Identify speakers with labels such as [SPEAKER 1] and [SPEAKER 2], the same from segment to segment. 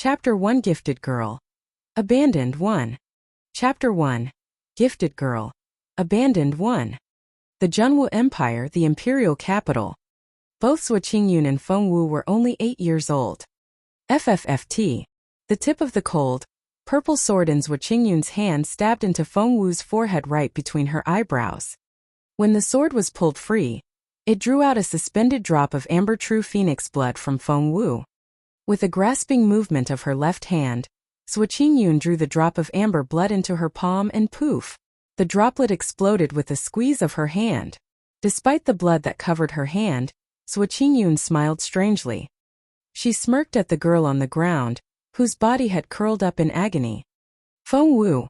[SPEAKER 1] Chapter 1 Gifted Girl. Abandoned 1. Chapter 1. Gifted Girl. Abandoned 1. The Junwu Empire, the imperial capital. Both Zuo Qingluan and Feng were only 8 years old. FFFT. The tip of the cold, purple sword in Zuo Qingluan's hand stabbed into Feng Wu's forehead right between her eyebrows. When the sword was pulled free, it drew out a suspended drop of amber true phoenix blood from Feng Wu. With a grasping movement of her left hand, Zuo Qingluan drew the drop of amber blood into her palm and poof, the droplet exploded with a squeeze of her hand. Despite the blood that covered her hand, Zuo Qingluan smiled strangely. She smirked at the girl on the ground, whose body had curled up in agony. Feng Wu.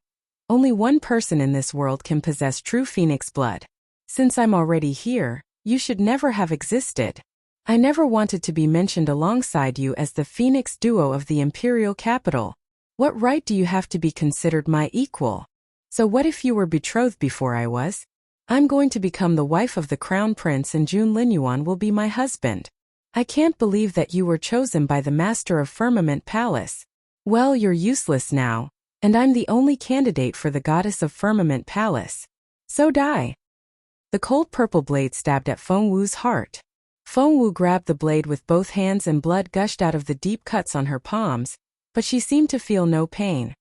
[SPEAKER 1] Only one person in this world can possess true phoenix blood. Since I'm already here, you should never have existed. I never wanted to be mentioned alongside you as the phoenix duo of the imperial capital. What right do you have to be considered my equal? So what if you were betrothed before I was? I'm going to become the wife of the crown prince and Linyuan will be my husband. I can't believe that you were chosen by the master of Firmament Palace. Well, you're useless now, and I'm the only candidate for the goddess of Firmament Palace. So die. The cold purple blade stabbed at Feng Wu's heart. Feng Wu grabbed the blade with both hands and blood gushed out of the deep cuts on her palms, but she seemed to feel no pain.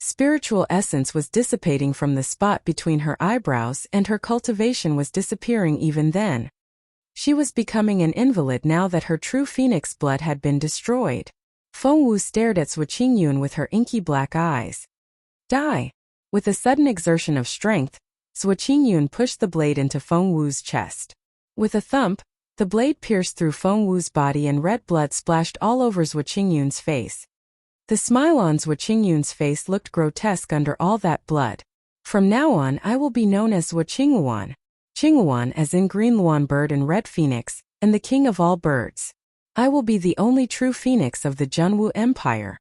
[SPEAKER 1] Spiritual essence was dissipating from the spot between her eyebrows and her cultivation was disappearing even then. She was becoming an invalid now that her true phoenix blood had been destroyed. Feng Wu stared at Zuo Qingluan with her inky black eyes. Die! With a sudden exertion of strength, Zuo Qingluan pushed the blade into Feng Wu's chest. With a thump, the blade pierced through Feng Wu's body and red blood splashed all over Zuo Qingluan's face. The smile on Zuo Qingluan's face looked grotesque under all that blood. From now on I will be known as Zuo Qingluan. Qingluan as in green luan bird and red phoenix, and the king of all birds. I will be the only true phoenix of the Junwu Empire.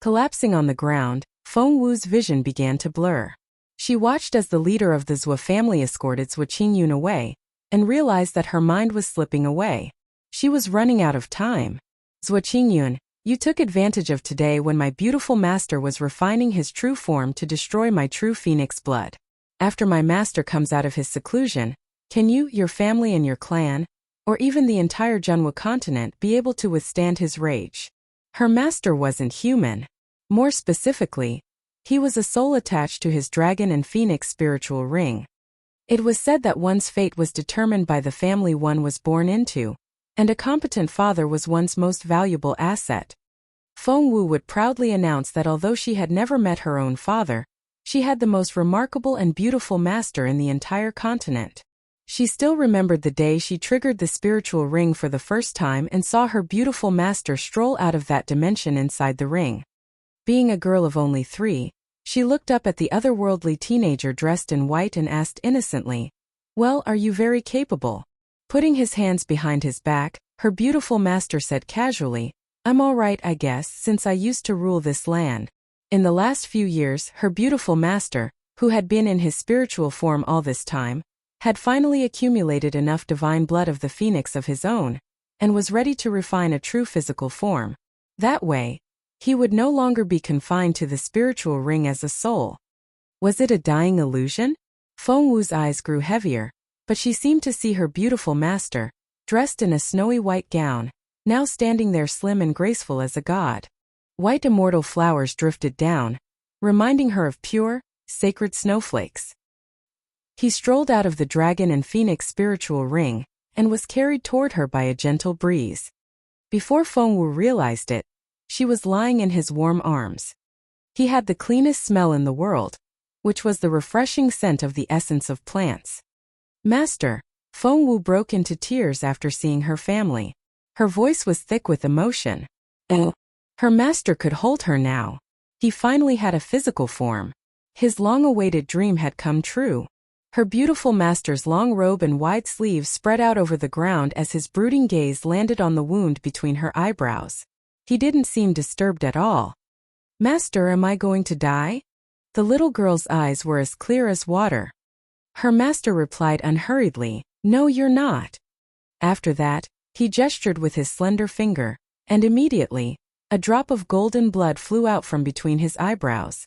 [SPEAKER 1] Collapsing on the ground, Feng Wu's vision began to blur. She watched as the leader of the Zuo family escorted Zuo Qingluan away, and realized that her mind was slipping away. She was running out of time. Zuo Qingluan, you took advantage of today when my beautiful master was refining his true form to destroy my true phoenix blood. After my master comes out of his seclusion, can you, your family and your clan, or even the entire Junwu continent be able to withstand his rage? Her master wasn't human. More specifically, he was a soul attached to his dragon and phoenix spiritual ring. It was said that one's fate was determined by the family one was born into, and a competent father was one's most valuable asset. Feng Wu would proudly announce that although she had never met her own father, she had the most remarkable and beautiful master in the entire continent. She still remembered the day she triggered the spiritual ring for the first time and saw her beautiful master stroll out of that dimension inside the ring. Being a girl of only 3, she looked up at the otherworldly teenager dressed in white and asked innocently, "Well, are you very capable?" Putting his hands behind his back, her beautiful master said casually, "I'm all right, I guess, since I used to rule this land." In the last few years, her beautiful master, who had been in his spiritual form all this time, had finally accumulated enough divine blood of the phoenix of his own, and was ready to refine a true physical form. That way, he would no longer be confined to the spiritual ring as a soul. Was it a dying illusion? Feng Wu's eyes grew heavier, but she seemed to see her beautiful master, dressed in a snowy white gown, now standing there slim and graceful as a god. White immortal flowers drifted down, reminding her of pure, sacred snowflakes. He strolled out of the dragon and phoenix spiritual ring, and was carried toward her by a gentle breeze. Before Feng Wu realized it, she was lying in his warm arms. He had the cleanest smell in the world, which was the refreshing scent of the essence of plants. "Master," Feng Wu broke into tears after seeing her family. Her voice was thick with emotion. Oh, her master could hold her now. He finally had a physical form. His long-awaited dream had come true. Her beautiful master's long robe and wide sleeves spread out over the ground as his brooding gaze landed on the wound between her eyebrows. He didn't seem disturbed at all. "Master, am I going to die?" The little girl's eyes were as clear as water. Her master replied unhurriedly, "No, you're not." After that, he gestured with his slender finger, and immediately, A drop of golden blood flew out from between his eyebrows.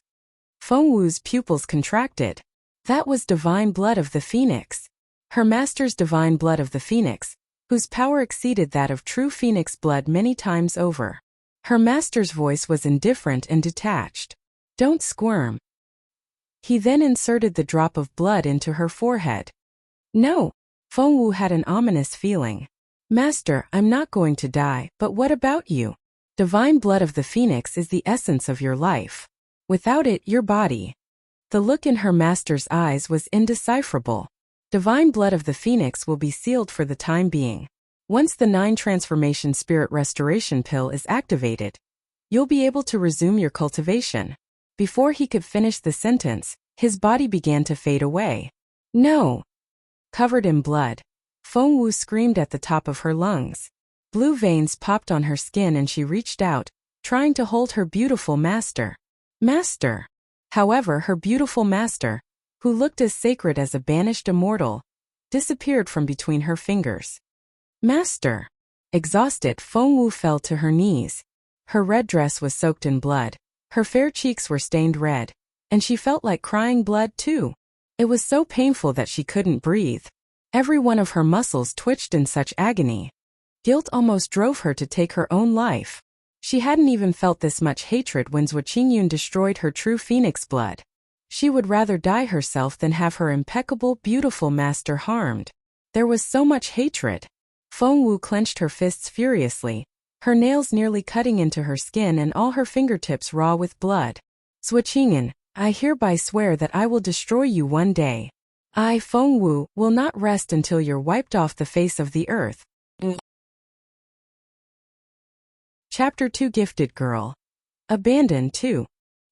[SPEAKER 1] Feng Wu's pupils contracted. That was divine blood of the phoenix. Her master's divine blood of the phoenix, whose power exceeded that of true phoenix blood many times over. Her master's voice was indifferent and detached. Don't squirm. He then inserted the drop of blood into her forehead. No. Feng Wu had an ominous feeling. Master, I'm not going to die, but what about you? Divine blood of the phoenix is the essence of your life. Without it, your body. The look in her master's eyes was indecipherable. Divine blood of the phoenix will be sealed for the time being. Once the 9 transformation spirit restoration pill is activated, you'll be able to resume your cultivation. Before he could finish the sentence, his body began to fade away. No! Covered in blood, Feng Wu screamed at the top of her lungs. Blue veins popped on her skin and she reached out, trying to hold her beautiful master. Master! However, her beautiful master, who looked as sacred as a banished immortal, disappeared from between her fingers. Master! Exhausted, Feng Wu fell to her knees. Her red dress was soaked in blood, her fair cheeks were stained red, and she felt like crying blood too. It was so painful that she couldn't breathe. Every one of her muscles twitched in such agony. Guilt almost drove her to take her own life. She hadn't even felt this much hatred when Zuo Qingluan destroyed her true phoenix blood. She would rather die herself than have her impeccable, beautiful master harmed. There was so much hatred. Feng Wu clenched her fists furiously, her nails nearly cutting into her skin and all her fingertips raw with blood. Zuo Qingluan, I hereby swear that I will destroy you one day. I, Feng Wu, will not rest until you're wiped off the face of the earth. Chapter 2 Gifted Girl. Abandoned 2.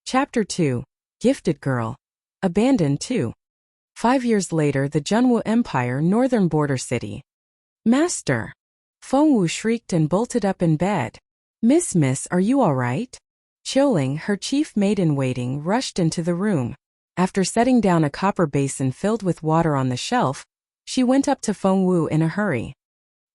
[SPEAKER 1] Chapter 2. Gifted Girl. Abandoned 2. 5 years later, the Zhenwu Empire, northern border city. Master! Feng Wu shrieked and bolted up in bed. Miss, are you all right? Qiuling, her chief maid-in-waiting, rushed into the room. After setting down a copper basin filled with water on the shelf, she went up to Feng Wu in a hurry.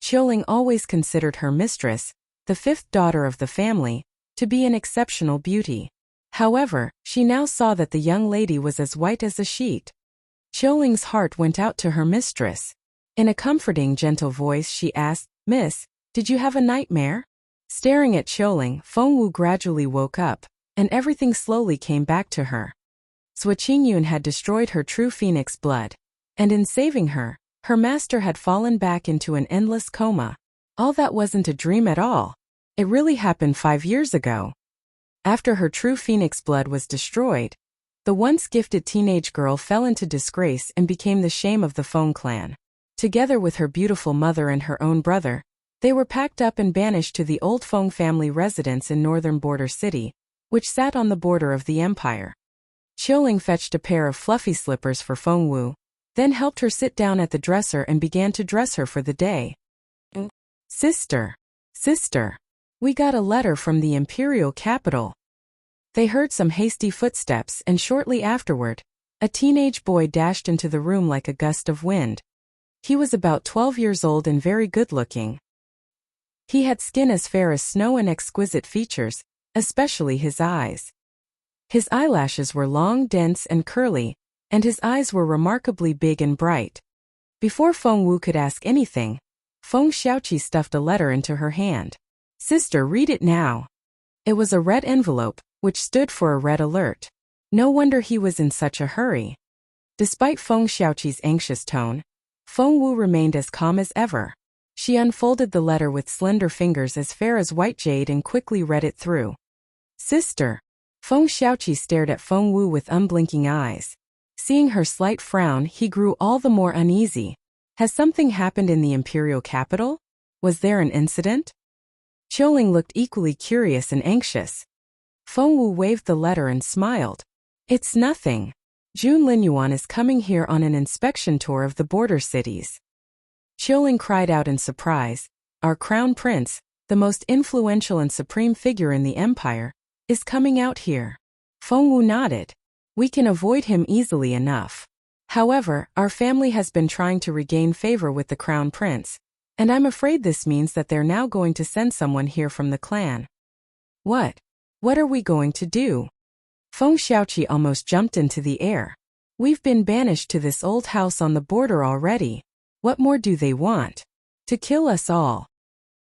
[SPEAKER 1] Qiuling always considered her mistress, the 5th daughter of the family, to be an exceptional beauty. However, she now saw that the young lady was as white as a sheet. Qiuling's heart went out to her mistress. In a comforting, gentle voice she asked, Miss, did you have a nightmare? Staring at Qiuling, Feng Wu gradually woke up, and everything slowly came back to her. Zuo Qingluan had destroyed her true phoenix blood, and in saving her, her master had fallen back into an endless coma. All that wasn't a dream at all. It really happened 5 years ago. After her true phoenix blood was destroyed, the once gifted teenage girl fell into disgrace and became the shame of the Feng clan. Together with her beautiful mother and her own brother, they were packed up and banished to the old Feng family residence in northern border city, which sat on the border of the empire. Qiuling fetched a pair of fluffy slippers for Feng Wu, then helped her sit down at the dresser and began to dress her for the day. Sister, we got a letter from the imperial capital. They heard some hasty footsteps and shortly afterward, a teenage boy dashed into the room like a gust of wind. He was about 12 years old and very good-looking. He had skin as fair as snow and exquisite features, especially his eyes. His eyelashes were long, dense, and curly, and his eyes were remarkably big and bright. Before Feng Wu could ask anything, Feng Xiaoqi stuffed a letter into her hand. Sister, read it now. It was a red envelope, which stood for a red alert. No wonder he was in such a hurry. Despite Feng Xiaoqi's anxious tone, Feng Wu remained as calm as ever. She unfolded the letter with slender fingers as fair as white jade and quickly read it through. Sister. Feng Xiaoqi stared at Feng Wu with unblinking eyes. Seeing her slight frown, he grew all the more uneasy. Has something happened in the imperial capital? Was there an incident? Qiuling looked equally curious and anxious. Feng Wu waved the letter and smiled. It's nothing. Linyuan is coming here on an inspection tour of the border cities. Qiuling cried out in surprise. Our crown prince, the most influential and supreme figure in the empire, is coming out here. Feng Wu nodded. We can avoid him easily enough. However, our family has been trying to regain favor with the crown prince, and I'm afraid this means that they're now going to send someone here from the clan. What? What are we going to do? Feng Xiaoqi almost jumped into the air. We've been banished to this old house on the border already. What more do they want? To kill us all.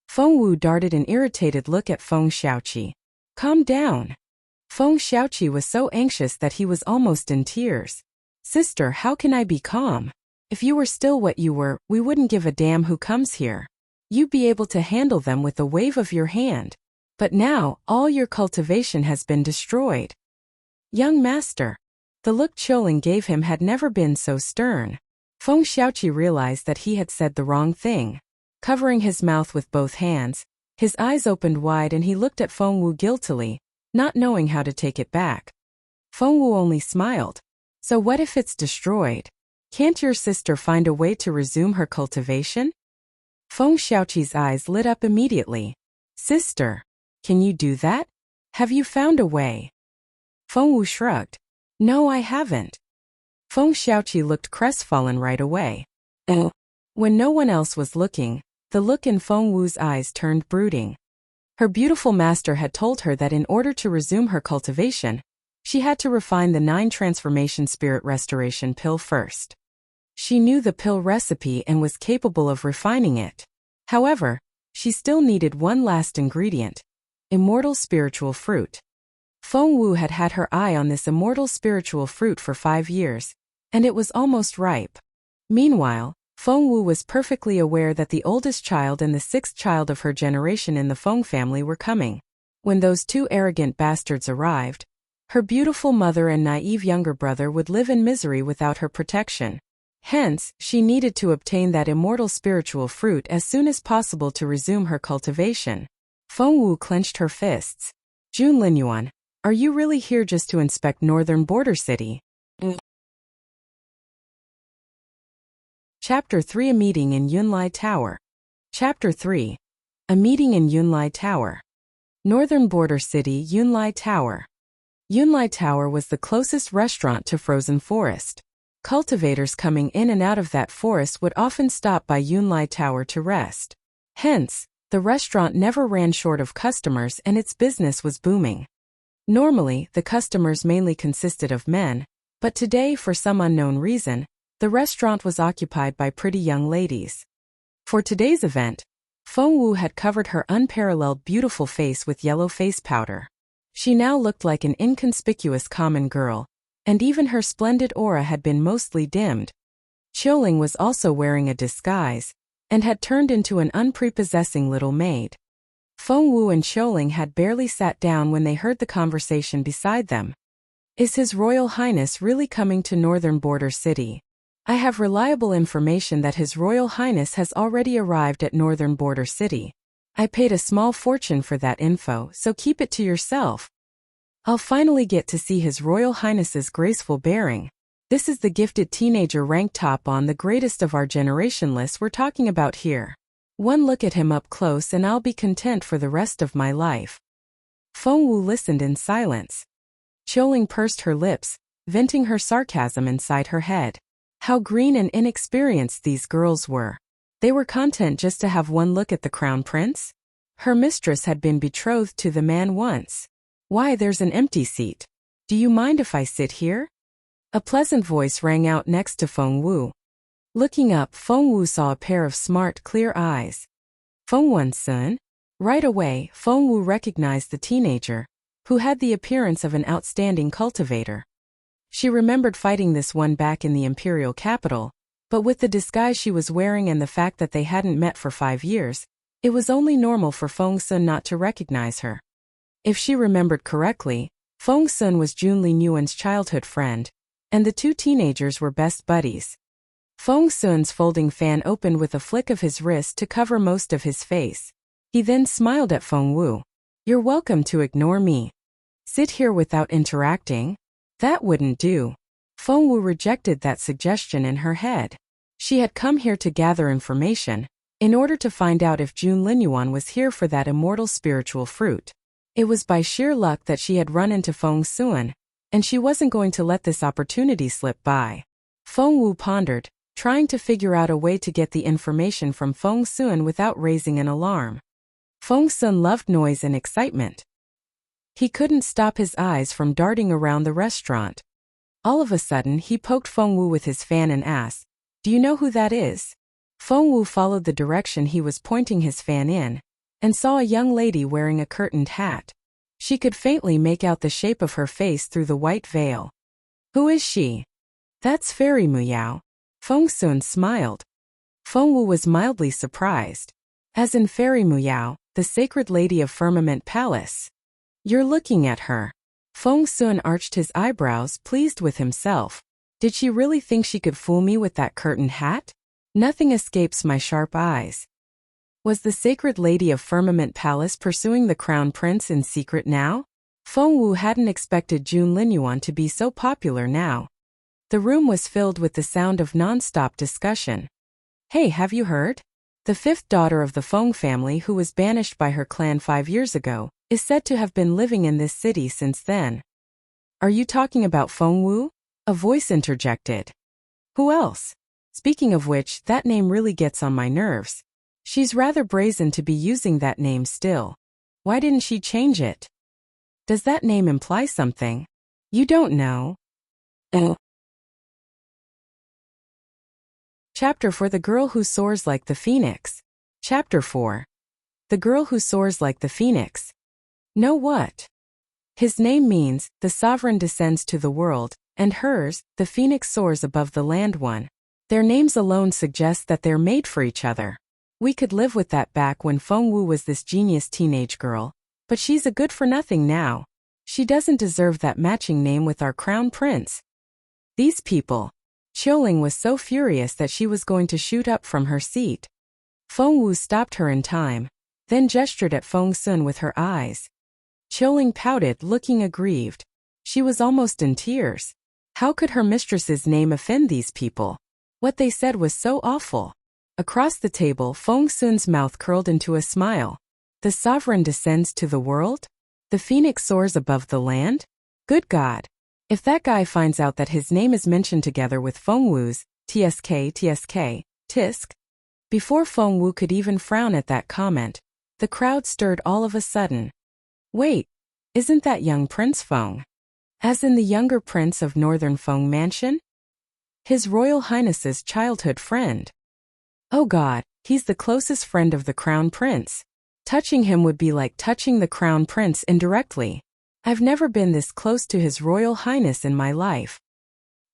[SPEAKER 1] Feng Wu darted an irritated look at Feng Xiaoqi. Calm down. Feng Xiaoqi was so anxious that he was almost in tears. Sister, how can I be calm? If you were still what you were, we wouldn't give a damn who comes here. You'd be able to handle them with a wave of your hand. But now, all your cultivation has been destroyed. Young master. The look Qiuling gave him had never been so stern. Feng Xiaoqi realized that he had said the wrong thing. Covering his mouth with both hands, his eyes opened wide and he looked at Feng Wu guiltily, not knowing how to take it back. Feng Wu only smiled. So what if it's destroyed? Can't your sister find a way to resume her cultivation? Feng Xiaoqi's eyes lit up immediately. Sister, can you do that? Have you found a way? Feng Wu shrugged. No, I haven't. Feng Xiaoqi looked crestfallen right away. When no one else was looking, the look in Feng Wu's eyes turned brooding. Her beautiful master had told her that in order to resume her cultivation, she had to refine the 9 transformation spirit restoration pill first. She knew the pill recipe and was capable of refining it. However, she still needed one last ingredient: immortal spiritual fruit. Feng Wu had had her eye on this immortal spiritual fruit for 5 years, and it was almost ripe. Meanwhile, Feng Wu was perfectly aware that the oldest child and the 6th child of her generation in the Feng family were coming. When those 2 arrogant bastards arrived, her beautiful mother and naive younger brother would live in misery without her protection. Hence, she needed to obtain that immortal spiritual fruit as soon as possible to resume her cultivation. Feng Wu clenched her fists. Linyuan, are you really here just to inspect northern border city? Chapter 3: A Meeting in Yunlai Tower. Chapter 3: A Meeting in Yunlai Tower. Northern border city Yunlai Tower. Yunlai Tower was the closest restaurant to Frozen Forest. Cultivators coming in and out of that forest would often stop by Yunlai Tower to rest. Hence, the restaurant never ran short of customers and its business was booming. Normally, the customers mainly consisted of men, but today, for some unknown reason, the restaurant was occupied by pretty young ladies. For today's event, Feng Wu had covered her unparalleled beautiful face with yellow face powder. She now looked like an inconspicuous common girl, and even her splendid aura had been mostly dimmed. Qiuling was also wearing a disguise, and had turned into an unprepossessing little maid. Feng Wu and Qiuling had barely sat down when they heard the conversation beside them. Is His Royal Highness really coming to Northern Border City? I have reliable information that His Royal Highness has already arrived at Northern Border City. I paid a small fortune for that info, so keep it to yourself. I'll finally get to see His Royal Highness's graceful bearing. This is the gifted teenager ranked top on the greatest of our generation list we're talking about here. One look at him up close and I'll be content for the rest of my life. Feng Wu listened in silence. Qiuling pursed her lips, venting her sarcasm inside her head. How green and inexperienced these girls were. They were content just to have one look at the crown prince? Her mistress had been betrothed to the man once. Why, there's an empty seat. Do you mind if I sit here? A pleasant voice rang out next to Feng Wu. Looking up, Feng Wu saw a pair of smart, clear eyes. Feng Wen-sun? Right away, Feng Wu recognized the teenager, who had the appearance of an outstanding cultivator. She remembered fighting this one back in the imperial capital, but with the disguise she was wearing and the fact that they hadn't met for 5 years, it was only normal for Feng Sun not to recognize her. If she remembered correctly, Feng Sun was Jun Linyuan's childhood friend, and the 2 teenagers were best buddies. Feng Sun's folding fan opened with a flick of his wrist to cover most of his face. He then smiled at Feng Wu. You're welcome to ignore me. Sit here without interacting? That wouldn't do. Feng Wu rejected that suggestion in her head. She had come here to gather information, in order to find out if Jun Linyuan was here for that immortal spiritual fruit. It was by sheer luck that she had run into Feng Sun, and she wasn't going to let this opportunity slip by. Feng Wu pondered, trying to figure out a way to get the information from Feng Sun without raising an alarm. Feng Sun loved noise and excitement. He couldn't stop his eyes from darting around the restaurant. All of a sudden he poked Feng Wu with his fan and asked, "Do you know who that is?" Feng Wu followed the direction he was pointing his fan in, and saw a young lady wearing a curtained hat. She could faintly make out the shape of her face through the white veil. "Who is she?" "That's Fairy Muyao." Feng Sun smiled. Feng Wu was mildly surprised. "As in Fairy Muyao, the sacred lady of Firmament Palace." "You're looking at her." Feng Sun arched his eyebrows, pleased with himself. Did she really think she could fool me with that curtained hat? Nothing escapes my sharp eyes. Was the sacred lady of Firmament Palace pursuing the crown prince in secret now? Feng Wu hadn't expected Jun Linyuan to be so popular now. The room was filled with the sound of non-stop discussion. "Hey, have you heard? The fifth daughter of the Feng family, who was banished by her clan 5 years ago, is said to have been living in this city since then." "Are you talking about Feng Wu?" a voice interjected. "Who else? Speaking of which, that name really gets on my nerves. She's rather brazen to be using that name still. Why didn't she change it? Does that name imply something? You don't know?" Oh. Chapter 4: The Girl Who Soars Like the Phoenix. Chapter 4. The Girl Who Soars Like the Phoenix. Know what? His name means, the sovereign descends to the world, and hers, the phoenix soars above the land one. Their names alone suggest that they're made for each other. We could live with that back when Feng Wu was this genius teenage girl, but she's a good-for-nothing now. She doesn't deserve that matching name with our crown prince. These people. Qiuling was so furious that she was going to shoot up from her seat. Feng Wu stopped her in time, then gestured at Feng Sun with her eyes. Qiuling pouted, looking aggrieved. She was almost in tears. How could her mistress's name offend these people? What they said was so awful. Across the table, Feng Sun's mouth curled into a smile. The sovereign descends to the world? The phoenix soars above the land? Good God! If that guy finds out that his name is mentioned together with Feng Wu's, tisk. Before Feng Wu could even frown at that comment, the crowd stirred all of a sudden. Wait, isn't that young Prince Feng? As in the younger prince of Northern Feng Mansion? His Royal Highness's childhood friend. Oh God, he's the closest friend of the Crown Prince. Touching him would be like touching the Crown Prince indirectly. I've never been this close to His Royal Highness in my life.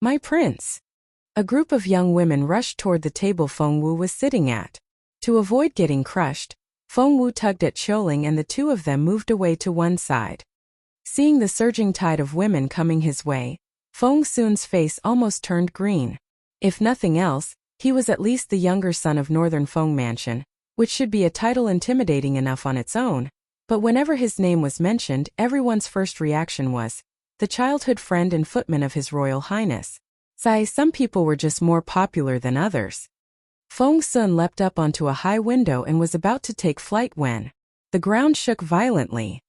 [SPEAKER 1] My prince. A group of young women rushed toward the table Feng Wu was sitting at. To avoid getting crushed, Feng Wu tugged at Qiuling and the two of them moved away to one side. Seeing the surging tide of women coming his way, Feng Sun's face almost turned green. If nothing else, he was at least the younger son of Northern Feng Mansion, which should be a title intimidating enough on its own. But whenever his name was mentioned, everyone's first reaction was, the childhood friend and footman of His Royal Highness. Some people were just more popular than others. Feng Sun leapt up onto a high window and was about to take flight when the ground shook violently.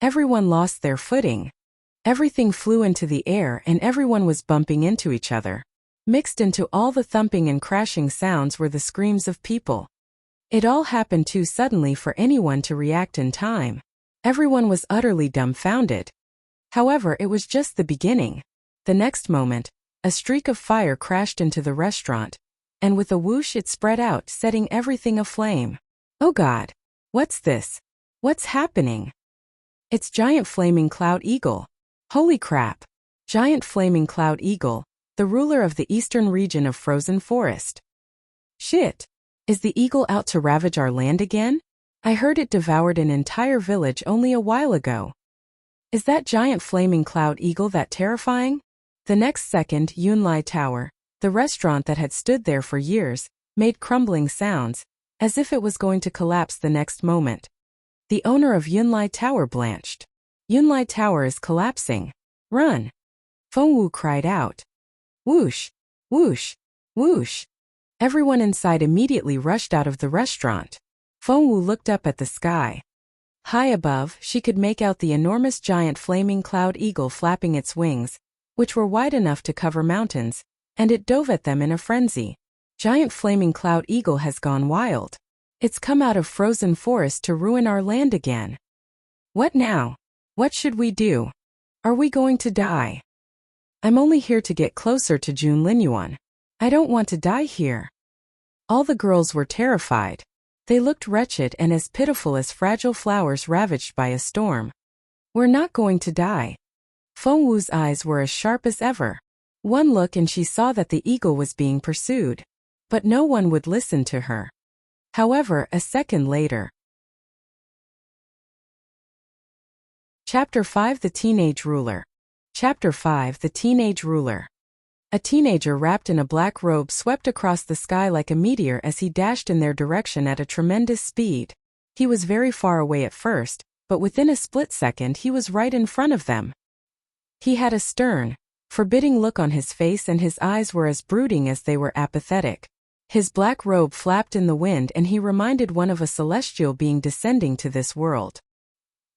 [SPEAKER 1] Everyone lost their footing. Everything flew into the air and everyone was bumping into each other. Mixed into all the thumping and crashing sounds were the screams of people. It all happened too suddenly for anyone to react in time. Everyone was utterly dumbfounded. However, it was just the beginning. The next moment, a streak of fire crashed into the restaurant, and with a whoosh it spread out, setting everything aflame. Oh God! What's this? What's happening? It's Giant Flaming Cloud Eagle. Holy crap! Giant Flaming Cloud Eagle, the ruler of the eastern region of Frozen Forest. Shit! Is the eagle out to ravage our land again? I heard it devoured an entire village only a while ago. Is that giant flaming cloud eagle that terrifying? The next second, Yunlai Tower, the restaurant that had stood there for years, made crumbling sounds, as if it was going to collapse the next moment. The owner of Yunlai Tower blanched. Yunlai Tower is collapsing. Run! Feng Wu cried out. Whoosh! Whoosh! Whoosh! Everyone inside immediately rushed out of the restaurant. Feng Wu looked up at the sky. High above, she could make out the enormous giant flaming cloud eagle flapping its wings, which were wide enough to cover mountains, and it dove at them in a frenzy. Giant flaming cloud eagle has gone wild. It's come out of Frozen Forest to ruin our land again. What now? What should we do? Are we going to die? I'm only here to get closer to Linyuan. I don't want to die here. All the girls were terrified. They looked wretched and as pitiful as fragile flowers ravaged by a storm. We're not going to die. Feng Wu's eyes were as sharp as ever. One look and she saw that the eagle was being pursued. But no one would listen to her. However, a second later. Chapter 5 The Teenage Ruler. Chapter 5 The Teenage Ruler. A teenager wrapped in a black robe swept across the sky like a meteor as he dashed in their direction at a tremendous speed. He was very far away at first, but within a split second he was right in front of them. He had a stern, forbidding look on his face and his eyes were as brooding as they were apathetic. His black robe flapped in the wind and he reminded one of a celestial being descending to this world.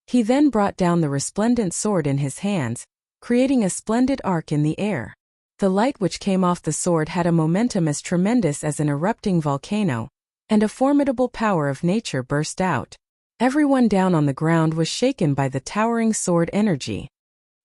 [SPEAKER 1] He then brought down the resplendent sword in his hands, creating a splendid arc in the air. The light which came off the sword had a momentum as tremendous as an erupting volcano, and a formidable power of nature burst out. Everyone down on the ground was shaken by the towering sword energy.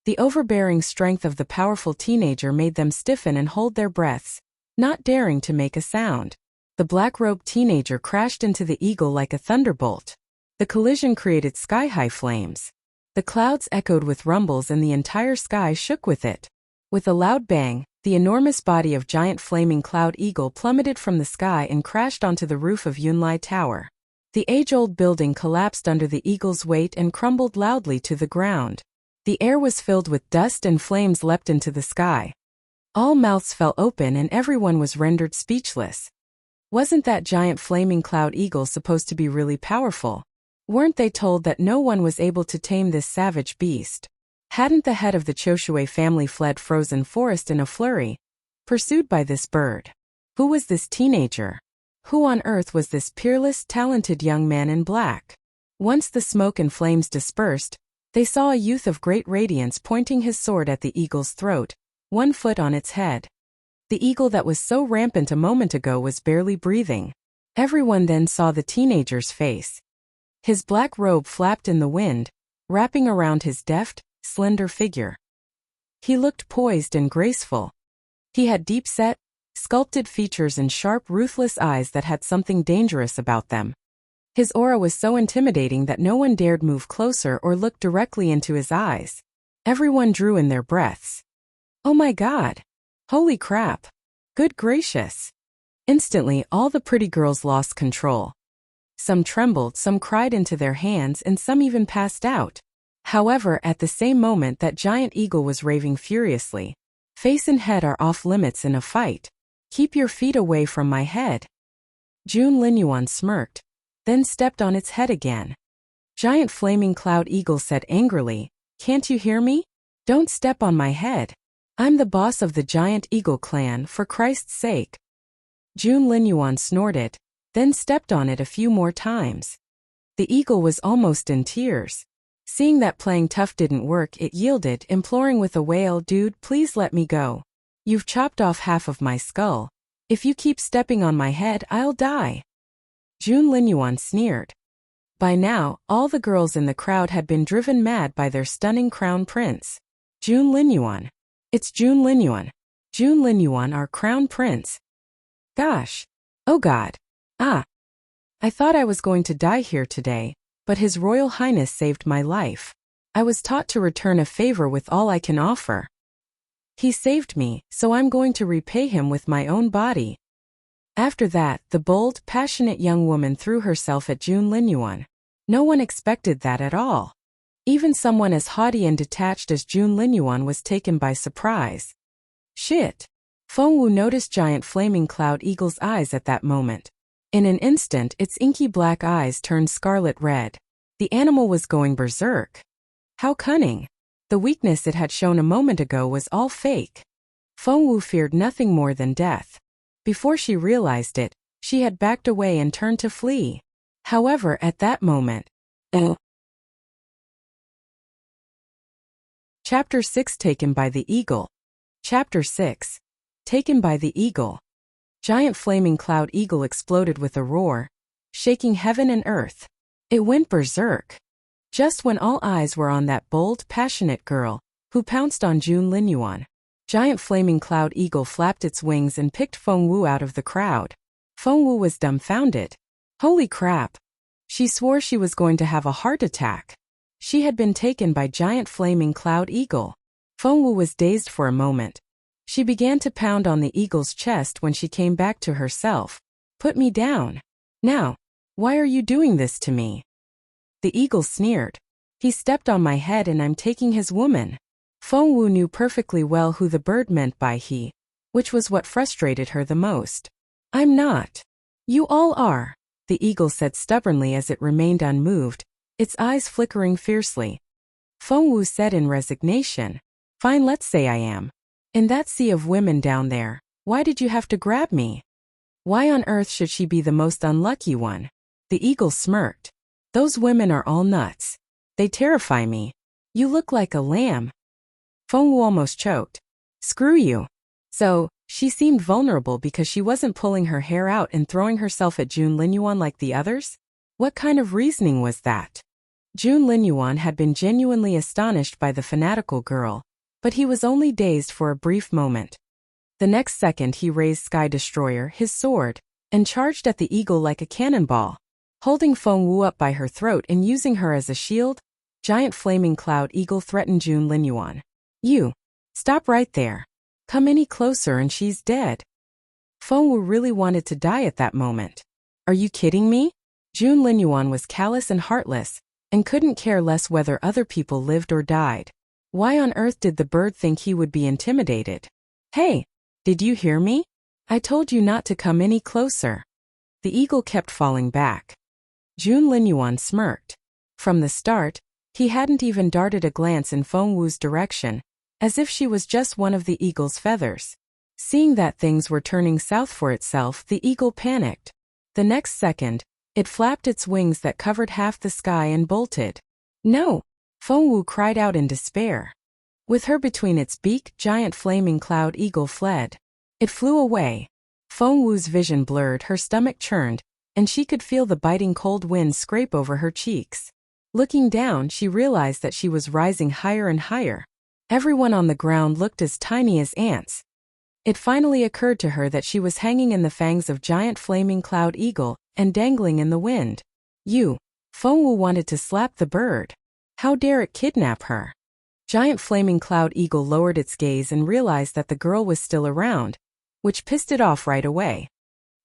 [SPEAKER 1] The overbearing strength of the powerful teenager made them stiffen and hold their breaths, not daring to make a sound. The black-robed teenager crashed into the eagle like a thunderbolt. The collision created sky-high flames. The clouds echoed with rumbles and the entire sky shook with it. With a loud bang, the enormous body of giant flaming cloud eagle plummeted from the sky and crashed onto the roof of Yunlai Tower. The age-old building collapsed under the eagle's weight and crumbled loudly to the ground. The air was filled with dust and flames leapt into the sky. All mouths fell open and everyone was rendered speechless. Wasn't that giant flaming cloud eagle supposed to be really powerful? Weren't they told that no one was able to tame this savage beast? Hadn't the head of the Choshue family fled frozen forest in a flurry, pursued by this bird? Who was this teenager? Who on earth was this peerless, talented young man in black? Once the smoke and flames dispersed, they saw a youth of great radiance pointing his sword at the eagle's throat, 1 foot on its head. The eagle that was so rampant a moment ago was barely breathing. Everyone then saw the teenager's face. His black robe flapped in the wind, wrapping around his deft, slender figure. He looked poised and graceful. He had deep-set, sculpted features and sharp, ruthless eyes that had something dangerous about them. His aura was so intimidating that no one dared move closer or look directly into his eyes. Everyone drew in their breaths. Oh my God! Holy crap! Good gracious! Instantly, all the pretty girls lost control. Some trembled, some cried into their hands, and some even passed out. However, at the same moment that giant eagle was raving furiously. Face and head are off limits in a fight. Keep your feet away from my head. Linyuan smirked, then stepped on its head again. Giant flaming cloud eagle said angrily, "Can't you hear me? Don't step on my head. I'm the boss of the giant eagle clan, for Christ's sake." Linyuan snorted, then stepped on it a few more times. The eagle was almost in tears. Seeing that playing tough didn't work, it yielded, imploring with a wail, "Dude, please let me go. You've chopped off half of my skull. If you keep stepping on my head, I'll die." Linyuan sneered. By now, all the girls in the crowd had been driven mad by their stunning crown prince. Linyuan. It's Linyuan. Linyuan, our crown prince. Gosh. Oh God. I thought I was going to die here today. But His Royal Highness saved my life. I was taught to return a favor with all I can offer. He saved me, so I'm going to repay him with my own body. After that, the bold, passionate young woman threw herself at Linyuan. No one expected that at all. Even someone as haughty and detached as Linyuan was taken by surprise. Shit! Feng Wu noticed giant flaming cloud eagle's eyes at that moment. In an instant, its inky black eyes turned scarlet red. The animal was going berserk. How cunning! The weakness it had shown a moment ago was all fake. Feng Wu feared nothing more than death. Before she realized it, she had backed away and turned to flee. However, at that moment, Chapter 6 Taken by the Eagle. Chapter 6. Taken by the Eagle. Giant flaming cloud eagle exploded with a roar, shaking heaven and earth. It went berserk. Just when all eyes were on that bold, passionate girl, who pounced on Linyuan. Giant flaming cloud eagle flapped its wings and picked Feng Wu out of the crowd. Feng Wu was dumbfounded. Holy crap! She swore she was going to have a heart attack. She had been taken by giant flaming cloud eagle. Feng Wu was dazed for a moment. She began to pound on the eagle's chest when she came back to herself. Put me down. Now. Why are you doing this to me? The eagle sneered. He stepped on my head and I'm taking his woman. Feng Wu knew perfectly well who the bird meant by he, which was what frustrated her the most. I'm not. You all are, the eagle said stubbornly as it remained unmoved, its eyes flickering fiercely. Feng Wu said in resignation, Fine, let's say I am. In that sea of women down there, why did you have to grab me? Why on earth should she be the most unlucky one? The eagle smirked. Those women are all nuts. They terrify me. You look like a lamb. Feng Wu almost choked. Screw you. So, she seemed vulnerable because she wasn't pulling her hair out and throwing herself at Linyuan like the others? What kind of reasoning was that? Linyuan had been genuinely astonished by the fanatical girl, but he was only dazed for a brief moment. The next second he raised Sky Destroyer, his sword, and charged at the eagle like a cannonball. Holding Feng Wu up by her throat and using her as a shield, giant flaming cloud eagle threatened Linyuan. You. Stop right there. Come any closer and she's dead. Feng Wu really wanted to die at that moment. Are you kidding me? Linyuan was callous and heartless, and couldn't care less whether other people lived or died. Why on earth did the bird think he would be intimidated? Hey, did you hear me? I told you not to come any closer. The eagle kept falling back. Linyuan smirked. From the start, he hadn't even darted a glance in Feng Wu's direction, as if she was just one of the eagle's feathers. Seeing that things were turning south for itself, the eagle panicked. The next second, it flapped its wings that covered half the sky and bolted. No! Feng Wu cried out in despair. With her between its beak, giant flaming cloud eagle fled. It flew away. Feng Wu's vision blurred, her stomach churned, and she could feel the biting cold wind scrape over her cheeks. Looking down, she realized that she was rising higher and higher. Everyone on the ground looked as tiny as ants. It finally occurred to her that she was hanging in the fangs of giant flaming cloud eagle and dangling in the wind. Feng Wu wanted to slap the bird. How dare it kidnap her? Giant flaming cloud eagle lowered its gaze and realized that the girl was still around, which pissed it off right away.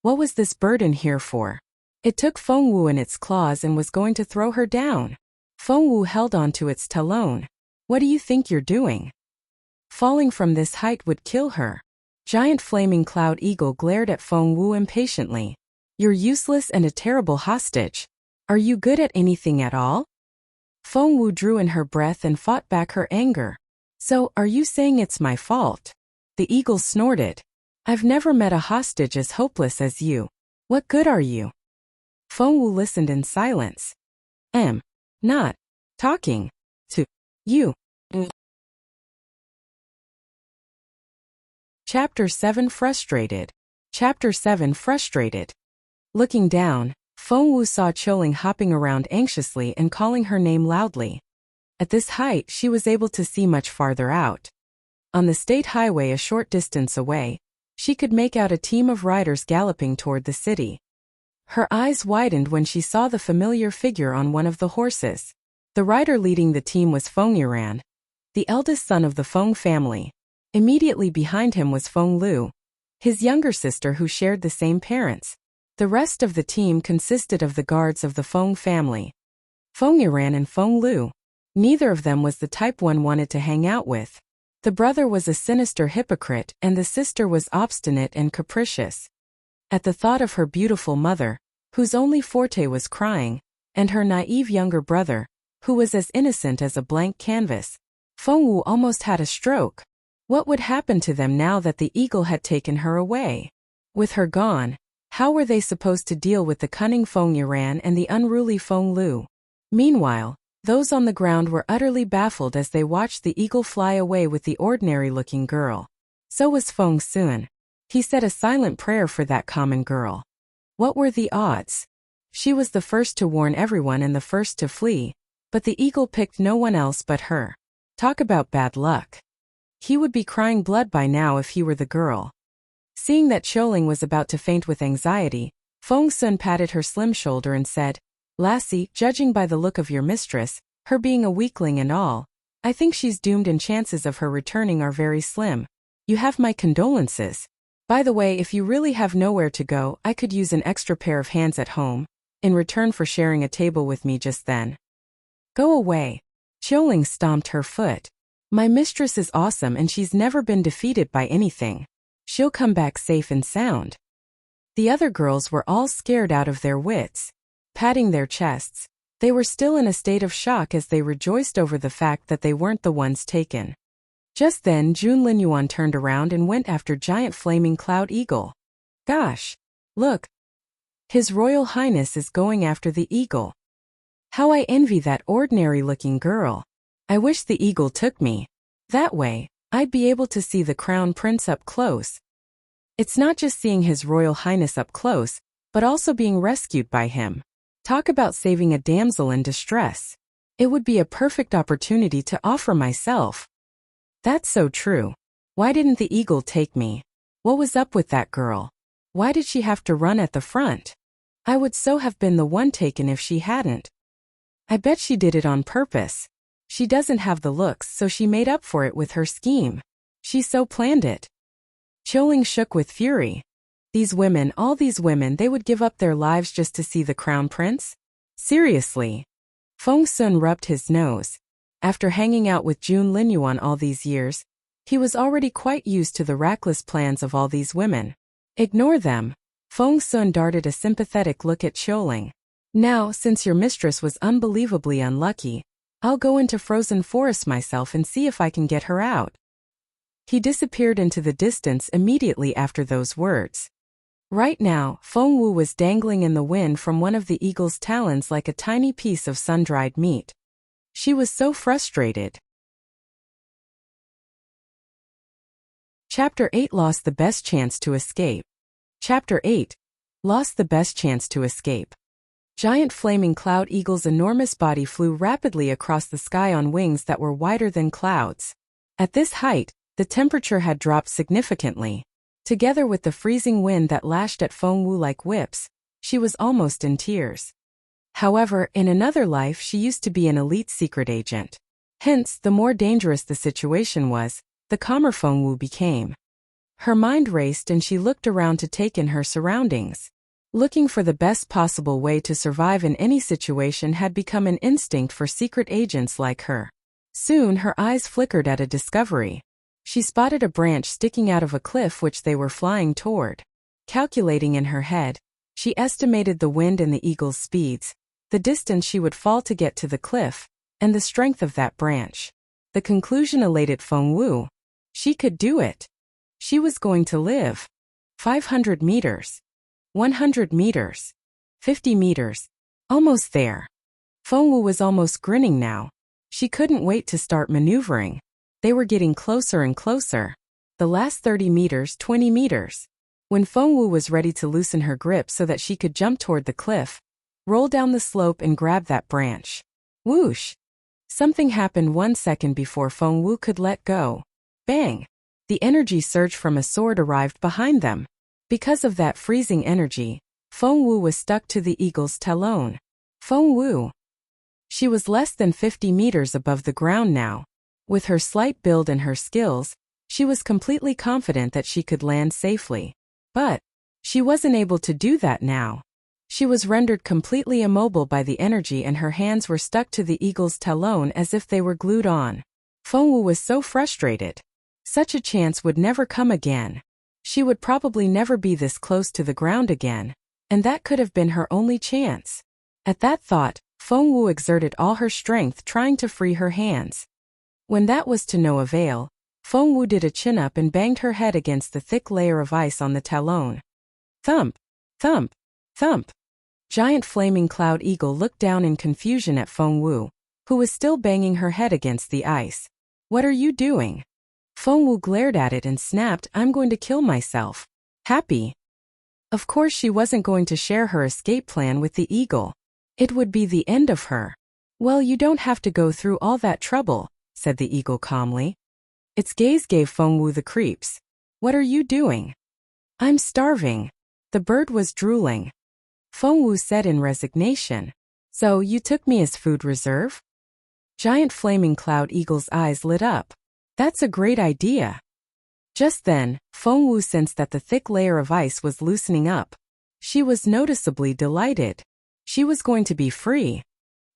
[SPEAKER 1] What was this bird in here for? It took Feng Wu in its claws and was going to throw her down. Feng Wu held onto its talon. What do you think you're doing? Falling from this height would kill her. Giant flaming cloud eagle glared at Feng Wu impatiently. You're useless and a terrible hostage. Are you good at anything at all? Feng Wu drew in her breath and fought back her anger. So, are you saying it's my fault? The eagle snorted. I've never met a hostage as hopeless as you. What good are you? Feng Wu listened in silence. Not talking to you. Chapter 7 Frustrated. Chapter 7 Frustrated. Looking down, Feng Wu saw Qiuling hopping around anxiously and calling her name loudly. At this height, she was able to see much farther out. On the state highway a short distance away, she could make out a team of riders galloping toward the city. Her eyes widened when she saw the familiar figure on one of the horses. The rider leading the team was Feng Yiran, the eldest son of the Feng family. Immediately behind him was Feng Lu, his younger sister who shared the same parents. The rest of the team consisted of the guards of the Feng family. Feng Yiran and Feng Lu. Neither of them was the type one wanted to hang out with. The brother was a sinister hypocrite and the sister was obstinate and capricious. At the thought of her beautiful mother, whose only forte was crying, and her naive younger brother, who was as innocent as a blank canvas, Feng Wu almost had a stroke. What would happen to them now that the eagle had taken her away? With her gone, how were they supposed to deal with the cunning Feng Yiran and the unruly Feng Lu? Meanwhile, those on the ground were utterly baffled as they watched the eagle fly away with the ordinary-looking girl. So was Feng Sun. He said a silent prayer for that common girl. What were the odds? She was the first to warn everyone and the first to flee, But the eagle picked no one else but her. Talk about bad luck. He would be crying blood by now if he were the girl. Seeing that Qiuling was about to faint with anxiety, Feng Sun patted her slim shoulder and said, "Lassie, judging by the look of your mistress, her being a weakling and all, I think she's doomed and chances of her returning are very slim. You have my condolences. By the way, if you really have nowhere to go, I could use an extra pair of hands at home, in return for sharing a table with me just then." "Go away." Qiuling stomped her foot. "My mistress is awesome and she's never been defeated by anything. She'll come back safe and sound." The other girls were all scared out of their wits. Patting their chests, they were still in a state of shock as they rejoiced over the fact that they weren't the ones taken. Just then Linyuan turned around and went after giant flaming cloud eagle. "Gosh! Look! His Royal Highness is going after the eagle. How I envy that ordinary-looking girl. I wish the eagle took me. That way, I'd be able to see the Crown Prince up close." It's not just seeing His Royal Highness up close, but also being rescued by him. Talk about saving a damsel in distress. It would be a perfect opportunity to offer myself. That's so true. Why didn't the eagle take me? What was up with that girl? Why did she have to run at the front? I would so have been the one taken if she hadn't. I bet she did it on purpose. She doesn't have the looks, so she made up for it with her scheme. She so planned it. Qiuling shook with fury. These women, all these women, they would give up their lives just to see the Crown Prince? Seriously? Feng Sun rubbed his nose. After hanging out with Linyuan all these years, he was already quite used to the reckless plans of all these women. Ignore them. Feng Sun darted a sympathetic look at Qiuling. Now, since your mistress was unbelievably unlucky, I'll go into frozen forest myself and see if I can get her out. He disappeared into the distance immediately after those words. Right now, Feng Wu was dangling in the wind from one of the eagle's talons like a tiny piece of sun-dried meat. She was so frustrated. Chapter 8 Lost the best chance to escape. Chapter 8 Lost the best chance to escape. Giant flaming cloud eagle's enormous body flew rapidly across the sky on wings that were wider than clouds. At this height, the temperature had dropped significantly. Together with the freezing wind that lashed at Feng Wu like whips, she was almost in tears. However, in another life she used to be an elite secret agent. Hence, the more dangerous the situation was, the calmer Feng Wu became. Her mind raced and she looked around to take in her surroundings. Looking for the best possible way to survive in any situation had become an instinct for secret agents like her. Soon her eyes flickered at a discovery. She spotted a branch sticking out of a cliff which they were flying toward. Calculating in her head, she estimated the wind and the eagle's speeds, the distance she would fall to get to the cliff, and the strength of that branch. The conclusion elated Feng Wu. She could do it. She was going to live. 500 meters. 100 meters. 50 meters. Almost there. Feng Wu was almost grinning now. She couldn't wait to start maneuvering. They were getting closer and closer. The last 30 meters, 20 meters. When Feng Wu was ready to loosen her grip so that she could jump toward the cliff, roll down the slope and grab that branch. Whoosh! Something happened 1 second before Feng Wu could let go. Bang! The energy surge from a sword arrived behind them. Because of that freezing energy, Feng Wu was stuck to the eagle's talon. Feng Wu. She was less than 50 meters above the ground now. With her slight build and her skills, she was completely confident that she could land safely. But she wasn't able to do that now. She was rendered completely immobile by the energy and her hands were stuck to the eagle's talon as if they were glued on. Feng Wu was so frustrated. Such a chance would never come again. She would probably never be this close to the ground again, and that could have been her only chance. At that thought, Feng Wu exerted all her strength trying to free her hands. When that was to no avail, Feng Wu did a chin-up and banged her head against the thick layer of ice on the talon. Thump! Thump! Thump! Giant flaming cloud eagle looked down in confusion at Feng Wu, who was still banging her head against the ice. What are you doing? Feng Wu glared at it and snapped, I'm going to kill myself. Happy. Of course she wasn't going to share her escape plan with the eagle. It would be the end of her. Well, you don't have to go through all that trouble, said the eagle calmly. Its gaze gave Feng Wu the creeps. What are you doing? I'm starving. The bird was drooling. Feng Wu said in resignation. So, you took me as food reserve? Giant flaming cloud eagle's eyes lit up. That's a great idea. Just then, Feng Wu sensed that the thick layer of ice was loosening up. She was noticeably delighted. She was going to be free.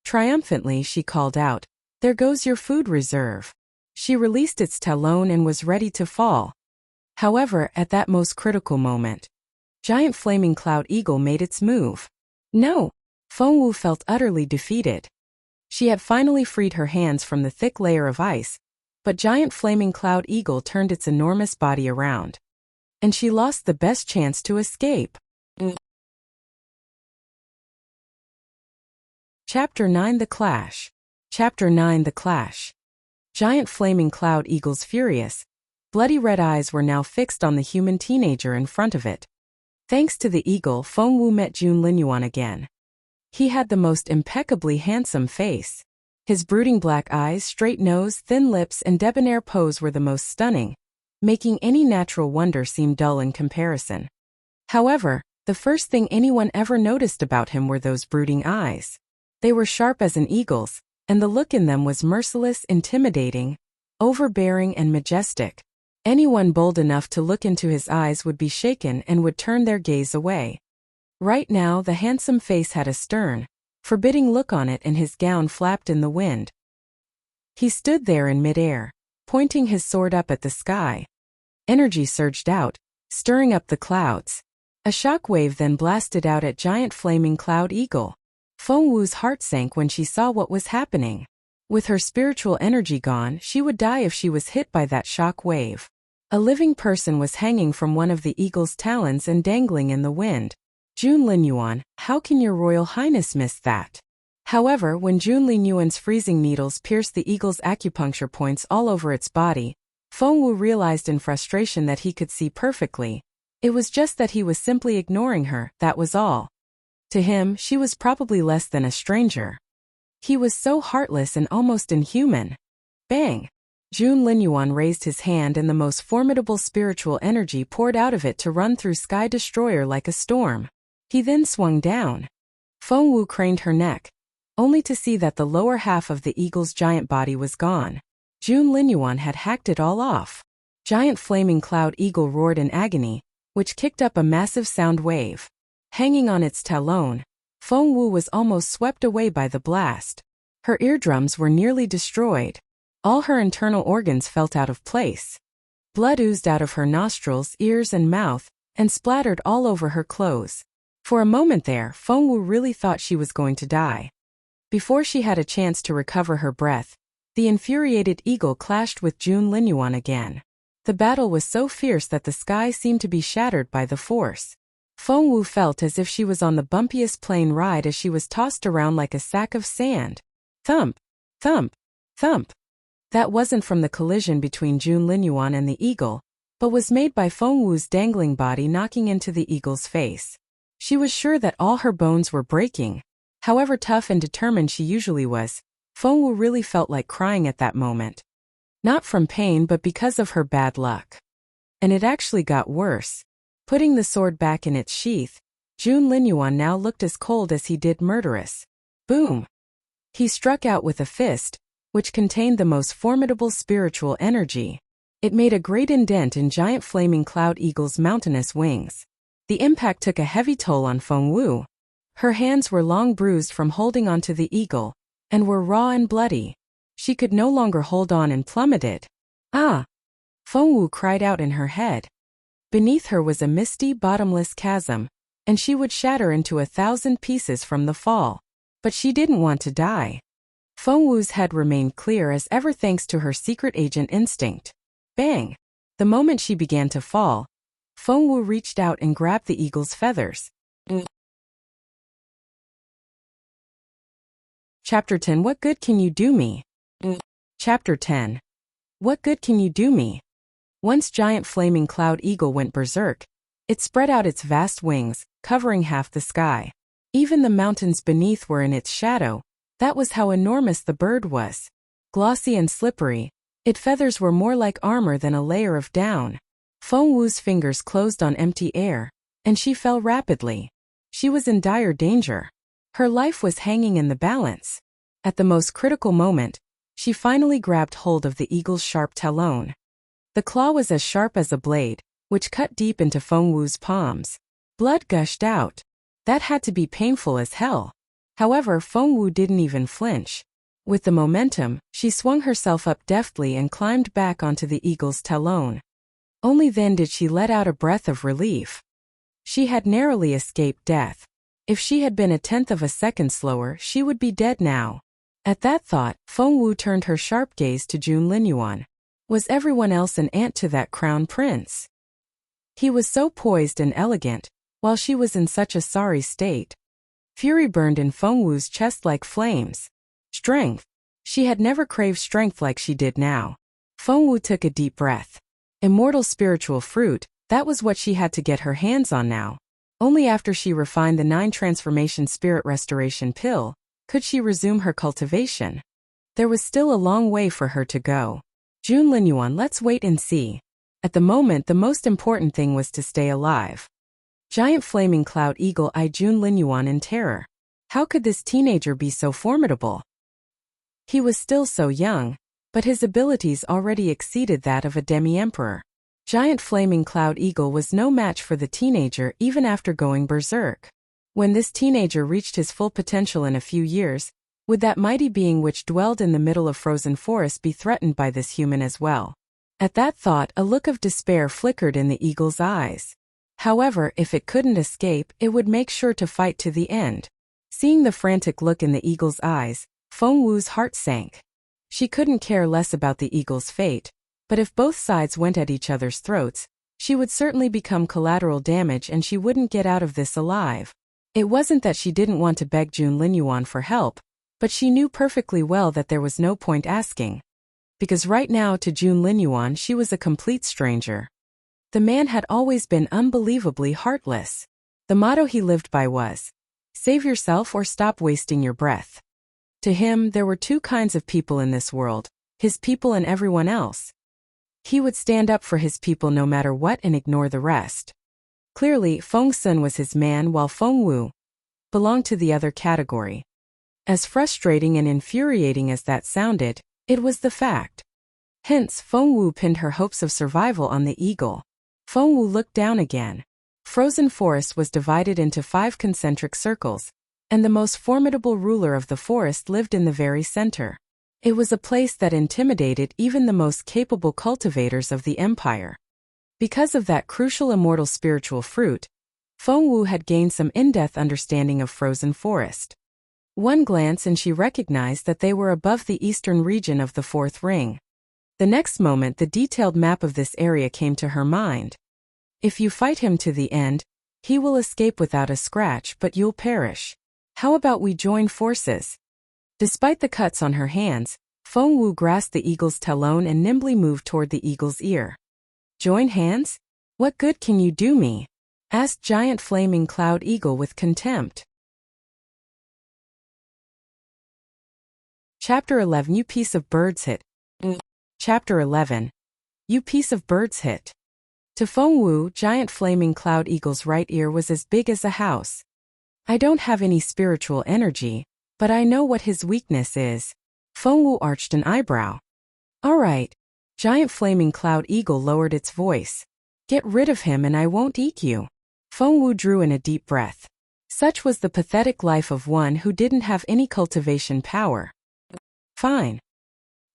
[SPEAKER 1] Triumphantly, she called out, "There goes your food reserve." She released its talon and was ready to fall. However, at that most critical moment, Giant Flaming Cloud Eagle made its move. No! Feng Wu felt utterly defeated. She had finally freed her hands from the thick layer of ice, but Giant Flaming Cloud Eagle turned its enormous body around. And she lost the best chance to escape. Chapter 9 The Clash. Chapter 9 The Clash. Giant Flaming Cloud Eagle's furious, bloody red eyes were now fixed on the human teenager in front of it. Thanks to the eagle, Feng Wu met Linyuan again. He had the most impeccably handsome face. His brooding black eyes, straight nose, thin lips, and debonair pose were the most stunning, making any natural wonder seem dull in comparison. However, the first thing anyone ever noticed about him were those brooding eyes. They were sharp as an eagle's, and the look in them was merciless, intimidating, overbearing, and majestic. Anyone bold enough to look into his eyes would be shaken and would turn their gaze away. Right now, the handsome face had a stern, forbidding look on it, and his gown flapped in the wind. He stood there in midair, pointing his sword up at the sky. Energy surged out, stirring up the clouds. A shock wave then blasted out at Giant Flaming Cloud Eagle. Feng Wu's heart sank when she saw what was happening. With her spiritual energy gone, she would die if she was hit by that shock wave. A living person was hanging from one of the eagle's talons and dangling in the wind. Linyuan, how can your royal highness miss that? However, when Linyuan's freezing needles pierced the eagle's acupuncture points all over its body, Feng Wu realized in frustration that he could see perfectly. It was just that he was simply ignoring her, that was all. To him, she was probably less than a stranger. He was so heartless and almost inhuman. Bang! Linyuan raised his hand and the most formidable spiritual energy poured out of it to run through Sky Destroyer like a storm. He then swung down. Feng Wu craned her neck, only to see that the lower half of the eagle's giant body was gone. Linyuan had hacked it all off. Giant Flaming Cloud Eagle roared in agony, which kicked up a massive sound wave. Hanging on its talon, Feng Wu was almost swept away by the blast. Her eardrums were nearly destroyed. All her internal organs felt out of place. Blood oozed out of her nostrils, ears, and mouth, and splattered all over her clothes. For a moment there, Feng Wu really thought she was going to die. Before she had a chance to recover her breath, the infuriated eagle clashed with Linyuan again. The battle was so fierce that the sky seemed to be shattered by the force. Feng Wu felt as if she was on the bumpiest plane ride as she was tossed around like a sack of sand. Thump! Thump! Thump! That wasn't from the collision between Linyuan and the eagle, but was made by Feng Wu's dangling body knocking into the eagle's face. She was sure that all her bones were breaking. However tough and determined she usually was, Feng Wu really felt like crying at that moment. Not from pain but because of her bad luck. And it actually got worse. Putting the sword back in its sheath, Linyuan now looked as cold as he did murderous. Boom! He struck out with a fist, which contained the most formidable spiritual energy. It made a great indent in Giant Flaming Cloud Eagle's mountainous wings. The impact took a heavy toll on Feng Wu. Her hands were long bruised from holding onto the eagle, and were raw and bloody. She could no longer hold on and plummeted. Ah! Feng Wu cried out in her head. Beneath her was a misty, bottomless chasm, and she would shatter into 1,000 pieces from the fall. But she didn't want to die. Feng Wu's head remained clear as ever thanks to her secret agent instinct. Bang! The moment she began to fall, Feng Wu reached out and grabbed the eagle's feathers. Chapter 10 What good can you do me? Chapter 10 What good can you do me? Once Giant Flaming Cloud Eagle went berserk, it spread out its vast wings, covering half the sky. Even the mountains beneath were in its shadow, That was how enormous the bird was. Glossy and slippery, its feathers were more like armor than a layer of down. Feng Wu's fingers closed on empty air, and she fell rapidly. She was in dire danger. Her life was hanging in the balance. At the most critical moment, she finally grabbed hold of the eagle's sharp talon. The claw was as sharp as a blade, which cut deep into Feng Wu's palms. Blood gushed out. That had to be painful as hell. However, Feng Wu didn't even flinch. With the momentum, she swung herself up deftly and climbed back onto the eagle's talon. Only then did she let out a breath of relief. She had narrowly escaped death. If she had been a tenth of a second slower, she would be dead now. At that thought, Feng Wu turned her sharp gaze to Linyuan. Was everyone else an ant to that crown prince? He was so poised and elegant, while she was in such a sorry state. Fury burned in Feng Wu's chest like flames. Strength. She had never craved strength like she did now. Feng Wu took a deep breath. Immortal spiritual fruit, that was what she had to get her hands on now. Only after she refined the 9 transformation spirit restoration pill could she resume her cultivation. There was still a long way for her to go. Linyuan, let's wait and see. At the moment, the most important thing was to stay alive. Giant flaming cloud eagle eyed Linyuan in terror. How could this teenager be so formidable? He was still so young, but his abilities already exceeded that of a demi-emperor. Giant flaming cloud eagle was no match for the teenager even after going berserk. When this teenager reached his full potential in a few years, would that mighty being which dwelled in the middle of frozen forest be threatened by this human as well? At that thought, a look of despair flickered in the eagle's eyes. However, if it couldn't escape, it would make sure to fight to the end. Seeing the frantic look in the eagle's eyes, Feng Wu's heart sank. She couldn't care less about the eagle's fate, but if both sides went at each other's throats, she would certainly become collateral damage and she wouldn't get out of this alive. It wasn't that she didn't want to beg Linyuan for help, but she knew perfectly well that there was no point asking. Because right now to Linyuan she was a complete stranger. The man had always been unbelievably heartless. The motto he lived by was, "Save yourself or stop wasting your breath." To him, there were 2 kinds of people in this world, his people and everyone else. He would stand up for his people no matter what and ignore the rest. Clearly, Feng Sun was his man while Feng Wu belonged to the other category. As frustrating and infuriating as that sounded, it was the fact. Hence, Feng Wu pinned her hopes of survival on the eagle. Feng Wu looked down again. Frozen forest was divided into 5 concentric circles, and the most formidable ruler of the forest lived in the very center. It was a place that intimidated even the most capable cultivators of the empire. Because of that crucial immortal spiritual fruit, Feng Wu had gained some in-depth understanding of frozen forest. One glance and she recognized that they were above the eastern region of the 4th ring. The next moment the detailed map of this area came to her mind. If you fight him to the end, he will escape without a scratch, but you'll perish. How about we join forces? Despite the cuts on her hands, Feng Wu grasped the eagle's talon and nimbly moved toward the eagle's ear. Join hands? What good can you do me? Asked giant flaming cloud eagle with contempt. Chapter 11 You piece of Birdshit. Chapter 11. You piece of Birdshit. To Feng Wu, giant flaming cloud eagle's right ear was as big as a house. I don't have any spiritual energy, but I know what his weakness is. Feng Wu arched an eyebrow. All right. Giant flaming cloud eagle lowered its voice. Get rid of him and I won't eat you. Feng Wu drew in a deep breath. Such was the pathetic life of one who didn't have any cultivation power. Fine.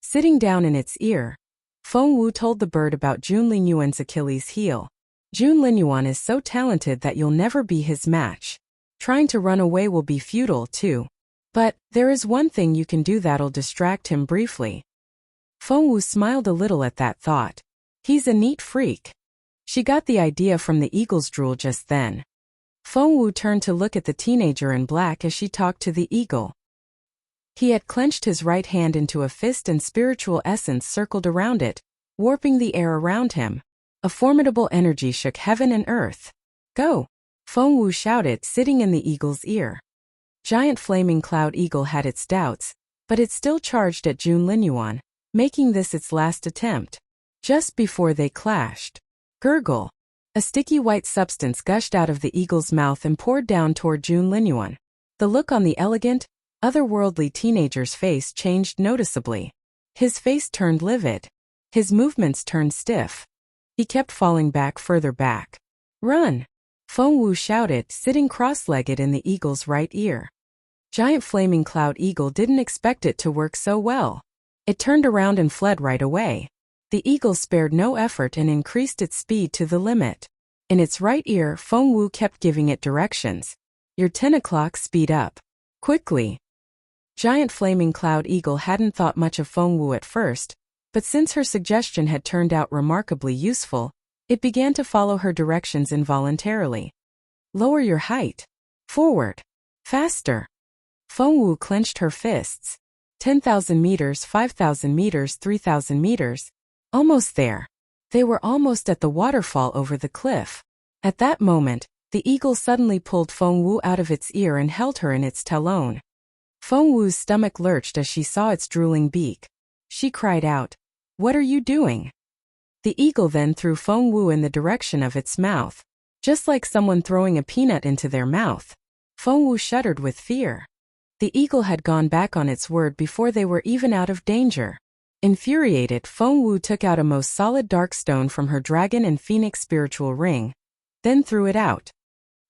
[SPEAKER 1] Sitting down in its ear, Feng Wu told the bird about Linyuan's Achilles heel. Linyuan is so talented that you'll never be his match. Trying to run away will be futile too. But there is one thing you can do that'll distract him briefly. Feng Wu smiled a little at that thought. He's a neat freak. She got the idea from the eagle's drool just then. Feng Wu turned to look at the teenager in black as she talked to the eagle. He had clenched his right hand into a fist and spiritual essence circled around it, warping the air around him. A formidable energy shook heaven and earth. Go! Feng Wu shouted, sitting in the eagle's ear. Giant flaming cloud eagle had its doubts, but it still charged at Linyuan, making this its last attempt. Just before they clashed. Gurgle. A sticky white substance gushed out of the eagle's mouth and poured down toward Linyuan. The look on the elegant, otherworldly teenager's face changed noticeably. His face turned livid. His movements turned stiff. He kept falling back further back. Run! Feng Wu shouted, sitting cross-legged in the eagle's right ear. Giant flaming cloud eagle didn't expect it to work so well. It turned around and fled right away. The eagle spared no effort and increased its speed to the limit. In its right ear, Feng Wu kept giving it directions. Your 10 o'clock, speed up. Quickly. Giant flaming cloud eagle hadn't thought much of Feng Wu at first, but since her suggestion had turned out remarkably useful, it began to follow her directions involuntarily. Lower your height. Forward. Faster. Feng Wu clenched her fists. 10,000 meters, 5,000 meters, 3,000 meters. Almost there. They were almost at the waterfall over the cliff. At that moment, the eagle suddenly pulled Feng Wu out of its ear and held her in its talon. Feng Wu's stomach lurched as she saw its drooling beak. She cried out, "What are you doing?" The eagle then threw Feng Wu in the direction of its mouth. Just like someone throwing a peanut into their mouth. Feng Wu shuddered with fear. The eagle had gone back on its word before they were even out of danger. Infuriated, Feng Wu took out a most solid dark stone from her dragon and phoenix spiritual ring, then threw it out.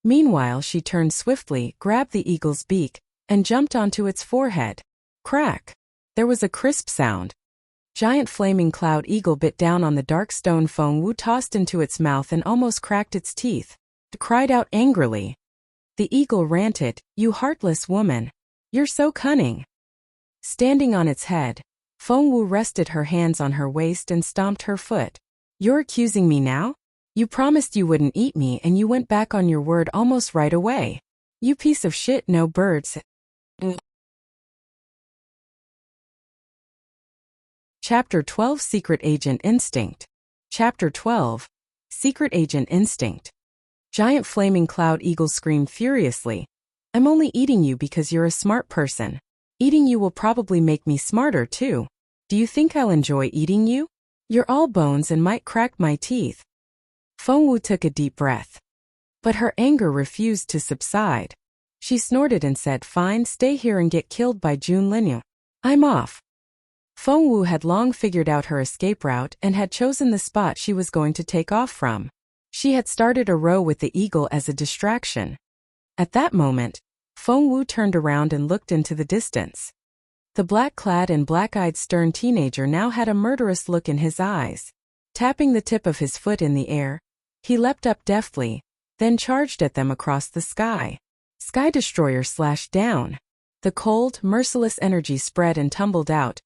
[SPEAKER 1] Meanwhile, she turned swiftly, grabbed the eagle's beak, and jumped onto its forehead. Crack! There was a crisp sound. Giant flaming cloud eagle bit down on the dark stone Feng Wu tossed into its mouth and almost cracked its teeth. It cried out angrily. The eagle ranted, "You heartless woman! You're so cunning!" Standing on its head, Feng Wu rested her hands on her waist and stomped her foot. "You're accusing me now? You promised you wouldn't eat me and you went back on your word almost right away. You piece of shit, no birds." Chapter 12 Secret Agent Instinct. Chapter 12 Secret Agent Instinct. Giant flaming cloud eagle screamed furiously. "I'm only eating you because you're a smart person. Eating you will probably make me smarter too. Do you think I'll enjoy eating you? You're all bones and might crack my teeth." Feng Wu took a deep breath. But her anger refused to subside. She snorted and said, "Fine, stay here and get killed by Linyuan. I'm off." Feng Wu had long figured out her escape route and had chosen the spot she was going to take off from. She had started a row with the eagle as a distraction. At that moment, Feng Wu turned around and looked into the distance. The black-clad and black-eyed stern teenager now had a murderous look in his eyes. Tapping the tip of his foot in the air, he leapt up deftly, then charged at them across the sky. Sky Destroyer slashed down. The cold, merciless energy spread and tumbled out,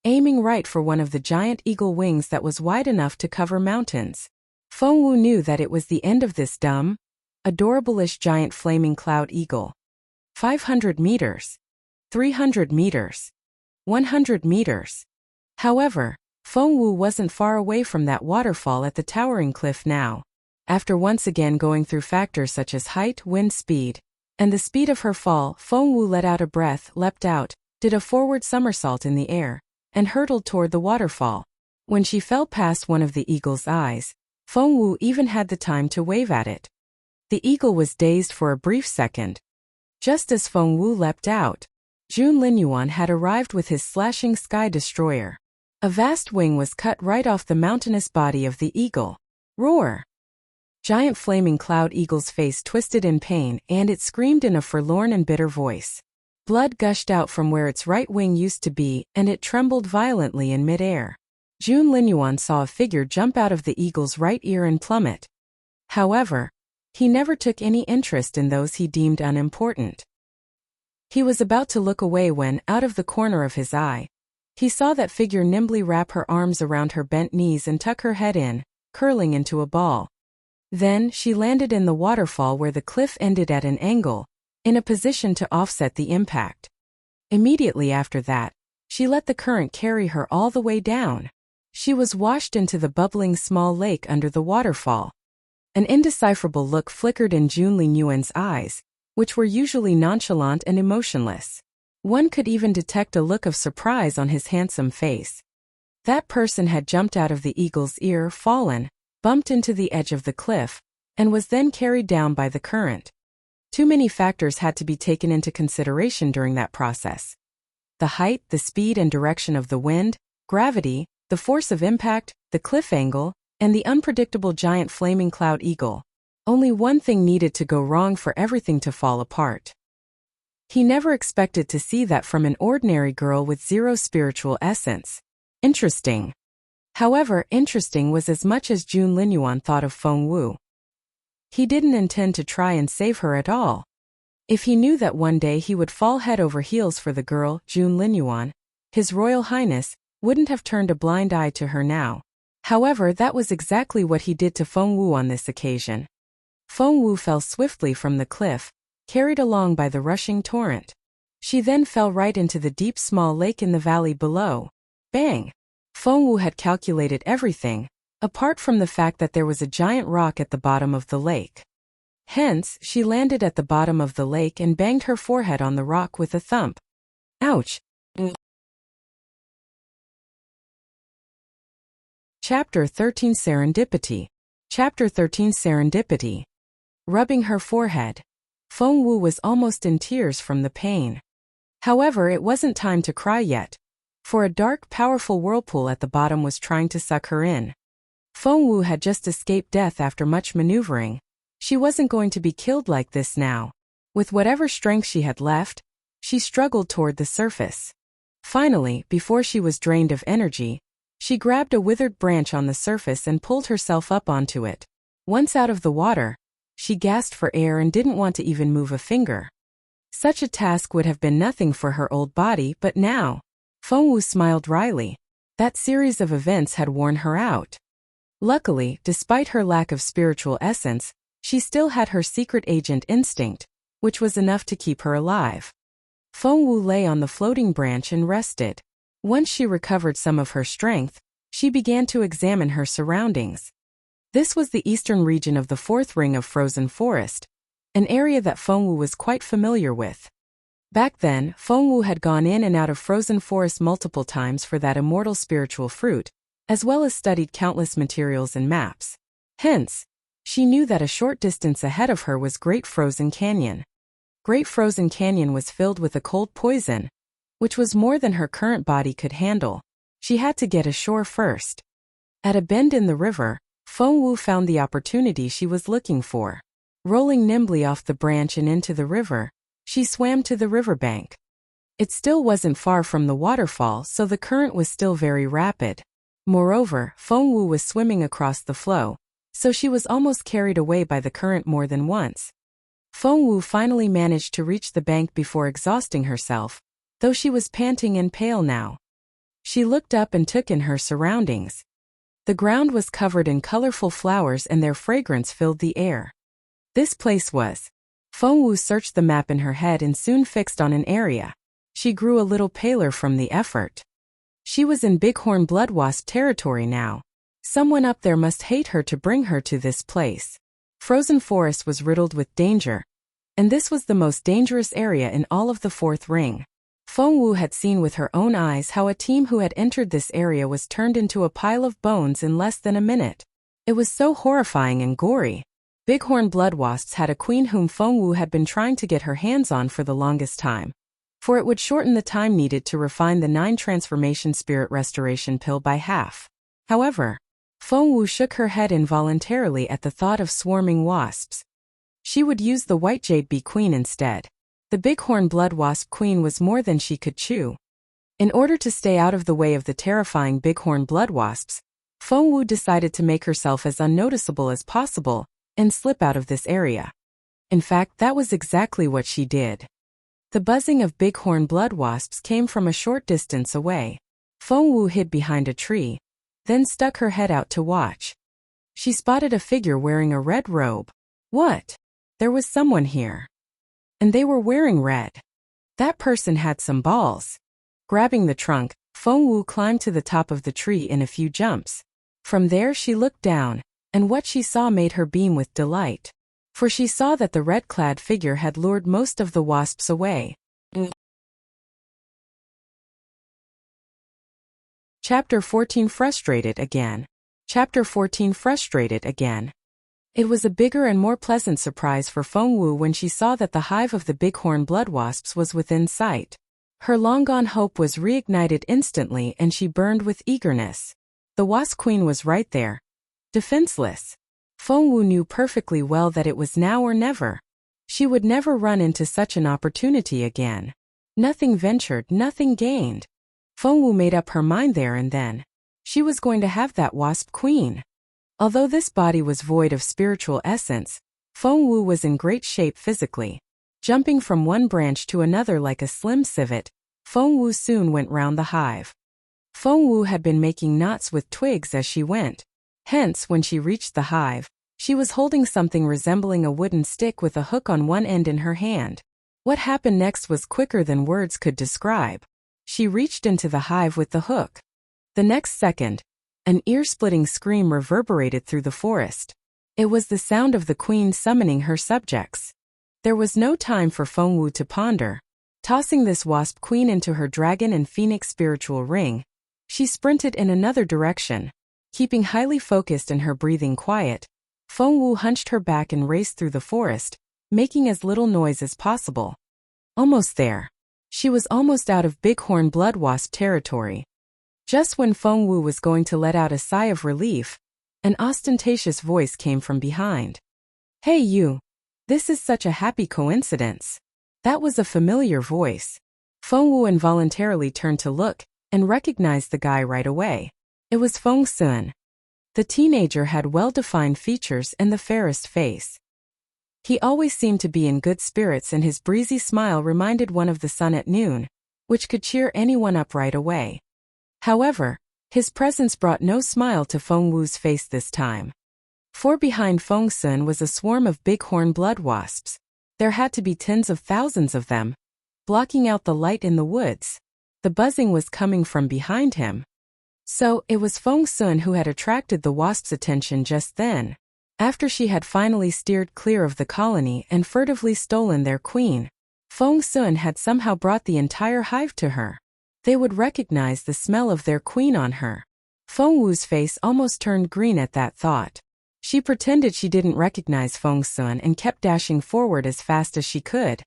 [SPEAKER 1] aiming right for one of the giant eagle wings that was wide enough to cover mountains. Feng Wu knew that it was the end of this dumb, adorable-ish giant flaming cloud eagle. 500 meters. 300 meters. 100 meters. However, Feng Wu wasn't far away from that waterfall at the towering cliff now. After once again going through factors such as height, wind speed, and the speed of her fall, Feng Wu let out a breath, leapt out, did a forward somersault in the air, and hurtled toward the waterfall. When she fell past one of the eagle's eyes, Feng Wu even had the time to wave at it. The eagle was dazed for a brief second. Just as Feng Wu leapt out, Linyuan had arrived with his slashing sky destroyer. A vast wing was cut right off the mountainous body of the eagle. Roar! Giant flaming cloud eagle's face twisted in pain and it screamed in a forlorn and bitter voice. Blood gushed out from where its right wing used to be and it trembled violently in midair. Linyuan saw a figure jump out of the eagle's right ear and plummet. However, he never took any interest in those he deemed unimportant. He was about to look away when, out of the corner of his eye, he saw that figure nimbly wrap her arms around her bent knees and tuck her head in, curling into a ball. Then, she landed in the waterfall where the cliff ended at an angle, in a position to offset the impact. Immediately after that, she let the current carry her all the way down. She was washed into the bubbling small lake under the waterfall. An indecipherable look flickered in Linyuan's eyes, which were usually nonchalant and emotionless. One could even detect a look of surprise on his handsome face. That person had jumped out of the eagle's ear, fallen, bumped into the edge of the cliff, and was then carried down by the current. Too many factors had to be taken into consideration during that process. The height, the speed and direction of the wind, gravity, the force of impact, the cliff angle, and the unpredictable giant flaming cloud eagle. Only one thing needed to go wrong for everything to fall apart. He never expected to see that from an ordinary girl with zero spiritual essence. Interesting. However, interesting was as much as Linyuan thought of Feng Wu. He didn't intend to try and save her at all. If he knew that one day he would fall head over heels for the girl, Linyuan, His Royal Highness wouldn't have turned a blind eye to her now. However, that was exactly what he did to Feng Wu on this occasion. Feng Wu fell swiftly from the cliff, carried along by the rushing torrent. She then fell right into the deep small lake in the valley below. Bang! Feng Wu had calculated everything, apart from the fact that there was a giant rock at the bottom of the lake. Hence, she landed at the bottom of the lake and banged her forehead on the rock with a thump. Ouch! Chapter 13 Serendipity. Chapter 13 Serendipity. Rubbing her forehead. Feng Wu was almost in tears from the pain. However, it wasn't time to cry yet, for a dark, powerful whirlpool at the bottom was trying to suck her in. Feng Wu had just escaped death after much maneuvering. She wasn't going to be killed like this now. With whatever strength she had left, she struggled toward the surface. Finally, before she was drained of energy, she grabbed a withered branch on the surface and pulled herself up onto it. Once out of the water, she gasped for air and didn't want to even move a finger. Such a task would have been nothing for her old body, but now, Feng Wu smiled wryly. That series of events had worn her out. Luckily, despite her lack of spiritual essence, she still had her secret agent instinct, which was enough to keep her alive. Feng Wu lay on the floating branch and rested. Once she recovered some of her strength, she began to examine her surroundings. This was the eastern region of the fourth ring of frozen forest, an area that Feng Wu was quite familiar with. Back then, Feng Wu had gone in and out of frozen forest multiple times for that immortal spiritual fruit, as well as studied countless materials and maps. Hence, she knew that a short distance ahead of her was Great Frozen Canyon. Great Frozen Canyon was filled with a cold poison, which was more than her current body could handle. She had to get ashore first. At a bend in the river, Feng Wu found the opportunity she was looking for. Rolling nimbly off the branch and into the river, she swam to the riverbank. It still wasn't far from the waterfall, so the current was still very rapid. Moreover, Feng Wu was swimming across the flow, so she was almost carried away by the current more than once. Feng Wu finally managed to reach the bank before exhausting herself, though she was panting and pale now. She looked up and took in her surroundings. The ground was covered in colorful flowers and their fragrance filled the air. This place was. Feng Wu searched the map in her head and soon fixed on an area. She grew a little paler from the effort. She was in Bighorn Bloodwasp territory now. Someone up there must hate her to bring her to this place. Frozen Forest was riddled with danger, and this was the most dangerous area in all of the fourth ring. Feng Wu had seen with her own eyes how a team who had entered this area was turned into a pile of bones in less than a minute. It was so horrifying and gory. Bighorn Bloodwasps had a queen whom Feng Wu had been trying to get her hands on for the longest time, for it would shorten the time needed to refine the 9 transformation spirit restoration pill by half. However, Feng Wu shook her head involuntarily at the thought of swarming wasps. She would use the White Jade Bee Queen instead. The Bighorn Bloodwasp Queen was more than she could chew. In order to stay out of the way of the terrifying Bighorn Bloodwasps, Feng Wu decided to make herself as unnoticeable as possible and slip out of this area. In fact, that was exactly what she did. The buzzing of Bighorn Bloodwasps came from a short distance away. Feng Wu hid behind a tree, then stuck her head out to watch. She spotted a figure wearing a red robe. What? There was someone here. And they were wearing red. That person had some balls. Grabbing the trunk, Feng Wu climbed to the top of the tree in a few jumps. From there she looked down, and what she saw made her beam with delight. for she saw that the red-clad figure had lured most of the wasps away. Chapter 14 Frustrated Again. Chapter 14 Frustrated Again. It was a bigger and more pleasant surprise for Feng Wu when she saw that the hive of the bighorn blood wasps was within sight. Her long-gone hope was reignited instantly and she burned with eagerness. The wasp queen was right there. Defenseless. Feng Wu knew perfectly well that it was now or never. She would never run into such an opportunity again. Nothing ventured, nothing gained. Feng Wu made up her mind there and then. She was going to have that wasp queen. Although this body was void of spiritual essence, Feng Wu was in great shape physically. Jumping from one branch to another like a slim civet, Feng Wu soon went round the hive. Feng Wu had been making knots with twigs as she went. Hence, when she reached the hive, she was holding something resembling a wooden stick with a hook on one end in her hand. What happened next was quicker than words could describe. She reached into the hive with the hook. The next second, an ear-splitting scream reverberated through the forest. It was the sound of the queen summoning her subjects. There was no time for Feng Wu to ponder. Tossing this wasp queen into her dragon and phoenix spiritual ring, she sprinted in another direction. Keeping highly focused and her breathing quiet, Feng Wu hunched her back and raced through the forest, making as little noise as possible. Almost there. She was almost out of bighorn blood wasp territory. Just when Feng Wu was going to let out a sigh of relief, an ostentatious voice came from behind. "Hey you! This is such a happy coincidence." That was a familiar voice. Feng Wu involuntarily turned to look, and recognized the guy right away. It was Feng Sun. The teenager had well-defined features and the fairest face. He always seemed to be in good spirits and his breezy smile reminded one of the sun at noon, which could cheer anyone up right away. However, his presence brought no smile to Feng Wu's face this time. For behind Feng Sun was a swarm of bighorn blood wasps. There had to be tens of thousands of them, blocking out the light in the woods. The buzzing was coming from behind him. So, it was Feng Sun who had attracted the wasp's attention just then. After she had finally steered clear of the colony and furtively stolen their queen, Feng Sun had somehow brought the entire hive to her. They would recognize the smell of their queen on her. Feng Wu's face almost turned green at that thought. She pretended she didn't recognize Feng Sun and kept dashing forward as fast as she could.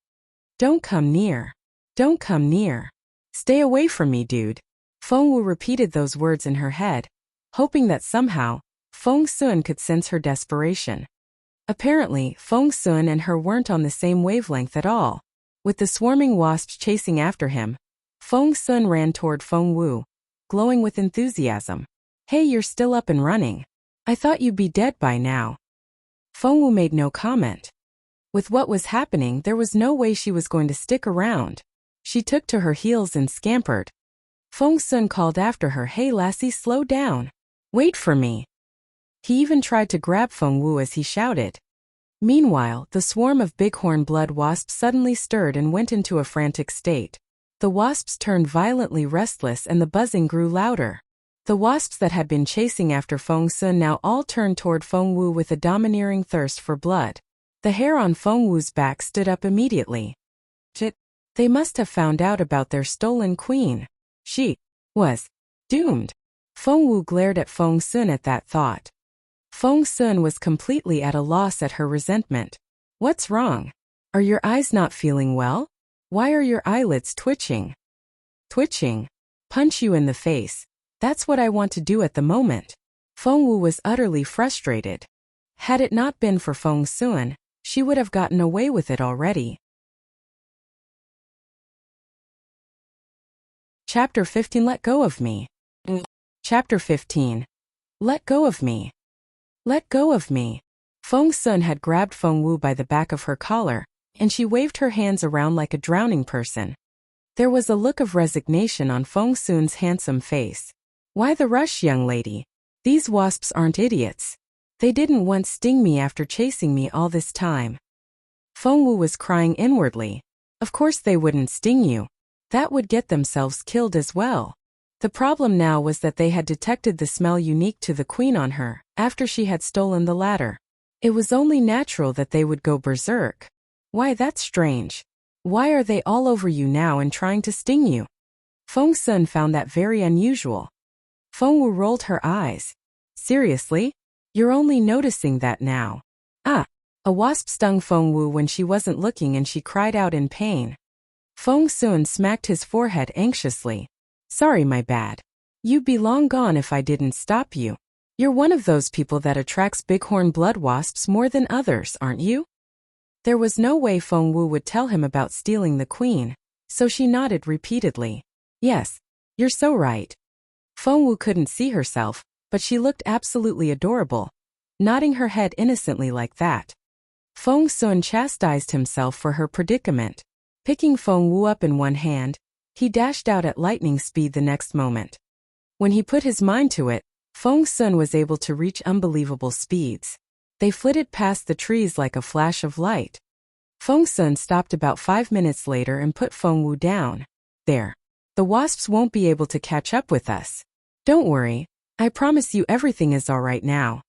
[SPEAKER 1] "Don't come near. Don't come near. Stay away from me, dude." Feng Wu repeated those words in her head, hoping that somehow, Feng Sun could sense her desperation. Apparently, Feng Sun and her weren't on the same wavelength at all. With the swarming wasps chasing after him, Feng Sun ran toward Feng Wu, glowing with enthusiasm. "Hey, you're still up and running. I thought you'd be dead by now." Feng Wu made no comment. With what was happening, there was no way she was going to stick around. She took to her heels and scampered. Feng Sun called after her, "Hey lassie, slow down. Wait for me." He even tried to grab Feng Wu as he shouted. Meanwhile, the swarm of bighorn blood wasps suddenly stirred and went into a frantic state. The wasps turned violently restless and the buzzing grew louder. The wasps that had been chasing after Feng Sun now all turned toward Feng Wu with a domineering thirst for blood. The hair on Feng Wu's back stood up immediately. They must have found out about their stolen queen. She was doomed. Feng Wu glared at Feng Sun at that thought. Feng Sun was completely at a loss at her resentment. "What's wrong? Are your eyes not feeling well? Why are your eyelids twitching?" "Twitching? Punch you in the face. That's what I want to do at the moment." Feng Wu was utterly frustrated. Had it not been for Feng Sun, she would have gotten away with it already. Chapter 15 Let Go of Me. Chapter 15. Let go of me. Let go of me. Feng Sun had grabbed Feng Wu by the back of her collar, and she waved her hands around like a drowning person. There was a look of resignation on Feng Sun's handsome face. "Why the rush, young lady? These wasps aren't idiots. They didn't once sting me after chasing me all this time." Feng Wu was crying inwardly. Of course they wouldn't sting you. That would get themselves killed as well. The problem now was that they had detected the smell unique to the queen on her, after she had stolen the ladder. It was only natural that they would go berserk. Why, that's strange. Why are they all over you now and trying to sting you? Feng Sun found that very unusual. Feng Wu rolled her eyes. Seriously? You're only noticing that now. Ah! A wasp stung Feng Wu when she wasn't looking and she cried out in pain. Feng Sun smacked his forehead anxiously. Sorry, my bad. You'd be long gone if I didn't stop you. You're one of those people that attracts bighorn blood wasps more than others, aren't you? There was no way Feng Wu would tell him about stealing the queen, so she nodded repeatedly. Yes, you're so right. Feng Wu couldn't see herself, but she looked absolutely adorable, nodding her head innocently like that. Feng Sun chastised himself for her predicament. Picking Feng Wu up in one hand, he dashed out at lightning speed the next moment. When he put his mind to it, Feng Sun was able to reach unbelievable speeds. They flitted past the trees like a flash of light. Feng Sun stopped about 5 minutes later and put Feng Wu down. There. The wasps won't be able to catch up with us. Don't worry, I promise you everything is alright now.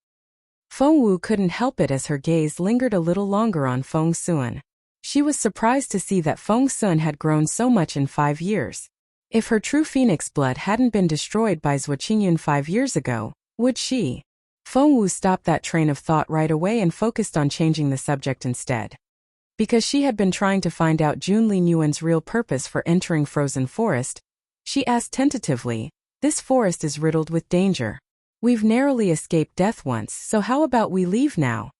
[SPEAKER 1] Feng Wu couldn't help it as her gaze lingered a little longer on Feng Sun. She was surprised to see that Feng Sun had grown so much in 5 years. If her true phoenix blood hadn't been destroyed by Zuo Qingluan 5 years ago, would she? Feng Wu stopped that train of thought right away and focused on changing the subject instead. Because she had been trying to find out Linyuan's real purpose for entering Frozen Forest, she asked tentatively, "This forest is riddled with danger. We've narrowly escaped death once, so how about we leave now?"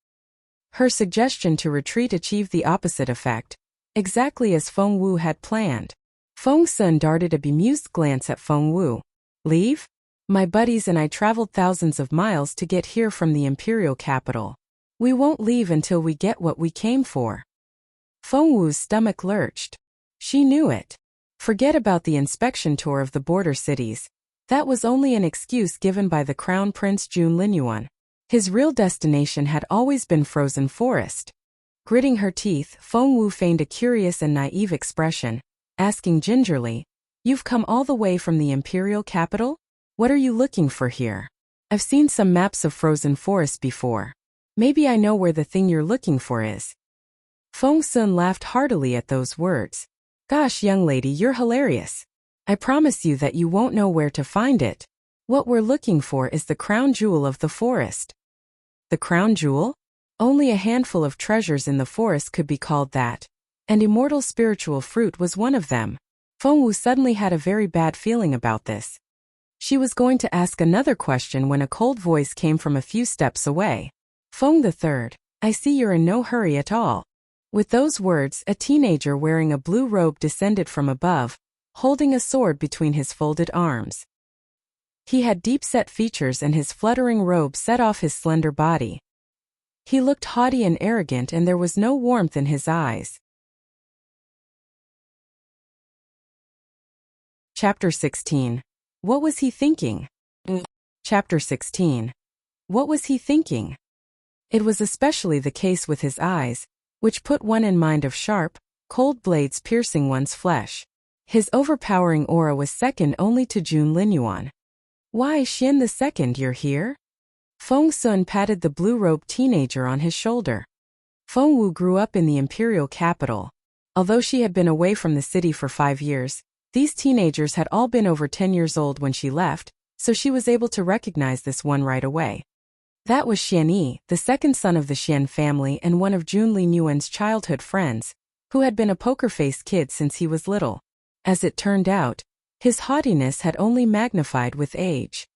[SPEAKER 1] Her suggestion to retreat achieved the opposite effect, exactly as Feng Wu had planned. Feng Sun darted a bemused glance at Feng Wu. Leave? My buddies and I traveled thousands of miles to get here from the imperial capital. We won't leave until we get what we came for. Feng Wu's stomach lurched. She knew it. Forget about the inspection tour of the border cities. That was only an excuse given by the Crown Prince Linyuan. His real destination had always been Frozen Forest. Gritting her teeth, Feng Wu feigned a curious and naive expression, asking gingerly, "You've come all the way from the imperial capital? What are you looking for here? I've seen some maps of Frozen Forest before. Maybe I know where the thing you're looking for is." Feng Sun laughed heartily at those words. "Gosh, young lady, you're hilarious. I promise you that you won't know where to find it. What we're looking for is the crown jewel of the forest." The crown jewel? Only a handful of treasures in the forest could be called that. And immortal spiritual fruit was one of them. Feng Wu suddenly had a very bad feeling about this. She was going to ask another question when a cold voice came from a few steps away. "Feng the Third, I see you're in no hurry at all." With those words, a teenager wearing a blue robe descended from above, holding a sword between his folded arms. He had deep-set features and his fluttering robe set off his slender body. He looked haughty and arrogant and there was no warmth in his eyes. Chapter 16. What was he thinking? Chapter 16. What was he thinking? It was especially the case with his eyes, which put one in mind of sharp, cold blades piercing one's flesh. His overpowering aura was second only to Linyuan. "Why, Xian the Second, you're here?" Feng Sun patted the blue-robed teenager on his shoulder. Feng Wu grew up in the imperial capital. Although she had been away from the city for 5 years, these teenagers had all been over 10 years old when she left, so she was able to recognize this one right away. That was Xian Yi, the second son of the Xian family and one of Linyuan's childhood friends, who had been a poker-faced kid since he was little. As it turned out, his haughtiness had only magnified with age.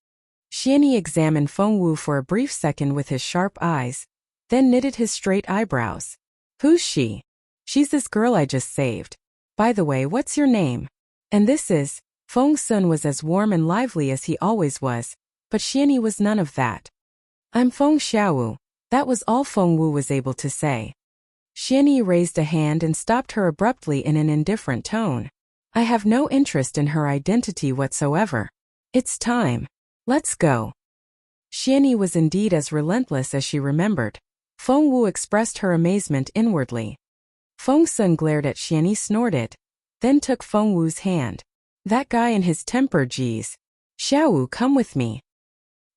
[SPEAKER 1] Xian Yi examined Feng Wu for a brief second with his sharp eyes, then knitted his straight eyebrows. "Who's she?" "She's this girl I just saved. By the way, what's your name?" "And this is..." Feng Sun was as warm and lively as he always was, but Xian Yi was none of that. "I'm Feng Xiaowu." That was all Feng Wu was able to say. Xian Yi raised a hand and stopped her abruptly in an indifferent tone. "I have no interest in her identity whatsoever. It's time. Let's go." Xian Yi was indeed as relentless as she remembered. Feng Wu expressed her amazement inwardly. Feng Sun glared at Xian Yi, snorted, then took Feng Wu's hand. "That guy and his temper, geez. Xiaowu, come with me."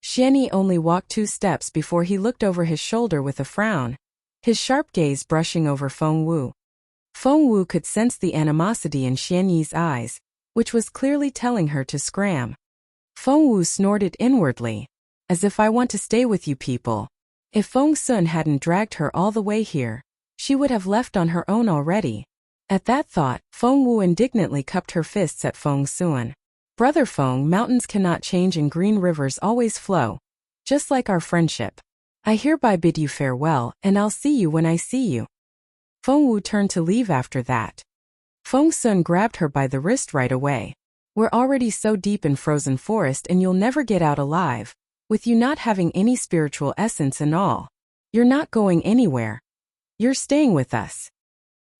[SPEAKER 1] Xianyi only walked 2 steps before he looked over his shoulder with a frown, his sharp gaze brushing over Feng Wu. Feng Wu could sense the animosity in Xianyi's eyes, which was clearly telling her to scram. Feng Wu snorted inwardly, as if I want to stay with you people. If Feng Sun hadn't dragged her all the way here, she would have left on her own already. At that thought, Feng Wu indignantly cupped her fists at Feng Sun. Brother Feng, mountains cannot change and green rivers always flow. Just like our friendship. I hereby bid you farewell, and I'll see you when I see you. Feng Wu turned to leave after that. Feng Sun grabbed her by the wrist right away. We're already so deep in frozen forest and you'll never get out alive, with you not having any spiritual essence and all. You're not going anywhere. You're staying with us.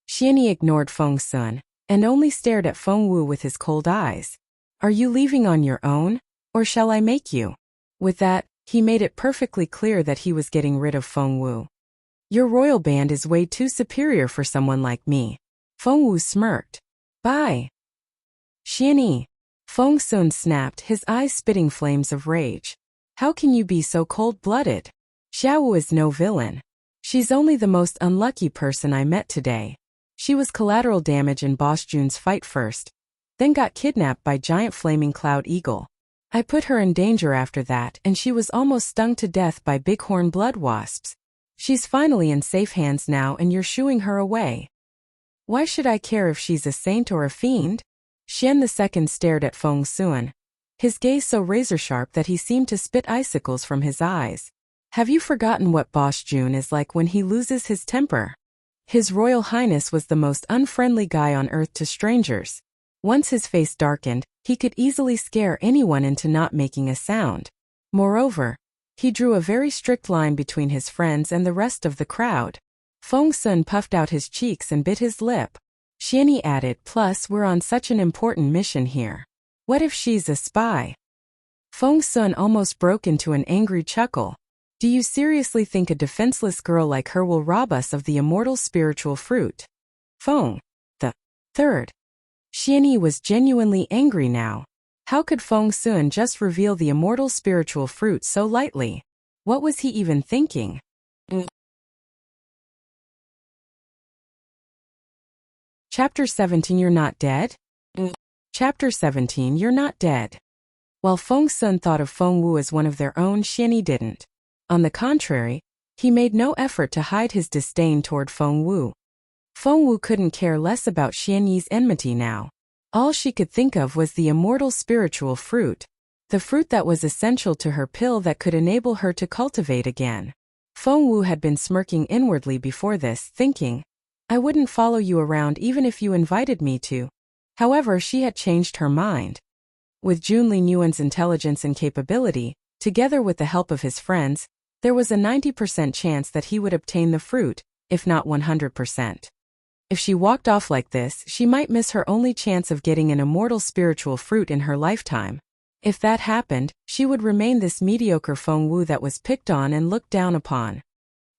[SPEAKER 1] Xianyi ignored Feng Sun, and only stared at Feng Wu with his cold eyes. Are you leaving on your own, or shall I make you? With that, he made it perfectly clear that he was getting rid of Feng Wu. Your royal band is way too superior for someone like me. Feng Wu smirked. Bye. Xianyi. Feng Sun snapped, his eyes spitting flames of rage. How can you be so cold-blooded? Xiaowu is no villain. She's only the most unlucky person I met today. She was collateral damage in Boss Jun's fight first, then got kidnapped by giant flaming cloud eagle. I put her in danger after that and she was almost stung to death by bighorn blood wasps. She's finally in safe hands now and you're shooing her away. Why should I care if she's a saint or a fiend? Xian II stared at Feng Sun, his gaze so razor-sharp that he seemed to spit icicles from his eyes. Have you forgotten what Boss Jun is like when he loses his temper? His Royal Highness was the most unfriendly guy on earth to strangers. Once his face darkened, he could easily scare anyone into not making a sound. Moreover, he drew a very strict line between his friends and the rest of the crowd. Feng Sun puffed out his cheeks and bit his lip. Xianyi added, plus we're on such an important mission here. What if she's a spy? Feng Sun almost broke into an angry chuckle. Do you seriously think a defenseless girl like her will rob us of the immortal spiritual fruit? Feng the third. Xianyi was genuinely angry now. How could Feng Sun just reveal the immortal spiritual fruit so lightly? What was he even thinking? Chapter 17 You're Not Dead? Chapter 17 You're Not Dead. While Feng Sun thought of Feng Wu as one of their own, Xianyi didn't. On the contrary, he made no effort to hide his disdain toward Feng Wu. Feng Wu couldn't care less about Xianyi's enmity now. All she could think of was the immortal spiritual fruit, the fruit that was essential to her pill that could enable her to cultivate again. Feng Wu had been smirking inwardly before this, thinking, I wouldn't follow you around even if you invited me to. However, she had changed her mind. With Jun Linyuan's intelligence and capability, together with the help of his friends, there was a 90% chance that he would obtain the fruit, if not 100%. If she walked off like this, she might miss her only chance of getting an immortal spiritual fruit in her lifetime. If that happened, she would remain this mediocre Feng Wu that was picked on and looked down upon.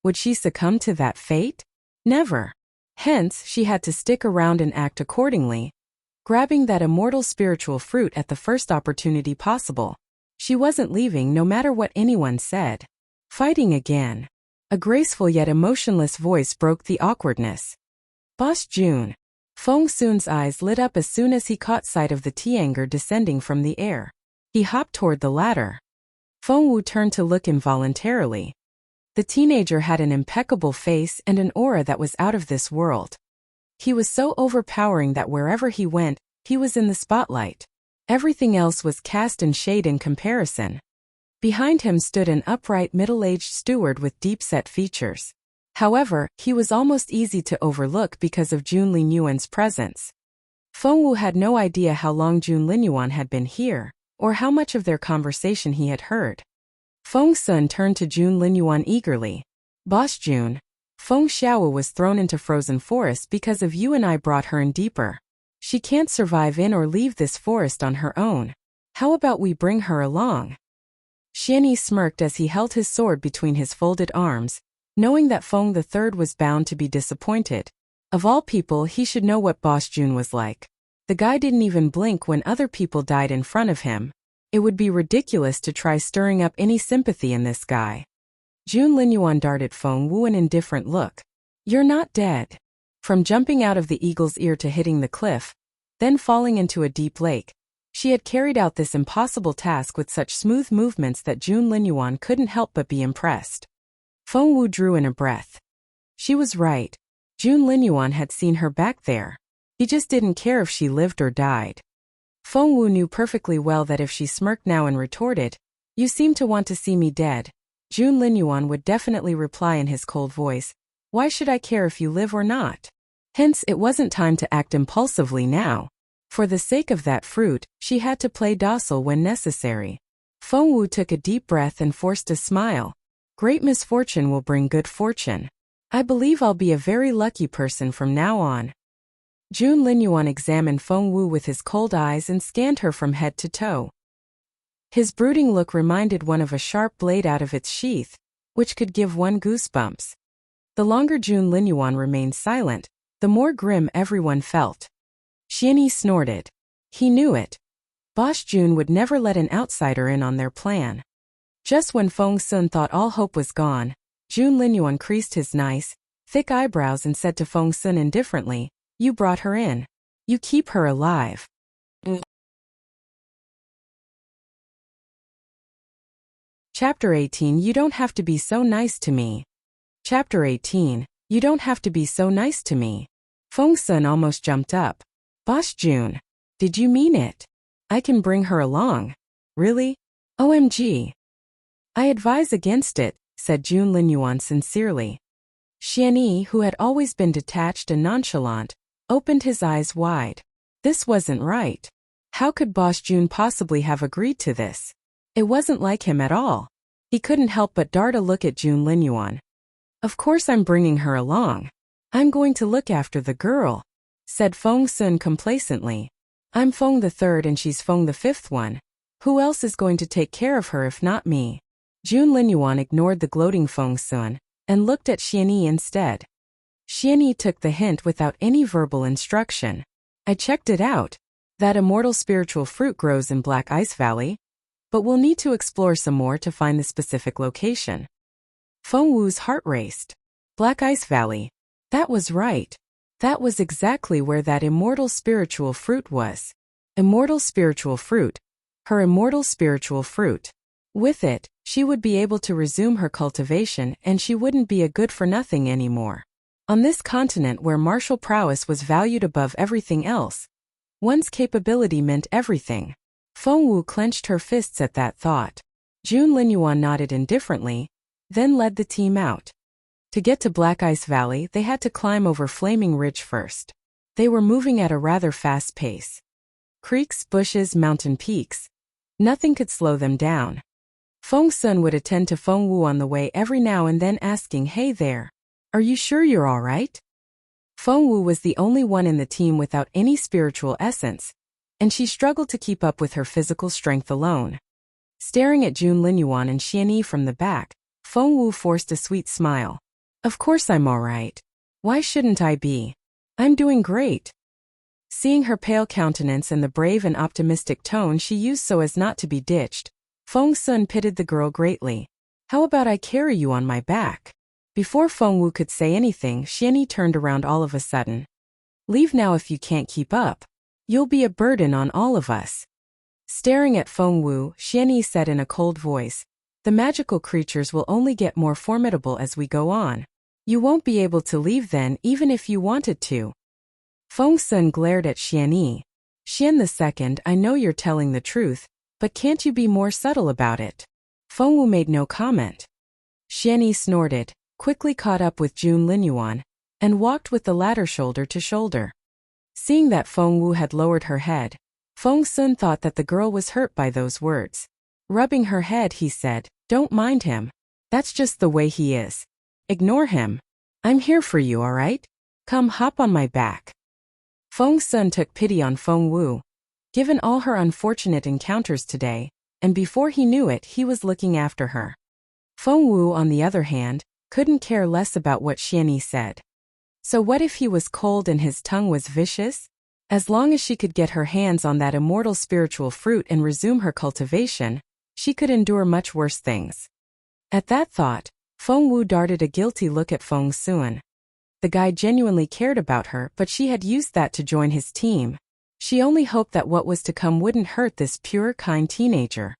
[SPEAKER 1] Would she succumb to that fate? Never. Hence, she had to stick around and act accordingly, grabbing that immortal spiritual fruit at the first opportunity possible. She wasn't leaving no matter what anyone said. Fighting again. A graceful yet emotionless voice broke the awkwardness. Boss Jun. Feng Sun's eyes lit up as soon as he caught sight of the Tianger descending from the air. He hopped toward the ladder. Feng Wu turned to look involuntarily. The teenager had an impeccable face and an aura that was out of this world. He was so overpowering that wherever he went, he was in the spotlight. Everything else was cast in shade in comparison. Behind him stood an upright middle-aged steward with deep-set features. However, he was almost easy to overlook because of Jun Linyuan's presence. Feng Wu had no idea how long Jun Linyuan had been here, or how much of their conversation he had heard. Feng Sun turned to Jun Linyuan eagerly. Boss Jun, Feng Xiaowu was thrown into frozen forest because of you and I brought her in deeper. She can't survive in or leave this forest on her own. How about we bring her along? Xianyi smirked as he held his sword between his folded arms, knowing that Feng III was bound to be disappointed. Of all people, he should know what Boss Jun was like. The guy didn't even blink when other people died in front of him. It would be ridiculous to try stirring up any sympathy in this guy. Linyuan darted Feng Wu an indifferent look. You're not dead. From jumping out of the eagle's ear to hitting the cliff, then falling into a deep lake, she had carried out this impossible task with such smooth movements that Linyuan couldn't help but be impressed. Feng Wu drew in a breath. She was right. Linyuan had seen her back there. He just didn't care if she lived or died. Feng Wu knew perfectly well that if she smirked now and retorted, "You seem to want to see me dead," Linyuan would definitely reply in his cold voice, "Why should I care if you live or not?" Hence, it wasn't time to act impulsively now. For the sake of that fruit, she had to play docile when necessary. Feng Wu took a deep breath and forced a smile. Great misfortune will bring good fortune. I believe I'll be a very lucky person from now on. Linyuan examined Feng Wu with his cold eyes and scanned her from head to toe. His brooding look reminded one of a sharp blade out of its sheath, which could give one goosebumps. The longer Linyuan remained silent, the more grim everyone felt. Xianyi snorted. He knew it. Boss Jun would never let an outsider in on their plan. Just when Feng Sun thought all hope was gone, Linyuan creased his nice, thick eyebrows and said to Feng Sun indifferently, "You brought her in. You keep her alive." Chapter 18 You Don't Have to Be So Nice to Me. Chapter 18 You Don't Have to Be So Nice to Me. Feng Sun almost jumped up. Boss Jun, did you mean it? I can bring her along. Really? OMG. I advise against it, said Linyuan sincerely. Xianyi, who had always been detached and nonchalant, opened his eyes wide. This wasn't right. How could Boss Jun possibly have agreed to this? It wasn't like him at all. He couldn't help but dart a look at Linyuan. Of course I'm bringing her along. I'm going to look after the girl, said Feng Sun complacently. I'm Feng the third and she's Feng the fifth one. Who else is going to take care of her if not me? Linyuan ignored the gloating Feng Sun and looked at Xianyi instead. Xianyi took the hint without any verbal instruction. I checked it out. That immortal spiritual fruit grows in Black Ice Valley. But we'll need to explore some more to find the specific location. Feng Wu's heart raced. Black Ice Valley. That was right. That was exactly where that immortal spiritual fruit was. Immortal spiritual fruit. Her immortal spiritual fruit. With it, she would be able to resume her cultivation and she wouldn't be a good-for-nothing anymore. On this continent where martial prowess was valued above everything else, one's capability meant everything. Feng Wu clenched her fists at that thought. Linyuan nodded indifferently, then led the team out. To get to Black Ice Valley, they had to climb over Flaming Ridge first. They were moving at a rather fast pace. Creeks, bushes, mountain peaks. Nothing could slow them down. Feng Sun would attend to Feng Wu on the way every now and then asking, "Hey there. Are you sure you're all right?" Feng Wu was the only one in the team without any spiritual essence, and she struggled to keep up with her physical strength alone. Staring at Linyuan and Xianyi from the back, Feng Wu forced a sweet smile. Of course I'm all right. Why shouldn't I be? I'm doing great. Seeing her pale countenance and the brave and optimistic tone she used so as not to be ditched, Feng Sun pitied the girl greatly. How about I carry you on my back? Before Feng Wu could say anything, Xianyi turned around all of a sudden. Leave now if you can't keep up. You'll be a burden on all of us. Staring at Feng Wu, Xianyi said in a cold voice, "The magical creatures will only get more formidable as we go on. You won't be able to leave then even if you wanted to." Feng Sun glared at Xianyi. "Xian the second, I know you're telling the truth, but can't you be more subtle about it?" Feng Wu made no comment. Xianyi snorted, quickly caught up with Linyuan, and walked with the latter shoulder to shoulder. Seeing that Feng Wu had lowered her head, Feng Sun thought that the girl was hurt by those words. Rubbing her head, he said, "Don't mind him. That's just the way he is. Ignore him. I'm here for you, all right? Come hop on my back." Feng Sun took pity on Feng Wu. Given all her unfortunate encounters today, and before he knew it he was looking after her. Feng Wu, on the other hand, couldn't care less about what Xianyi said. So what if he was cold and his tongue was vicious? As long as she could get her hands on that immortal spiritual fruit and resume her cultivation, she could endure much worse things. At that thought, Feng Wu darted a guilty look at Feng Sun. The guy genuinely cared about her, but she had used that to join his team. She only hoped that what was to come wouldn't hurt this pure, kind teenager.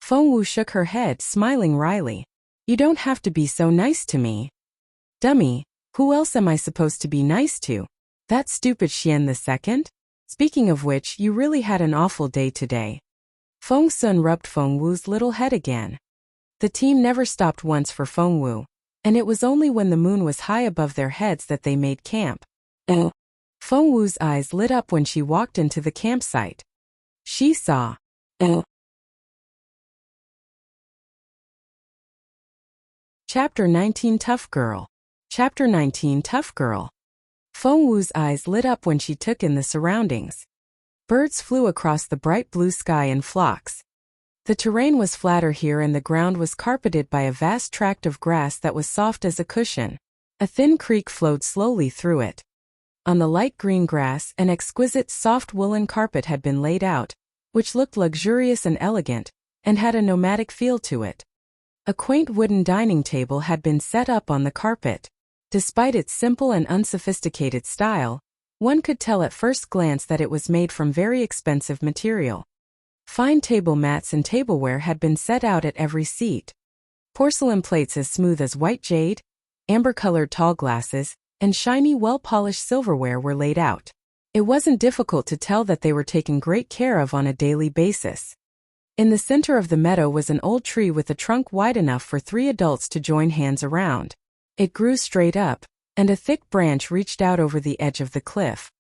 [SPEAKER 1] Feng Wu shook her head, smiling wryly. You don't have to be so nice to me. Dummy, who else am I supposed to be nice to? That stupid Xian II? Speaking of which, you really had an awful day today. Feng Sun rubbed Feng Wu's little head again. The team never stopped once for Feng Wu, and it was only when the moon was high above their heads that they made camp. Feng Wu's eyes lit up when she walked into the campsite. She saw. Chapter 19 Tough Girl. Chapter 19 Tough Girl. Feng Wu's eyes lit up when she took in the surroundings. Birds flew across the bright blue sky in flocks. The terrain was flatter here and the ground was carpeted by a vast tract of grass that was soft as a cushion. A thin creek flowed slowly through it. On the light green grass, an exquisite soft woolen carpet had been laid out, which looked luxurious and elegant, and had a nomadic feel to it. A quaint wooden dining table had been set up on the carpet. Despite its simple and unsophisticated style, one could tell at first glance that it was made from very expensive material. Fine table mats and tableware had been set out at every seat. Porcelain plates as smooth as white jade, amber-colored tall glasses, and shiny well-polished silverware were laid out. It wasn't difficult to tell that they were taken great care of on a daily basis. In the center of the meadow was an old tree with a trunk wide enough for 3 adults to join hands around. It grew straight up, and a thick branch reached out over the edge of the cliff.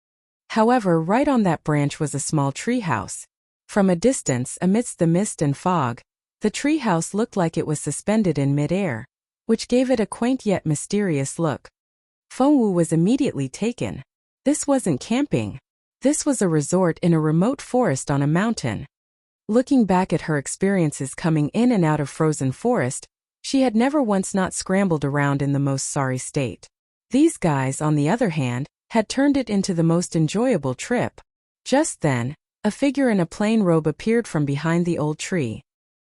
[SPEAKER 1] However, right on that branch was a small treehouse. From a distance, amidst the mist and fog, the treehouse looked like it was suspended in mid-air, which gave it a quaint yet mysterious look. Feng Wu was immediately taken. This wasn't camping. This was a resort in a remote forest on a mountain. Looking back at her experiences coming in and out of frozen forest, she had never once not scrambled around in the most sorry state. These guys, on the other hand, had turned it into the most enjoyable trip. Just then, a figure in a plain robe appeared from behind the old tree.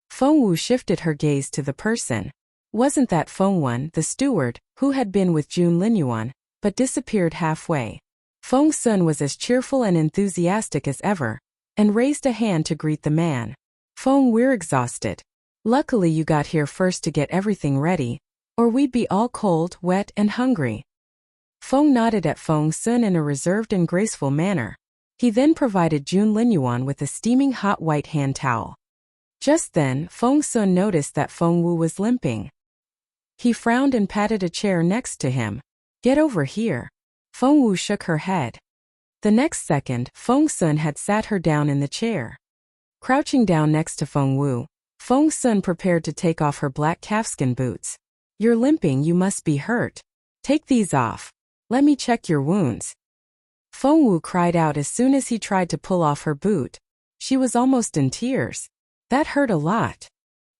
[SPEAKER 1] Feng Wu shifted her gaze to the person. Wasn't that Feng Wen, the steward, who had been with Linyuan, but disappeared halfway? Feng Sun was as cheerful and enthusiastic as ever, and raised a hand to greet the man. Feng, we're exhausted. Luckily you got here first to get everything ready, or we'd be all cold, wet, and hungry. Feng nodded at Feng Sun in a reserved and graceful manner. He then provided Linyuan with a steaming hot white hand towel. Just then, Feng Sun noticed that Feng Wu was limping. He frowned and patted a chair next to him. Get over here. Feng Wu shook her head. The next second, Feng Sun had sat her down in the chair. Crouching down next to Feng Wu, Feng Sun prepared to take off her black calfskin boots. You're limping, you must be hurt. Take these off. Let me check your wounds. Feng Wu cried out as soon as he tried to pull off her boot. She was almost in tears. That hurt a lot.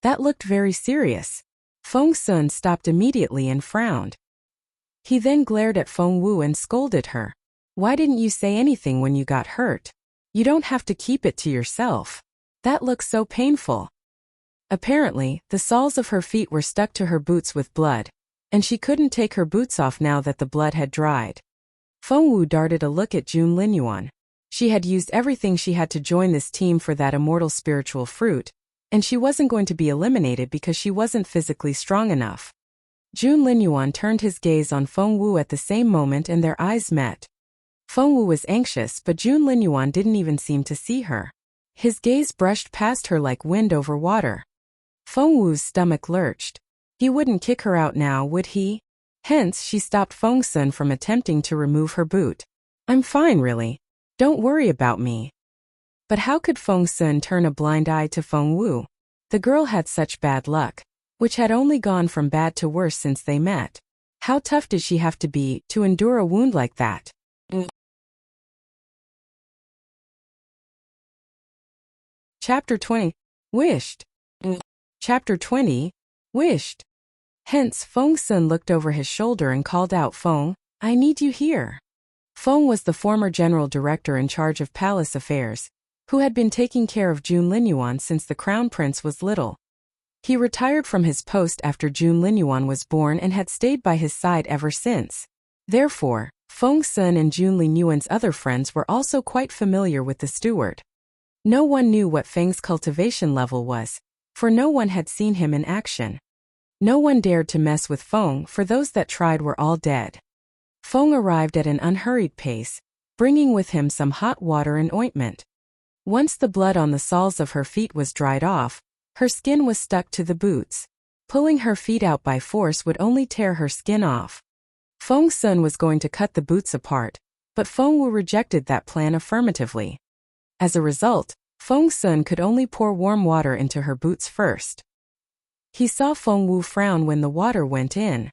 [SPEAKER 1] That looked very serious. Feng Sun stopped immediately and frowned. He then glared at Feng Wu and scolded her. Why didn't you say anything when you got hurt? You don't have to keep it to yourself. That looks so painful. Apparently, the soles of her feet were stuck to her boots with blood, and she couldn't take her boots off now that the blood had dried. Feng Wu darted a look at Linyuan. She had used everything she had to join this team for that immortal spiritual fruit, and she wasn't going to be eliminated because she wasn't physically strong enough. Linyuan turned his gaze on Feng Wu at the same moment and their eyes met. Feng Wu was anxious, but Linyuan didn't even seem to see her. His gaze brushed past her like wind over water. Feng Wu's stomach lurched. He wouldn't kick her out now, would he? Hence, she stopped Feng Sun from attempting to remove her boot. I'm fine, really. Don't worry about me. But how could Feng Sun turn a blind eye to Feng Wu? The girl had such bad luck, which had only gone from bad to worse since they met. How tough did she have to be to endure a wound like that? Chapter 20. Wished. Chapter 20. Wished. Hence, Feng Sun looked over his shoulder and called out, Feng, I need you here. Feng was the former general director in charge of palace affairs, who had been taking care of Linyuan since the crown prince was little. He retired from his post after Linyuan was born and had stayed by his side ever since. Therefore, Feng Sun and Linyuan's other friends were also quite familiar with the steward. No one knew what Feng's cultivation level was, for no one had seen him in action. No one dared to mess with Feng, for those that tried were all dead. Feng arrived at an unhurried pace, bringing with him some hot water and ointment. Once the blood on the soles of her feet was dried off, her skin was stuck to the boots. Pulling her feet out by force would only tear her skin off. Feng Sun was going to cut the boots apart, but Feng Wu rejected that plan affirmatively. As a result, Feng Sun could only pour warm water into her boots first. He saw Feng Wu frown when the water went in.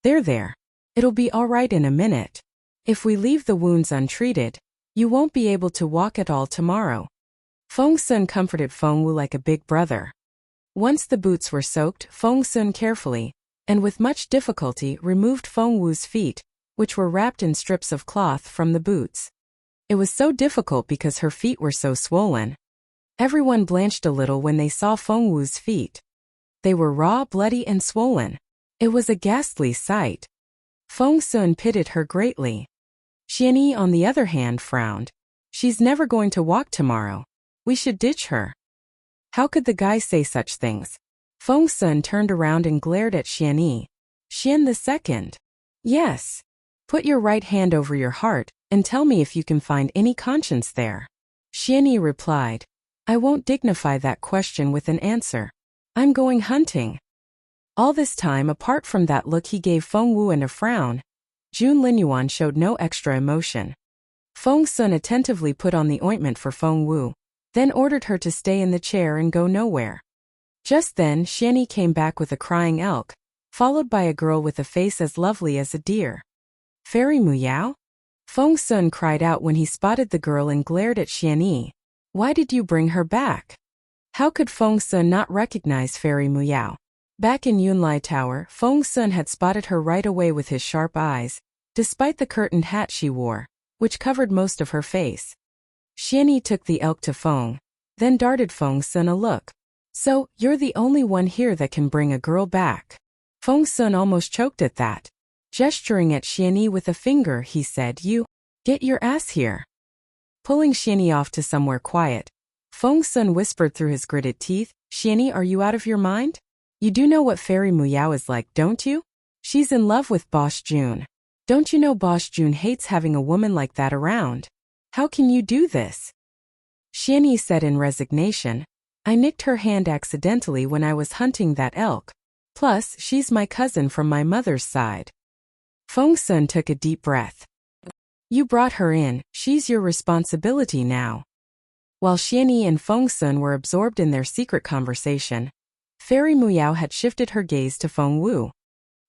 [SPEAKER 1] There. It'll be all right in a minute. If we leave the wounds untreated, you won't be able to walk at all tomorrow. Feng Sun comforted Feng Wu like a big brother. Once the boots were soaked, Feng Sun carefully, and with much difficulty, removed Feng Wu's feet, which were wrapped in strips of cloth, from the boots. It was so difficult because her feet were so swollen. Everyone blanched a little when they saw Feng Wu's feet. They were raw, bloody, and swollen. It was a ghastly sight. Feng Sun pitied her greatly. Xianyi, on the other hand, frowned. She's never going to walk tomorrow. We should ditch her. How could the guy say such things? Feng Sun turned around and glared at Xianyi. Xian the second. Yes. Put your right hand over your heart, and tell me if you can find any conscience there. Xianyi replied. I won't dignify that question with an answer. I'm going hunting. All this time, apart from that look he gave Feng Wu and a frown, Linyuan showed no extra emotion. Feng Sun attentively put on the ointment for Feng Wu, then ordered her to stay in the chair and go nowhere. Just then, Xianyi came back with a crying elk, followed by a girl with a face as lovely as a deer. Fairy Muyao? Feng Sun cried out when he spotted the girl and glared at Xianyi. Why did you bring her back? How could Feng Sun not recognize Fairy Muyao? Back in Yunlai Tower, Feng Sun had spotted her right away with his sharp eyes, despite the curtained hat she wore, which covered most of her face. Xianyi took the elk to Feng, then darted Feng Sun a look. So, you're the only one here that can bring a girl back. Feng Sun almost choked at that. Gesturing at Xianyi with a finger, he said, You, get your ass here. Pulling Xianyi off to somewhere quiet, Feng Sun whispered through his gritted teeth, Xianyi, are you out of your mind? You do know what Fairy Muyao is like, don't you? She's in love with Boss Jun. Don't you know Boss Jun hates having a woman like that around? How can you do this? Xianyi said in resignation, I nicked her hand accidentally when I was hunting that elk. Plus, she's my cousin from my mother's side. Feng Sun took a deep breath. You brought her in, she's your responsibility now. While Xianyi and Feng Sun were absorbed in their secret conversation, Fairy Muyao had shifted her gaze to Feng Wu.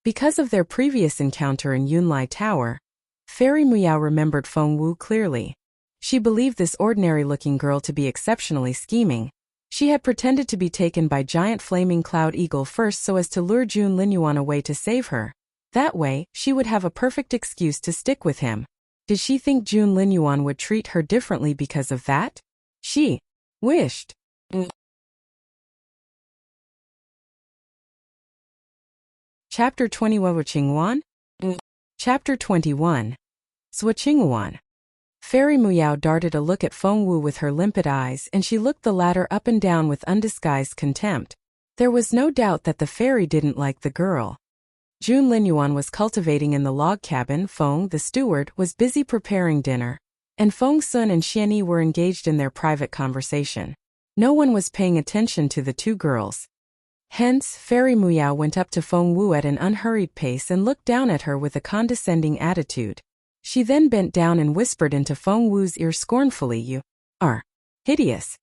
[SPEAKER 1] Because of their previous encounter in Yunlai Tower, Fairy Muyao remembered Feng Wu clearly. She believed this ordinary-looking girl to be exceptionally scheming. She had pretended to be taken by giant flaming cloud eagle first so as to lure Linyuan away to save her. That way, she would have a perfect excuse to stick with him. Did she think Linyuan would treat her differently because of that? She wished. Chapter 21 Zuo Qingluan? Chapter 21 Zuo Qingluan. Fairy Muyao darted a look at Feng Wu with her limpid eyes, and she looked the latter up and down with undisguised contempt. There was no doubt that the fairy didn't like the girl. Linyuan was cultivating in the log cabin, Feng, the steward, was busy preparing dinner, and Feng Sun and Xianyi were engaged in their private conversation. No one was paying attention to the two girls. Hence, Fairy Muyao went up to Feng Wu at an unhurried pace and looked down at her with a condescending attitude. She then bent down and whispered into Feng Wu's ear scornfully, You are hideous.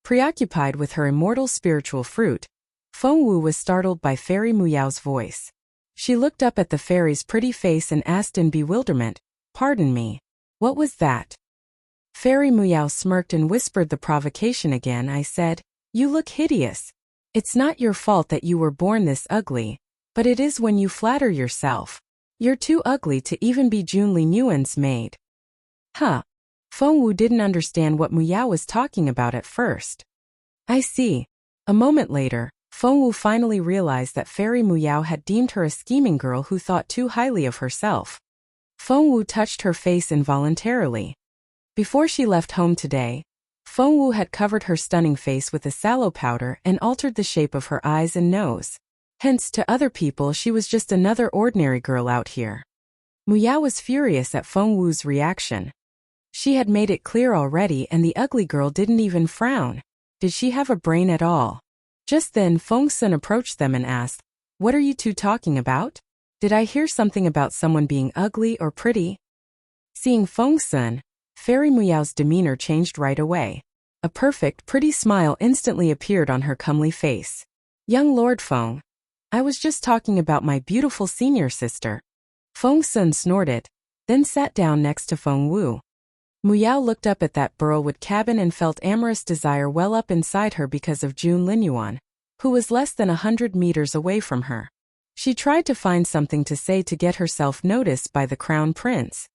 [SPEAKER 1] Preoccupied with her immortal spiritual fruit, Feng Wu was startled by Fairy Muyao's voice. She looked up at the fairy's pretty face and asked in bewilderment, Pardon me, what was that? Fairy Muyao smirked and whispered the provocation again. I said, You look hideous. It's not your fault that you were born this ugly, but it is when you flatter yourself. You're too ugly to even be Linyuan's maid. Huh. Feng Wu didn't understand what Muyao was talking about at first. I see. A moment later, Feng Wu finally realized that Fairy Muyao had deemed her a scheming girl who thought too highly of herself. Feng Wu touched her face involuntarily. Before she left home today, Feng Wu had covered her stunning face with a sallow powder and altered the shape of her eyes and nose. Hence, to other people she was just another ordinary girl out here. Muyao was furious at Feng Wu's reaction. She had made it clear already, and the ugly girl didn't even frown. Did she have a brain at all? Just then Feng Sun approached them and asked, "What are you two talking about? Did I hear something about someone being ugly or pretty?" Seeing Feng Sun, Fairy Muyao's demeanor changed right away. A perfect, pretty smile instantly appeared on her comely face. "Young Lord Feng, I was just talking about my beautiful senior sister." Feng Sun snorted, then sat down next to Feng Wu. Muyao looked up at that burlwood cabin and felt amorous desire well up inside her because of June Linyuan, who was less than 100 meters away from her. She tried to find something to say to get herself noticed by the crown prince.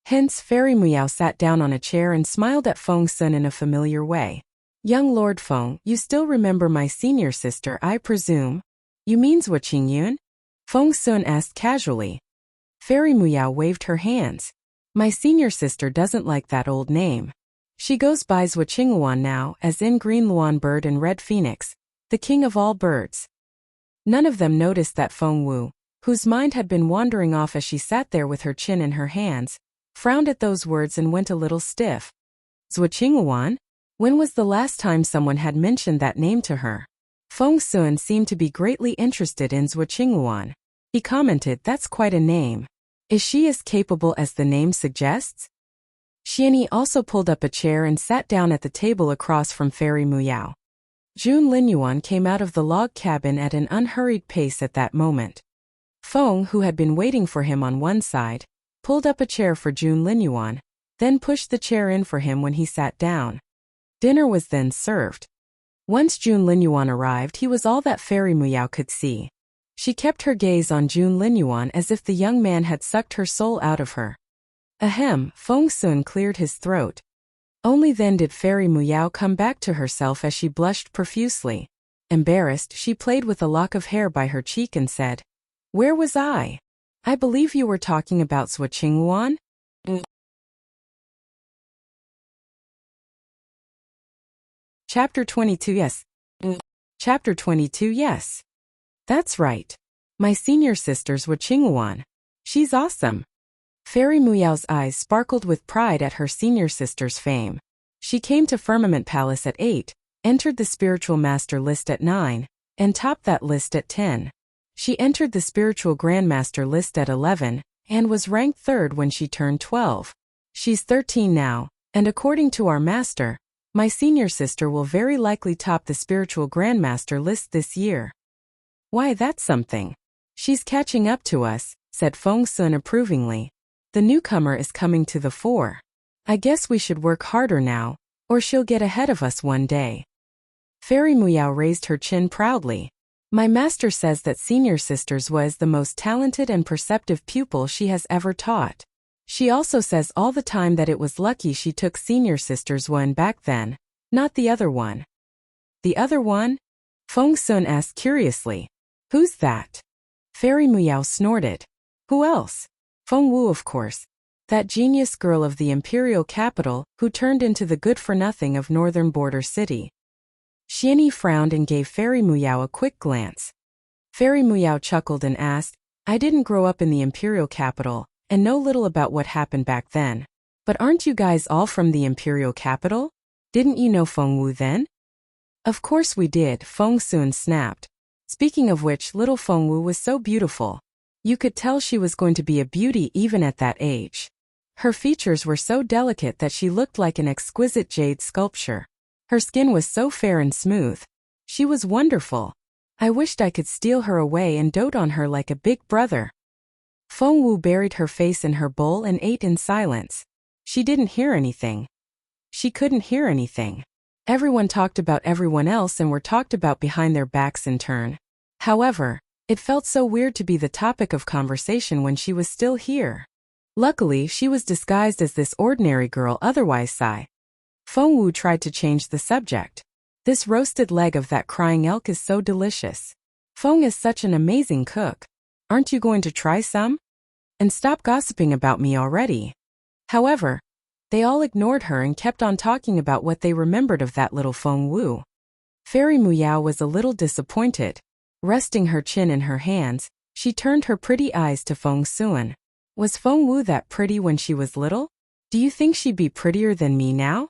[SPEAKER 1] Hence, Fairy Muyao sat down on a chair and smiled at Feng Sun in a familiar way. "Young Lord Feng, you still remember my senior sister, I presume? You mean Zuo Qingluan?" Feng Sun asked casually. Fairy Muyao waved her hands. "My senior sister doesn't like that old name. She goes by Zuo Qingluan now, as in Green Luan Bird and Red Phoenix, the king of all birds." None of them noticed that Feng Wu, whose mind had been wandering off as she sat there with her chin in her hands, frowned at those words and went a little stiff. Zuo Qingluan? When was the last time someone had mentioned that name to her? Feng Sun seemed to be greatly interested in Zuo Qingluan. He commented, "That's quite a name. Is she as capable as the name suggests?" Xianyi also pulled up a chair and sat down at the table across from Fairy Muyao. June Linyuan came out of the log cabin at an unhurried pace at that moment. Feng, who had been waiting for him on one side, pulled up a chair for June Linyuan, then pushed the chair in for him when he sat down. Dinner was then served. Once June Linyuan arrived, he was all that Fairy Muyao could see. She kept her gaze on June Linyuan as if the young man had sucked her soul out of her. Ahem, Feng Sun cleared his throat. Only then did Fairy Muyao come back to herself as she blushed profusely. Embarrassed, she played with a lock of hair by her cheek and said, "Where was I? I believe you were talking about Zuo Qingluan?" Chapter 22 Yes. Chapter 22 Yes. That's right. My senior sister's Zuo Qingluan. She's awesome. Fairy Muyao's eyes sparkled with pride at her senior sister's fame. She came to Firmament Palace at 8, entered the Spiritual Master list at 9, and topped that list at 10. She entered the Spiritual Grandmaster list at 11, and was ranked 3rd when she turned 12. She's 13 now, and according to our master, my senior sister will very likely top the Spiritual Grandmaster list this year. Why, that's something. She's catching up to us, said Feng Sun approvingly. The newcomer is coming to the fore. I guess we should work harder now, or she'll get ahead of us one day. Fairy Muyao raised her chin proudly. My master says that senior sisters was the most talented and perceptive pupil she has ever taught. She also says all the time that it was lucky she took senior sisters one back then, not the other one. The other one? Feng Sun asked curiously. Who's that? Fairy Muyao snorted. Who else? Feng Wu, of course. That genius girl of the imperial capital who turned into the good-for-nothing of northern border city. Xianyi frowned and gave Fairy Muyao a quick glance. Fairy Muyao chuckled and asked, I didn't grow up in the imperial capital, and know little about what happened back then. But aren't you guys all from the imperial capital? Didn't you know Feng Wu then? Of course we did, Feng Sun snapped. Speaking of which, little Feng Wu was so beautiful. You could tell she was going to be a beauty even at that age. Her features were so delicate that she looked like an exquisite jade sculpture. Her skin was so fair and smooth. She was wonderful. I wished I could steal her away and dote on her like a big brother. Feng Wu buried her face in her bowl and ate in silence. She didn't hear anything. She couldn't hear anything. Everyone talked about everyone else and were talked about behind their backs in turn. However, it felt so weird to be the topic of conversation when she was still here. Luckily, she was disguised as this ordinary girl, otherwise Sai. Feng Wu tried to change the subject. This roasted leg of that crying elk is so delicious. Feng is such an amazing cook. Aren't you going to try some? And stop gossiping about me already. However, they all ignored her and kept on talking about what they remembered of that little Feng Wu. Fairy Muyao was a little disappointed. Resting her chin in her hands, she turned her pretty eyes to Feng Xuan. Was Feng Wu that pretty when she was little? Do you think she'd be prettier than me now?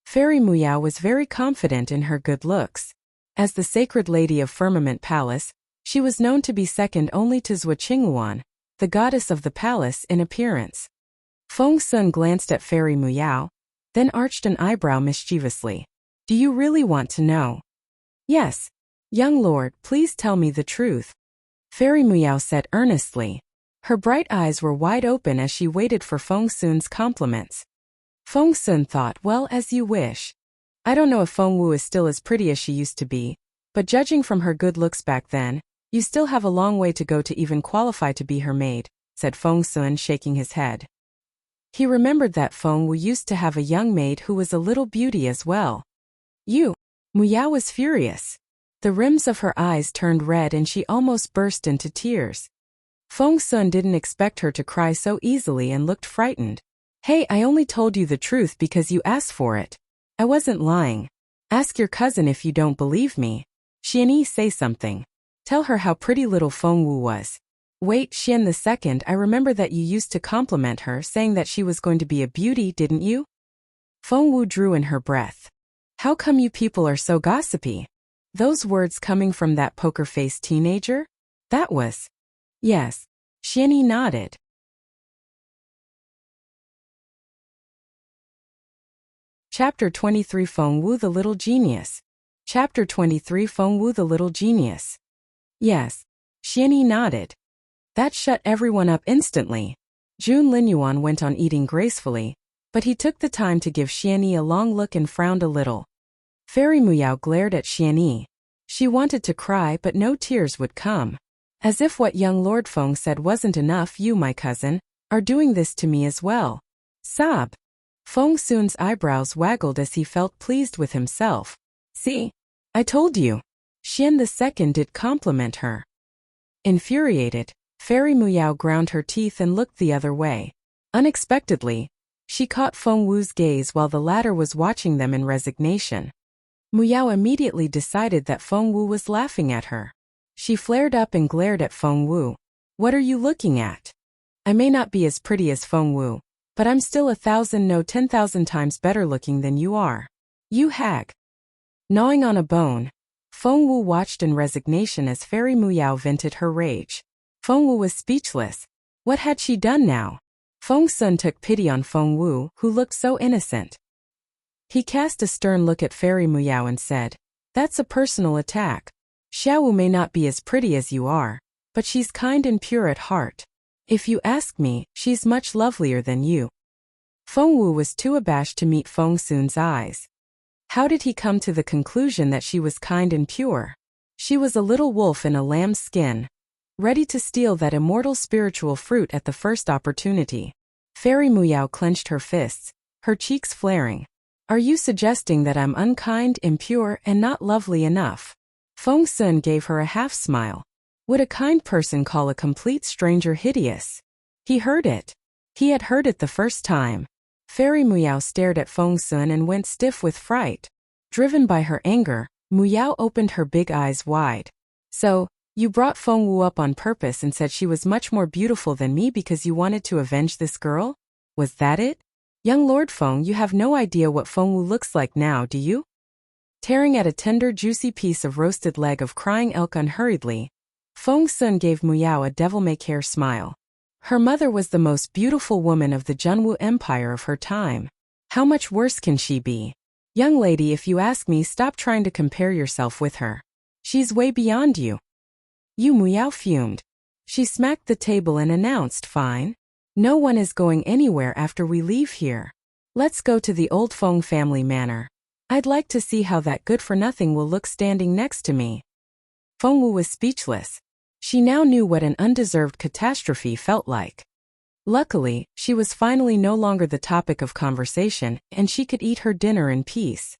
[SPEAKER 1] Fairy Muyao was very confident in her good looks. As the sacred lady of Firmament Palace, she was known to be second only to Zuo Qingluan, the goddess of the palace, in appearance. Feng Xuan glanced at Fairy Muyao, then arched an eyebrow mischievously. Do you really want to know? Yes. Young lord, please tell me the truth. Fairy Muyao said earnestly. Her bright eyes were wide open as she waited for Feng Xuan's compliments. Feng Xuan thought, well, as you wish. I don't know if Feng Wu is still as pretty as she used to be, but judging from her good looks back then, you still have a long way to go to even qualify to be her maid, said Feng Xuan, shaking his head. He remembered that Feng Wu used to have a young maid who was a little beauty as well. You! Muyao was furious. The rims of her eyes turned red and she almost burst into tears. Feng Xuan didn't expect her to cry so easily and looked frightened. Hey, I only told you the truth because you asked for it. I wasn't lying. Ask your cousin if you don't believe me. Xianyi, say something. Tell her how pretty little Feng Wu was. Wait, Xian the second, I remember that you used to compliment her saying that she was going to be a beauty, didn't you? Feng Wu drew in her breath. How come you people are so gossipy? Those words coming from that poker-faced teenager? That was. Yes. Xianyi nodded. Chapter 23 Feng Wu the Little Genius. Chapter 23 Feng Wu the Little Genius. Yes. Xianyi nodded. That shut everyone up instantly. Linyuan went on eating gracefully, but he took the time to give Xianyi a long look and frowned a little. Fairy Muyao glared at Xianyi. She wanted to cry but no tears would come. As if what young Lord Feng said wasn't enough, you, my cousin, are doing this to me as well. Sob. Feng Xuan's eyebrows waggled as he felt pleased with himself. See? I told you. Xian the second did compliment her. Infuriated, Fairy Muyao ground her teeth and looked the other way. Unexpectedly, she caught Feng Wu's gaze while the latter was watching them in resignation. Muyao immediately decided that Feng Wu was laughing at her. She flared up and glared at Feng Wu. What are you looking at? I may not be as pretty as Feng Wu, but I'm still 1,000 no 10,000 times better looking than you are. You hag. Gnawing on a bone, Feng Wu watched in resignation as Fairy Muyao vented her rage. Feng Wu was speechless. What had she done now? Feng Xuan took pity on Feng Wu, who looked so innocent. He cast a stern look at Fairy Muyao and said, That's a personal attack. Xiaowu may not be as pretty as you are, but she's kind and pure at heart. If you ask me, she's much lovelier than you. Feng Wu was too abashed to meet Feng Xuan's eyes. How did he come to the conclusion that she was kind and pure? She was a little wolf in a lamb's skin, ready to steal that immortal spiritual fruit at the first opportunity. Fairy Muyao clenched her fists, her cheeks flaring. Are you suggesting that I'm unkind, impure, and not lovely enough? Feng Xuan gave her a half-smile. Would a kind person call a complete stranger hideous? He heard it. He had heard it the first time. Fairy Muyao stared at Feng Xuan and went stiff with fright. Driven by her anger, Muyao opened her big eyes wide. So, you brought Feng Wu up on purpose and said she was much more beautiful than me because you wanted to avenge this girl? Was that it? Young Lord Feng, you have no idea what Feng Wu looks like now, do you? Tearing at a tender, juicy piece of roasted leg of crying elk unhurriedly, Feng Xuan gave Muyao a devil-may-care smile. Her mother was the most beautiful woman of the Junwu Empire of her time. How much worse can she be? Young lady, if you ask me, stop trying to compare yourself with her. She's way beyond you. You, Muyao fumed. She smacked the table and announced, Fine. No one is going anywhere after we leave here. Let's go to the old Feng family manor. I'd like to see how that good-for-nothing will look standing next to me. Feng Wu was speechless. She now knew what an undeserved catastrophe felt like. Luckily, she was finally no longer the topic of conversation, and she could eat her dinner in peace.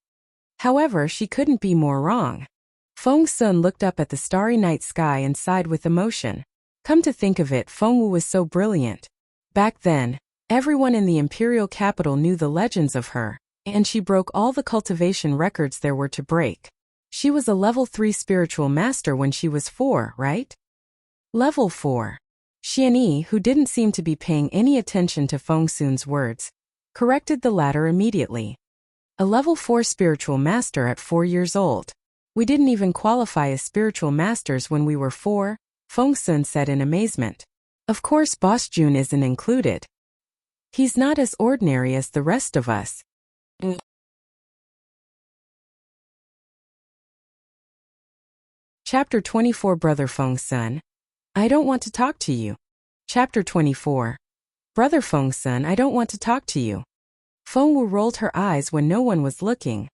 [SPEAKER 1] However, she couldn't be more wrong. Feng Sun looked up at the starry night sky and sighed with emotion. Come to think of it, Feng Wu was so brilliant. Back then, everyone in the imperial capital knew the legends of her, and she broke all the cultivation records there were to break. She was a level 3 spiritual master when she was 4, right? Level 4. Xianyi, who didn't seem to be paying any attention to Feng Sun's words, corrected the latter immediately. A level 4 spiritual master at 4 years old. We didn't even qualify as spiritual masters when we were 4, Feng Sun said in amazement. Of course Boss Jun isn't included. He's not as ordinary as the rest of us. Chapter 24 Brother Feng Sun. I don't want to talk to you. Chapter 24. Brother Feng Sun, I don't want to talk to you. Feng Wu rolled her eyes when no one was looking.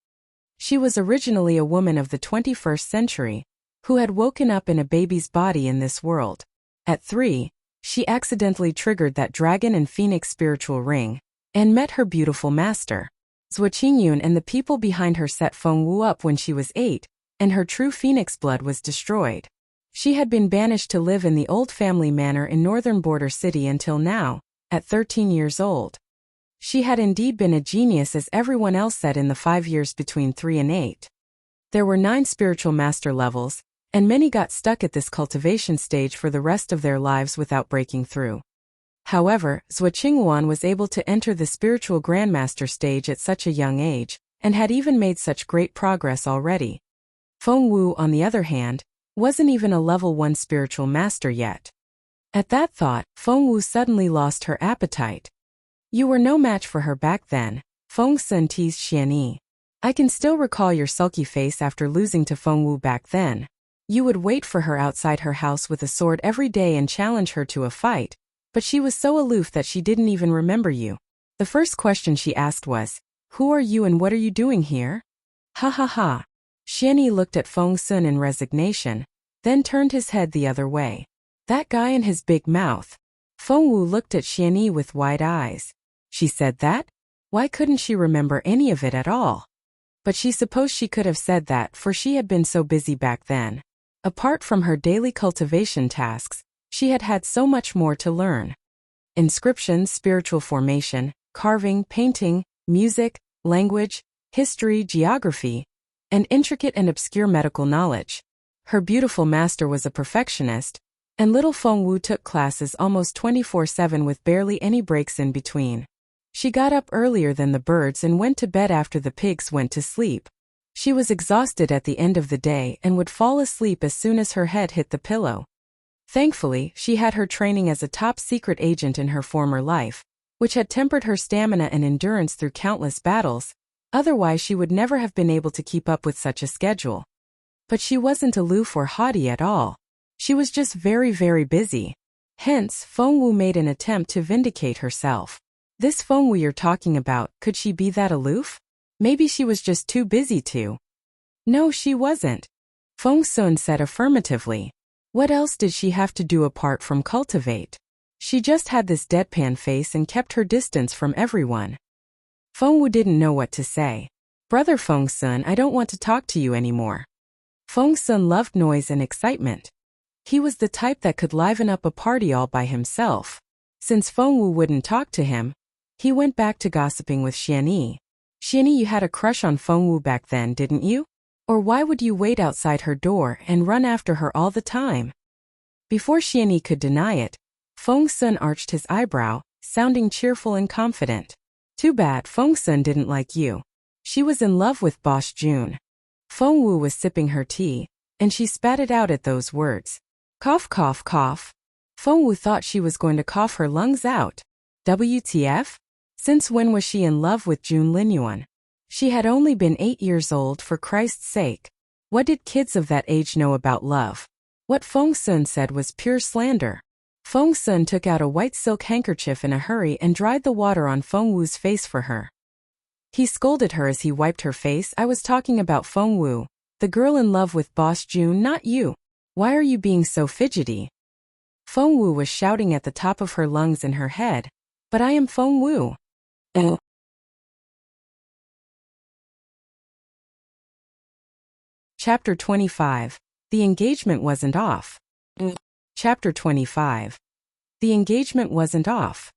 [SPEAKER 1] She was originally a woman of the 21st century, who had woken up in a baby's body in this world. At 3, she accidentally triggered that dragon and phoenix spiritual ring, and met her beautiful master. Zuo Qingluan and the people behind her set Feng Wu up when she was 8, and her true phoenix blood was destroyed. She had been banished to live in the old family manor in northern border city until now, at 13 years old. She had indeed been a genius, as everyone else said, in the 5 years between 3 and 8. There were 9 spiritual master levels, and many got stuck at this cultivation stage for the rest of their lives without breaking through. However, Zuo Qingluan was able to enter the spiritual grandmaster stage at such a young age, and had even made such great progress already. Feng Wu, on the other hand, wasn't even a level 1 spiritual master yet. At that thought, Feng Wu suddenly lost her appetite. You were no match for her back then, Feng Sun teased Xianyi. I can still recall your sulky face after losing to Feng Wu back then. You would wait for her outside her house with a sword every day and challenge her to a fight, but she was so aloof that she didn't even remember you. The first question she asked was, who are you and what are you doing here? Ha ha ha. Xianyi looked at Feng Sun in resignation, then turned his head the other way. That guy and his big mouth. Feng Wu looked at Xianyi with wide eyes. She said that? Why couldn't she remember any of it at all? But she supposed she could have said that, for she had been so busy back then. Apart from her daily cultivation tasks, she had had so much more to learn. Inscriptions, spiritual formation, carving, painting, music, language, history, geography, and intricate and obscure medical knowledge. Her beautiful master was a perfectionist, and little Feng Wu took classes almost 24/7 with barely any breaks in between. She got up earlier than the birds and went to bed after the pigs went to sleep. She was exhausted at the end of the day and would fall asleep as soon as her head hit the pillow. Thankfully, she had her training as a top-secret agent in her former life, which had tempered her stamina and endurance through countless battles. Otherwise she would never have been able to keep up with such a schedule. But she wasn't aloof or haughty at all. She was just very, very busy. Hence, Feng Wu made an attempt to vindicate herself. This Feng Wu you're talking about, could she be that aloof? Maybe she was just too busy to. No, she wasn't. Feng Sun said affirmatively. What else did she have to do apart from cultivate? She just had this deadpan face and kept her distance from everyone. Feng Wu didn't know what to say. Brother Feng Sun, I don't want to talk to you anymore. Feng Sun loved noise and excitement. He was the type that could liven up a party all by himself. Since Feng Wu wouldn't talk to him, he went back to gossiping with Xianyi. Xianyi, you had a crush on Feng Wu back then, didn't you? Or why would you wait outside her door and run after her all the time? Before Xianyi could deny it, Feng Sun arched his eyebrow, sounding cheerful and confident. Too bad Feng Sun didn't like you. She was in love with Boss Jun. Feng Wu was sipping her tea, and she spat it out at those words. Cough, cough, cough. Feng Wu thought she was going to cough her lungs out. WTF? Since when was she in love with Jun Linyuan? She had only been 8 years old, for Christ's sake. What did kids of that age know about love? What Feng Sun said was pure slander. Feng Sun took out a white silk handkerchief in a hurry and dried the water on Feng Wu's face for her. He scolded her as he wiped her face. I was talking about Feng Wu, the girl in love with Boss Jun, not you. Why are you being so fidgety? Feng Wu was shouting at the top of her lungs in her head. But I am Feng Wu. Chapter 25. The engagement wasn't off. Chapter 25. The engagement wasn't off.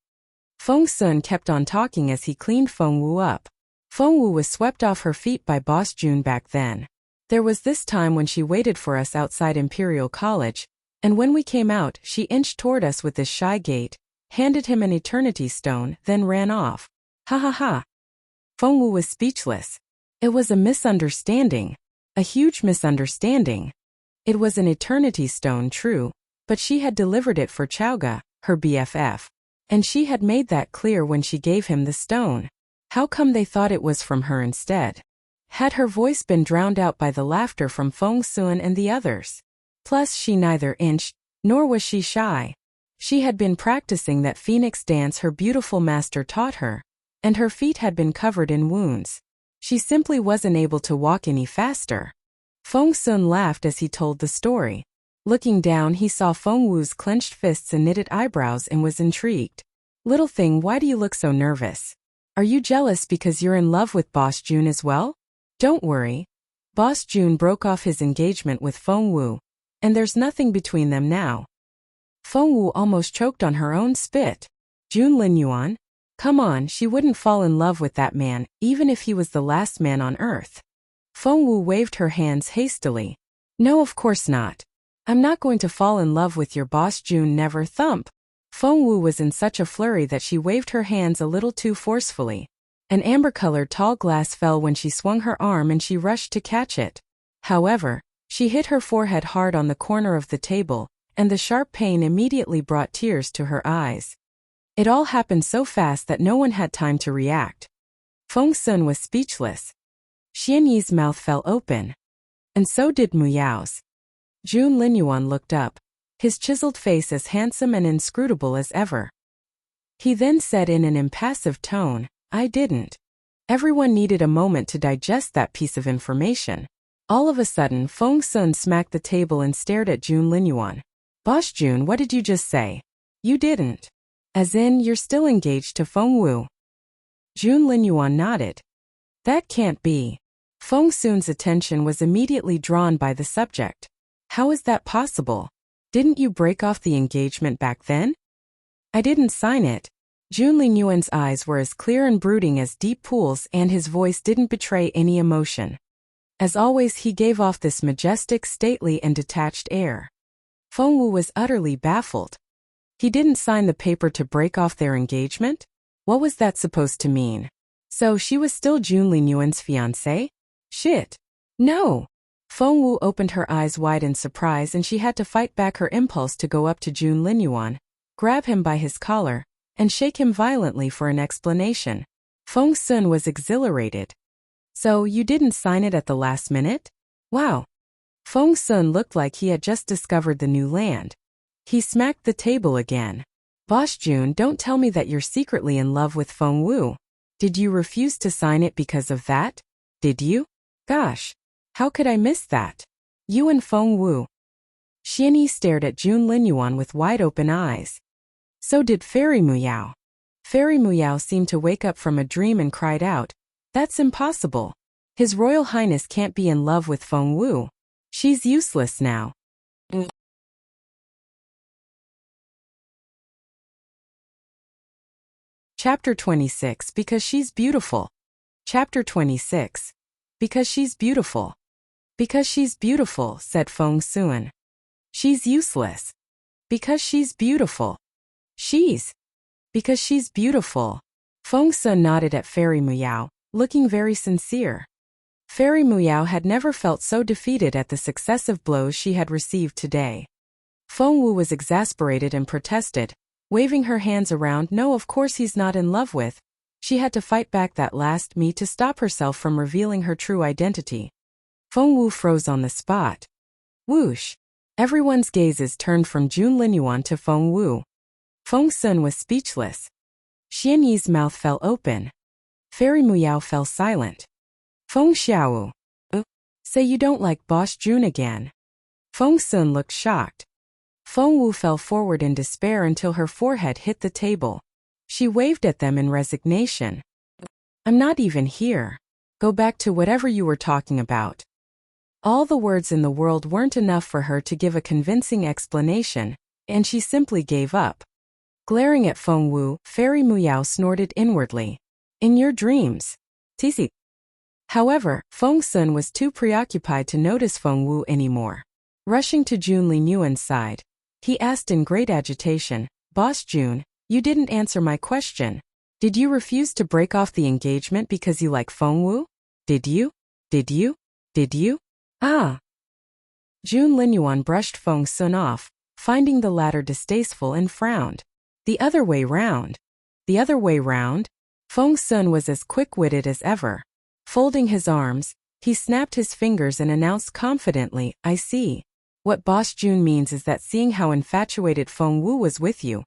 [SPEAKER 1] Feng Sun kept on talking as he cleaned Feng Wu up. Feng Wu was swept off her feet by Boss Jun back then. There was this time when she waited for us outside Imperial College, and when we came out, she inched toward us with this shy gait, handed him an eternity stone, then ran off. Ha ha ha. Feng Wu was speechless. It was a misunderstanding. A huge misunderstanding. It was an eternity stone, true, but she had delivered it for Chaoga, her BFF. And she had made that clear when she gave him the stone. How come they thought it was from her instead? Had her voice been drowned out by the laughter from Feng Sun and the others? Plus she neither inched, nor was she shy. She had been practicing that phoenix dance her beautiful master taught her, and her feet had been covered in wounds. She simply wasn't able to walk any faster. Feng Sun laughed as he told the story. Looking down, he saw Feng Wu's clenched fists and knitted eyebrows and was intrigued. Little thing, why do you look so nervous? Are you jealous because you're in love with Boss Jun as well? Don't worry. Boss Jun broke off his engagement with Feng Wu, and there's nothing between them now. Feng Wu almost choked on her own spit. Jun Linyuan? Come on, she wouldn't fall in love with that man, even if he was the last man on earth. Feng Wu waved her hands hastily. No, of course not. I'm not going to fall in love with your Boss Jun, never thump. Feng Wu was in such a flurry that she waved her hands a little too forcefully. An amber-colored tall glass fell when she swung her arm and she rushed to catch it. However, she hit her forehead hard on the corner of the table, and the sharp pain immediately brought tears to her eyes. It all happened so fast that no one had time to react. Feng Sun was speechless. Xianyi's mouth fell open. And so did Muyao's. Jun Linyuan looked up, his chiseled face as handsome and inscrutable as ever. He then said in an impassive tone, I didn't. Everyone needed a moment to digest that piece of information. All of a sudden, Feng Sun smacked the table and stared at Jun Linyuan. Boss Jun, what did you just say? You didn't. As in, you're still engaged to Feng Wu. Jun Linyuan nodded. That can't be. Feng Sun's attention was immediately drawn by the subject. How is that possible? Didn't you break off the engagement back then? I didn't sign it. Jun Linyuan's eyes were as clear and brooding as deep pools and his voice didn't betray any emotion. As always, he gave off this majestic, stately and detached air. Feng Wu was utterly baffled. He didn't sign the paper to break off their engagement? What was that supposed to mean? So she was still Jun Linyuan's fiancé? Shit. No. Feng Wu opened her eyes wide in surprise and she had to fight back her impulse to go up to Jun Linyuan, grab him by his collar, and shake him violently for an explanation. Feng Sun was exhilarated. So you didn't sign it at the last minute? Wow. Feng Sun looked like he had just discovered the new land. He smacked the table again. Boss Jun, don't tell me that you're secretly in love with Feng Wu. Did you refuse to sign it because of that? Did you? Gosh. How could I miss that? You and Feng Wu. Xianyi stared at Jun Linyuan with wide-open eyes. So did Fairy Muyao. Fairy Muyao seemed to wake up from a dream and cried out, That's impossible. His Royal Highness can't be in love with Feng Wu. She's useless now. Chapter 26. Because she's beautiful. Chapter 26. Because she's beautiful. Because she's beautiful, said Feng Sun. She's useless. Because she's beautiful. Because she's beautiful. Feng Sun nodded at Fairy Muyao, looking very sincere. Fairy Muyao had never felt so defeated at the successive blows she had received today. Feng Wu was exasperated and protested, waving her hands around. No, of course he's not in love with. She had to fight back that last me to stop herself from revealing her true identity. Feng Wu froze on the spot. Whoosh. Everyone's gazes turned from Jun Linyuan to Feng Wu. Feng Sun was speechless. Xianyi's mouth fell open. Fairy Muyao fell silent. Feng Xiao. Say you don't like Boss Jun again. Feng Sun looked shocked. Feng Wu fell forward in despair until her forehead hit the table. She waved at them in resignation. I'm not even here. Go back to whatever you were talking about. All the words in the world weren't enough for her to give a convincing explanation, and she simply gave up. Glaring at Feng Wu, Fairy Muyao snorted inwardly. In your dreams. Tisi. However, Feng Sun was too preoccupied to notice Feng Wu anymore. Rushing to Jun Linyuan's side, he asked in great agitation, Boss Jun, you didn't answer my question. Did you refuse to break off the engagement because you like Feng Wu? Did you? Did you? Did you? Ah. Jun Linyuan brushed Feng Sun off, finding the latter distasteful, and frowned. The other way round. The other way round? Feng Sun was as quick-witted as ever. Folding his arms, he snapped his fingers and announced confidently, I see. What Boss Jun means is that seeing how infatuated Feng Wu was with you,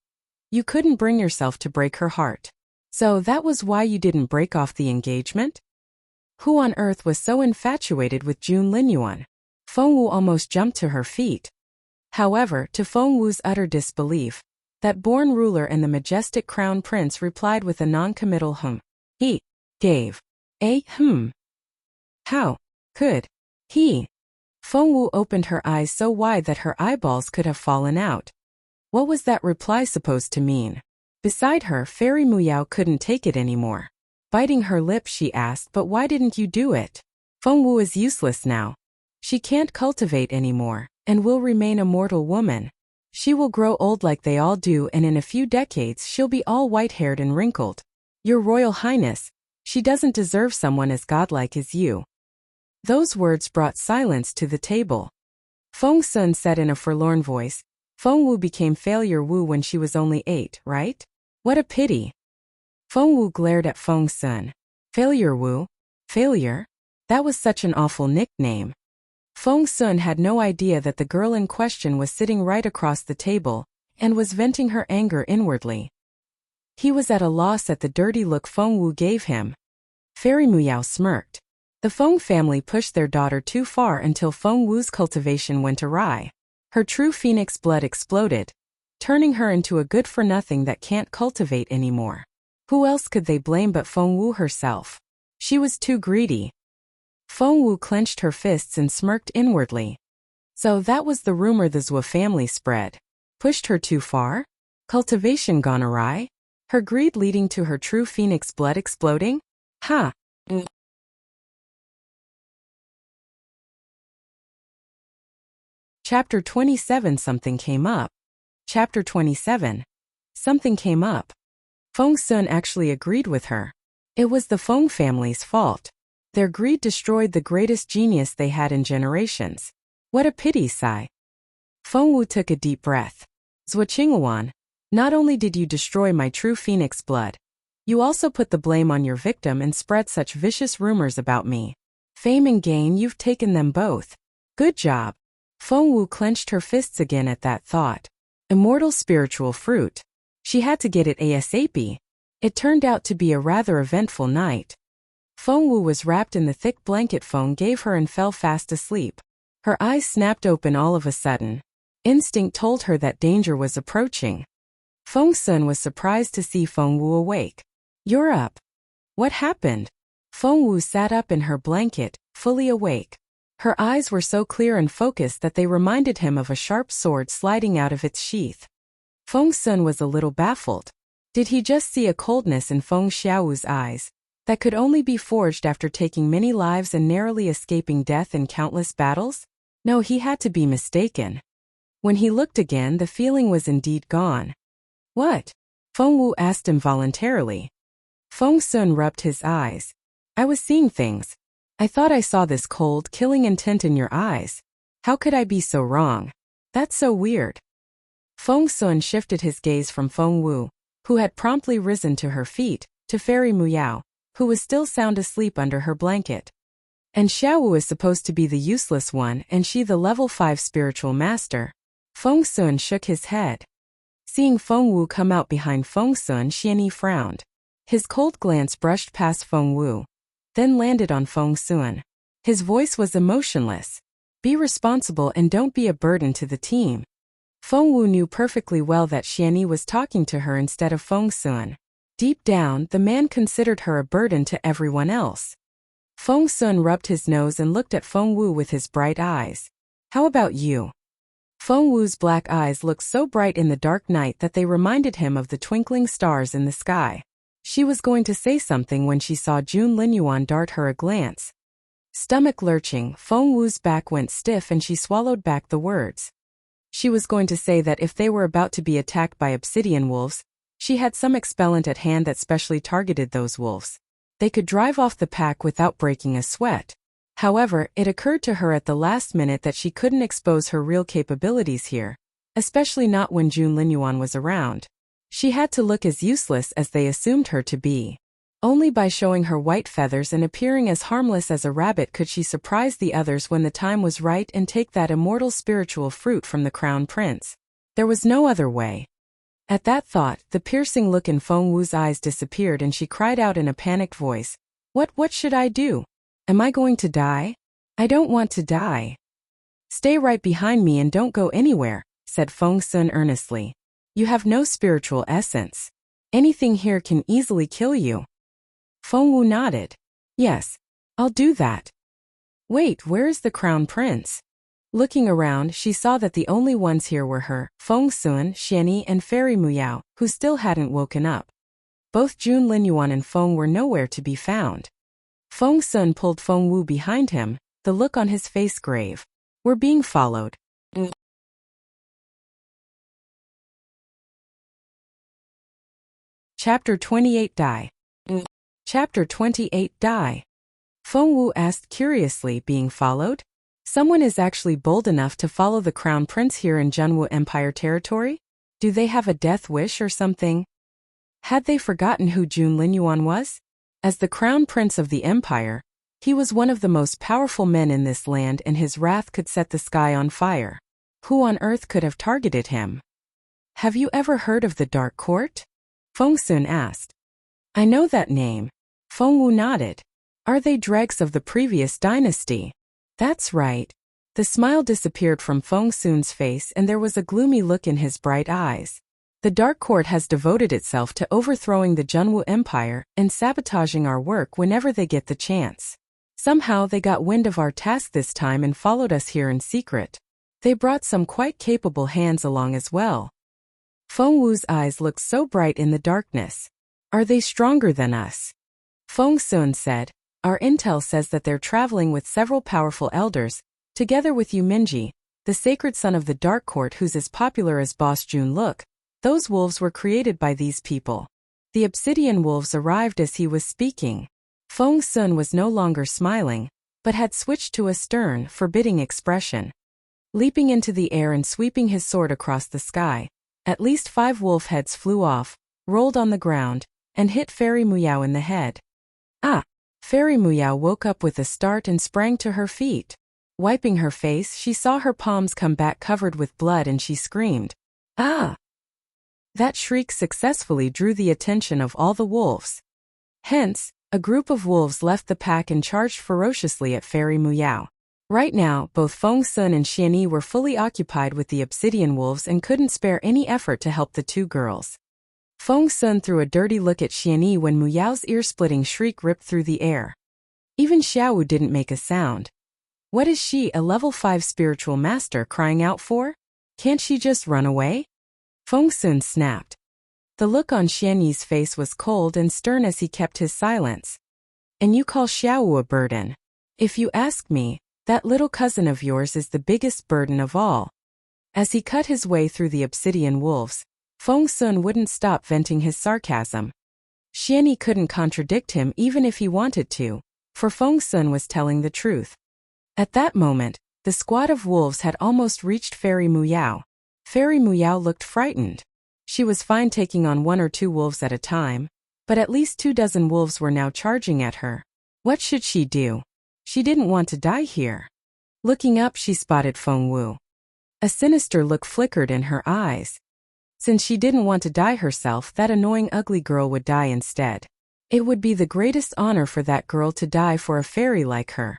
[SPEAKER 1] you couldn't bring yourself to break her heart. So that was why you didn't break off the engagement? Who on earth was so infatuated with Jun Linyuan? Feng Wu almost jumped to her feet. However, to Feng Wu's utter disbelief, that born ruler and the majestic crown prince replied with a non-committal He gave a How could he? Feng Wu opened her eyes so wide that her eyeballs could have fallen out. What was that reply supposed to mean? Beside her, Fairy Muyao couldn't take it anymore. Biting her lip, she asked, but why didn't you do it? Feng Wu is useless now. She can't cultivate anymore, and will remain a mortal woman. She will grow old like they all do, and in a few decades she'll be all white-haired and wrinkled. Your Royal Highness, she doesn't deserve someone as godlike as you. Those words brought silence to the table. Feng Sun said in a forlorn voice, Feng Wu became Failure Wu when she was only 8, right? What a pity. Feng Wu glared at Feng Sun. Failure Wu? Failure? That was such an awful nickname. Feng Sun had no idea that the girl in question was sitting right across the table, and was venting her anger inwardly. He was at a loss at the dirty look Feng Wu gave him. Fairy Muyao smirked. The Feng family pushed their daughter too far until Feng Wu's cultivation went awry. Her true phoenix blood exploded, turning her into a good-for-nothing that can't cultivate anymore. Who else could they blame but Feng Wu herself? She was too greedy. Feng Wu clenched her fists and smirked inwardly. So that was the rumor the Zuo family spread. Pushed her too far? Cultivation gone awry? Her greed leading to her true phoenix blood exploding? Ha! Chapter 27 Something came up. Chapter 27. Something came up. Feng Sun actually agreed with her. It was the Feng family's fault. Their greed destroyed the greatest genius they had in generations. What a pity, sigh. Feng Wu took a deep breath. Zuo Qingluan, not only did you destroy my true phoenix blood, you also put the blame on your victim and spread such vicious rumors about me. Fame and gain, you've taken them both. Good job. Feng Wu clenched her fists again at that thought. Immortal spiritual fruit. She had to get it ASAP. It turned out to be a rather eventful night. Feng Wu was wrapped in the thick blanket Feng gave her and fell fast asleep. Her eyes snapped open all of a sudden. Instinct told her that danger was approaching. Feng Sun was surprised to see Feng Wu awake. You're up. What happened? Feng Wu sat up in her blanket, fully awake. Her eyes were so clear and focused that they reminded him of a sharp sword sliding out of its sheath. Feng Sun was a little baffled. Did he just see a coldness in Feng Xiaowu's eyes that could only be forged after taking many lives and narrowly escaping death in countless battles? No, he had to be mistaken. When he looked again, the feeling was indeed gone. What? Feng Wu asked involuntarily. Feng Sun rubbed his eyes. I was seeing things. I thought I saw this cold, killing intent in your eyes. How could I be so wrong? That's so weird. Feng Sun shifted his gaze from Feng Wu, who had promptly risen to her feet, to Fairy Muyao, who was still sound asleep under her blanket. And Xiaowu is supposed to be the useless one and she the level 5 spiritual master. Feng Sun shook his head. Seeing Feng Wu come out behind Feng Sun, Xianyi frowned. His cold glance brushed past Feng Wu, then landed on Feng Sun. His voice was emotionless. Be responsible and don't be a burden to the team. Feng Wu knew perfectly well that Xianyi was talking to her instead of Feng Sun. Deep down, the man considered her a burden to everyone else. Feng Sun rubbed his nose and looked at Feng Wu with his bright eyes. How about you? Feng Wu's black eyes looked so bright in the dark night that they reminded him of the twinkling stars in the sky. She was going to say something when she saw Jun Linyuan dart her a glance. Stomach lurching, Feng Wu's back went stiff and she swallowed back the words. She was going to say that if they were about to be attacked by obsidian wolves, she had some expellant at hand that specially targeted those wolves. They could drive off the pack without breaking a sweat. However, it occurred to her at the last minute that she couldn't expose her real capabilities here, especially not when Jun Linyuan was around. She had to look as useless as they assumed her to be. Only by showing her white feathers and appearing as harmless as a rabbit could she surprise the others when the time was right and take that immortal spiritual fruit from the crown prince. There was no other way. At that thought, the piercing look in Feng Wu's eyes disappeared and she cried out in a panicked voice, What should I do? Am I going to die? I don't want to die. Stay right behind me and don't go anywhere, said Feng Sun earnestly. You have no spiritual essence. Anything here can easily kill you. Feng Wu nodded. Yes, I'll do that. Wait, where is the crown prince? Looking around, she saw that the only ones here were her, Feng Sun, Xianyi, and Fairy Muyao, who still hadn't woken up. Both Jun Linyuan and Feng were nowhere to be found. Feng Sun pulled Feng Wu behind him, the look on his face grave. We're being followed. Chapter 28 Die. Chapter 28 Die. Feng Wu asked curiously, being followed? Someone is actually bold enough to follow the crown prince here in Zhenwu Empire territory? Do they have a death wish or something? Had they forgotten who Jun Linyuan was? As the crown prince of the empire, he was one of the most powerful men in this land and his wrath could set the sky on fire. Who on earth could have targeted him? Have you ever heard of the Dark Court? Feng Sun asked. I know that name. Feng Wu nodded. Are they dregs of the previous dynasty? That's right. The smile disappeared from Feng Sun's face and there was a gloomy look in his bright eyes. The Dark Court has devoted itself to overthrowing the Zhenwu Empire and sabotaging our work whenever they get the chance. Somehow they got wind of our task this time and followed us here in secret. They brought some quite capable hands along as well. Feng Wu's eyes looked so bright in the darkness. Are they stronger than us? Feng Sun said, Our intel says that they're traveling with several powerful elders, together with Mingye, the sacred son of the Dark Court who's as popular as Boss Jun. Look, those wolves were created by these people. The obsidian wolves arrived as he was speaking. Feng Sun was no longer smiling, but had switched to a stern, forbidding expression. Leaping into the air and sweeping his sword across the sky, at least 5 wolf heads flew off, rolled on the ground, and hit Fairy Muyao in the head. Ah! Fairy Muyao woke up with a start and sprang to her feet. Wiping her face, she saw her palms come back covered with blood and she screamed. Ah! That shriek successfully drew the attention of all the wolves. Hence, a group of wolves left the pack and charged ferociously at Fairy Muyao. Right now, both Feng Sun and Xianyi were fully occupied with the obsidian wolves and couldn't spare any effort to help the 2 girls. Feng Sun threw a dirty look at Xianyi when Muyao's ear-splitting shriek ripped through the air. Even Xiaowu didn't make a sound. What is she, a level 5 spiritual master, crying out for? Can't she just run away? Feng Sun snapped. The look on Xianyi's face was cold and stern as he kept his silence. And you call Xiaowu a burden? If you ask me, that little cousin of yours is the biggest burden of all. As he cut his way through the obsidian wolves, Feng Sun wouldn't stop venting his sarcasm. Xianyi couldn't contradict him even if he wanted to, for Feng Sun was telling the truth. At that moment, the squad of wolves had almost reached Fairy Muyao. Fairy Muyao looked frightened. She was fine taking on 1 or 2 wolves at a time, but at least 24 wolves were now charging at her. What should she do? She didn't want to die here. Looking up, she spotted Feng Wu. A sinister look flickered in her eyes. Since she didn't want to die herself, that annoying ugly girl would die instead. It would be the greatest honor for that girl to die for a fairy like her.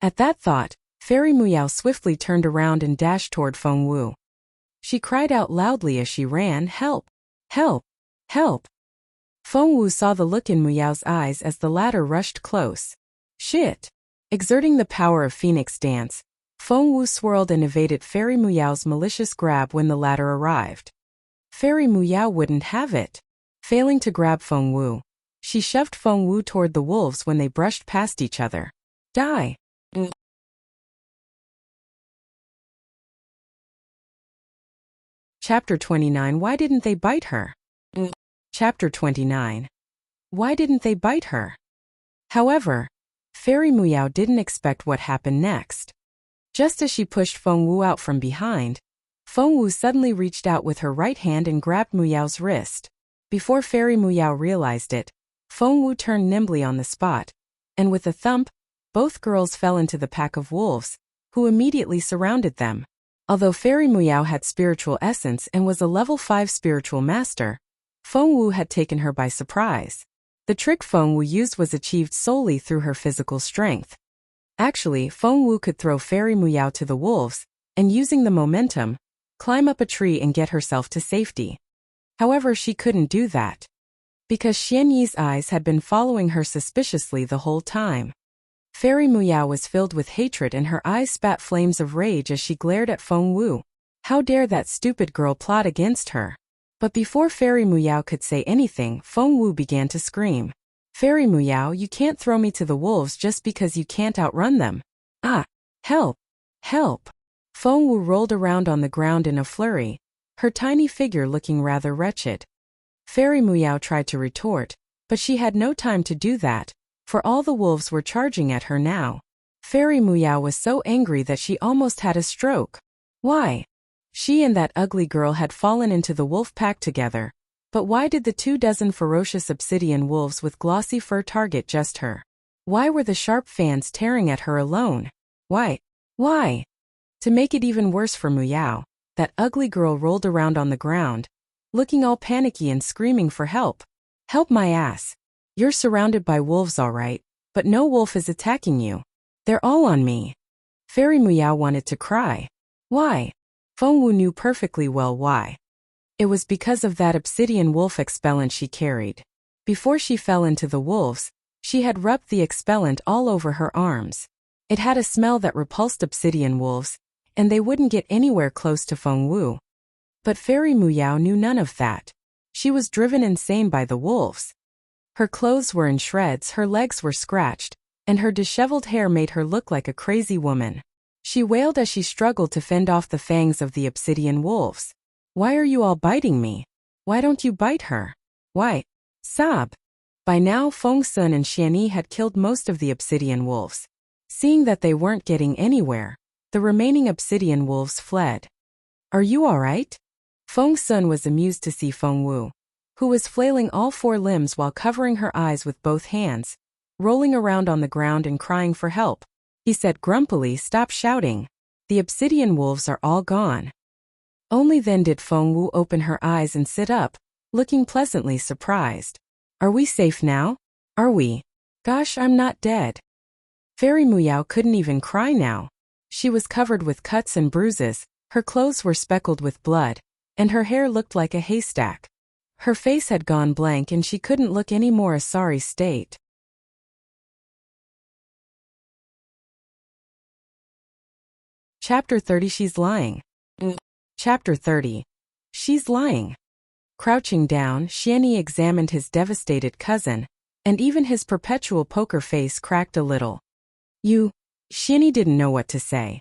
[SPEAKER 1] At that thought, Fairy Muyao swiftly turned around and dashed toward Feng Wu. She cried out loudly as she ran, "Help! Help! Help!" Feng Wu saw the look in Muyao's eyes as the latter rushed close. Shit! Exerting the power of Phoenix Dance, Feng Wu swirled and evaded Fairy Muyao's malicious grab when the latter arrived. Fairy Muyao wouldn't have it. Failing to grab Feng Wu, she shoved Feng Wu toward the wolves when they brushed past each other. Die! Chapter 29. Why didn't they bite her? Chapter 29. Why didn't they bite her? However, Fairy Muyao didn't expect what happened next. Just as she pushed Feng Wu out from behind, Feng Wu suddenly reached out with her right hand and grabbed Muyao's wrist. Before Fairy Muyao realized it, Feng Wu turned nimbly on the spot, and with a thump, both girls fell into the pack of wolves, who immediately surrounded them. Although Fairy Muyao had spiritual essence and was a level 5 spiritual master, Feng Wu had taken her by surprise. The trick Feng Wu used was achieved solely through her physical strength. Actually, Feng Wu could throw Fairy Muyao to the wolves, and using the momentum, climb up a tree and get herself to safety. However, she couldn't do that, because Xianyi's eyes had been following her suspiciously the whole time. Fairy Muyao was filled with hatred and her eyes spat flames of rage as she glared at Feng Wu. How dare that stupid girl plot against her? But before Fairy Muyao could say anything, Feng Wu began to scream. Fairy Muyao, you can't throw me to the wolves just because you can't outrun them. Ah! Help! Help! Feng Wu rolled around on the ground in a flurry, her tiny figure looking rather wretched. Fairy Muyao tried to retort, but she had no time to do that, for all the wolves were charging at her now. Fairy Muyao was so angry that she almost had a stroke. Why? She and that ugly girl had fallen into the wolf pack together, but why did the 24 ferocious obsidian wolves with glossy fur target just her? Why were the sharp fans tearing at her alone? Why? Why? To make it even worse for Muyao, that ugly girl rolled around on the ground, looking all panicky and screaming for help. Help my ass. You're surrounded by wolves all right, but no wolf is attacking you. They're all on me. Fairy Muyao wanted to cry. Why? Feng Wu knew perfectly well why. It was because of that obsidian wolf expellant she carried. Before she fell into the wolves, she had rubbed the expellant all over her arms. It had a smell that repulsed obsidian wolves, and they wouldn't get anywhere close to Feng Wu. But Fairy Muyao knew none of that. She was driven insane by the wolves. Her clothes were in shreds, her legs were scratched, and her disheveled hair made her look like a crazy woman. She wailed as she struggled to fend off the fangs of the obsidian wolves. Why are you all biting me? Why don't you bite her? Why? Sob. By now Feng Sun and Xianyi had killed most of the obsidian wolves. Seeing that they weren't getting anywhere, the remaining obsidian wolves fled. Are you all right? Feng Sun was amused to see Feng Wu, who was flailing all 4 limbs while covering her eyes with both hands, rolling around on the ground and crying for help. He said grumpily, "Stop shouting. The obsidian wolves are all gone." Only then did Feng Wu open her eyes and sit up, looking pleasantly surprised. Are we safe now? Are we? Gosh, I'm not dead. Fairy Muyao couldn't even cry now. She was covered with cuts and bruises, her clothes were speckled with blood, and her hair looked like a haystack. Her face had gone blank and she couldn't look any more a sorry state. Chapter 30. She's lying. Chapter 30. She's lying. Crouching down, Xianyi examined his devastated cousin, and even his perpetual poker face cracked a little. Xianyi didn't know what to say.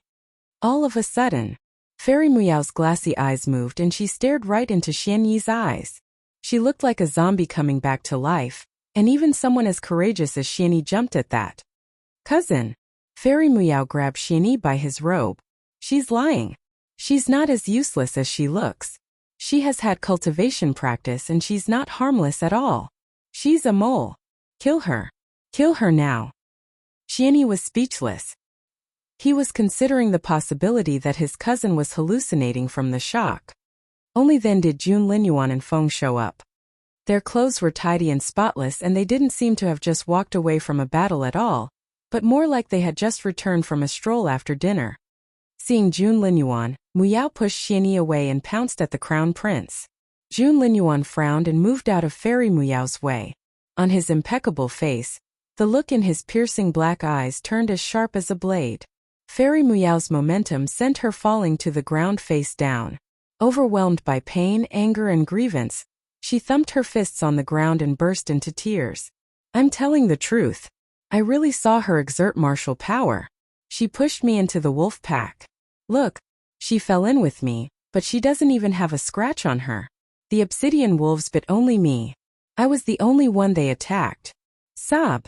[SPEAKER 1] All of a sudden, Fairy Muyao's glassy eyes moved and she stared right into Xianyi's eyes. She looked like a zombie coming back to life, and even someone as courageous as Xianyi jumped at that. Cousin. Fairy Muyao grabbed Xianyi by his robe. She's lying. She's not as useless as she looks. She has had cultivation practice and she's not harmless at all. She's a mole. Kill her. Kill her now. Xianyi was speechless. He was considering the possibility that his cousin was hallucinating from the shock. Only then did Linyuan and Feng show up. Their clothes were tidy and spotless and they didn't seem to have just walked away from a battle at all, but more like they had just returned from a stroll after dinner. Seeing Linyuan, Muyao pushed Xianyi away and pounced at the crown prince. Linyuan frowned and moved out of Fairy Muyao's way. On his impeccable face, the look in his piercing black eyes turned as sharp as a blade. Fairy Muyao's momentum sent her falling to the ground face down. Overwhelmed by pain, anger, and grievance, she thumped her fists on the ground and burst into tears. I'm telling the truth. I really saw her exert martial power. She pushed me into the wolf pack. Look, she fell in with me, but she doesn't even have a scratch on her. The obsidian wolves bit only me. I was the only one they attacked. Sob.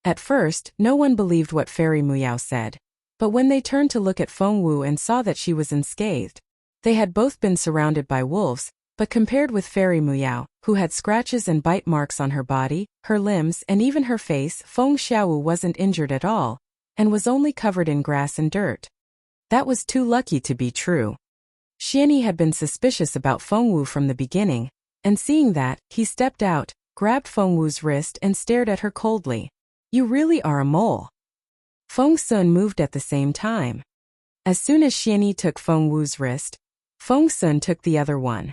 [SPEAKER 1] At first, no one believed what Fairy Muyao said. But when they turned to look at Feng Wu and saw that she was unscathed, they had both been surrounded by wolves, but compared with Fairy Muyao, who had scratches and bite marks on her body, her limbs, and even her face, Feng Xiaowu wasn't injured at all, and was only covered in grass and dirt. That was too lucky to be true. Xianyi had been suspicious about Feng Wu from the beginning, and seeing that, he stepped out, grabbed Feng Wu's wrist and stared at her coldly. You really are a mole. Feng Sun moved at the same time. As soon as Xianyi took Feng Wu's wrist, Feng Sun took the other one.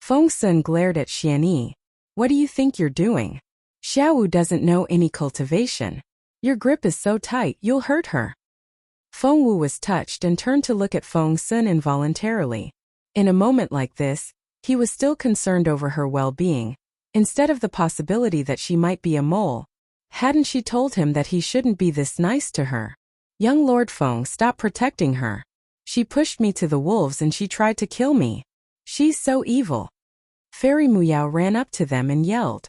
[SPEAKER 1] Feng Sun glared at Xianyi. What do you think you're doing? Xiaowu doesn't know any cultivation. Your grip is so tight you'll hurt her. Feng Wu was touched and turned to look at Feng Sun involuntarily. In a moment like this, he was still concerned over her well-being, instead of the possibility that she might be a mole. Hadn't she told him that he shouldn't be this nice to her? Young Lord Feng, stop protecting her. She pushed me to the wolves and she tried to kill me. She's so evil. Fairy Muyao ran up to them and yelled.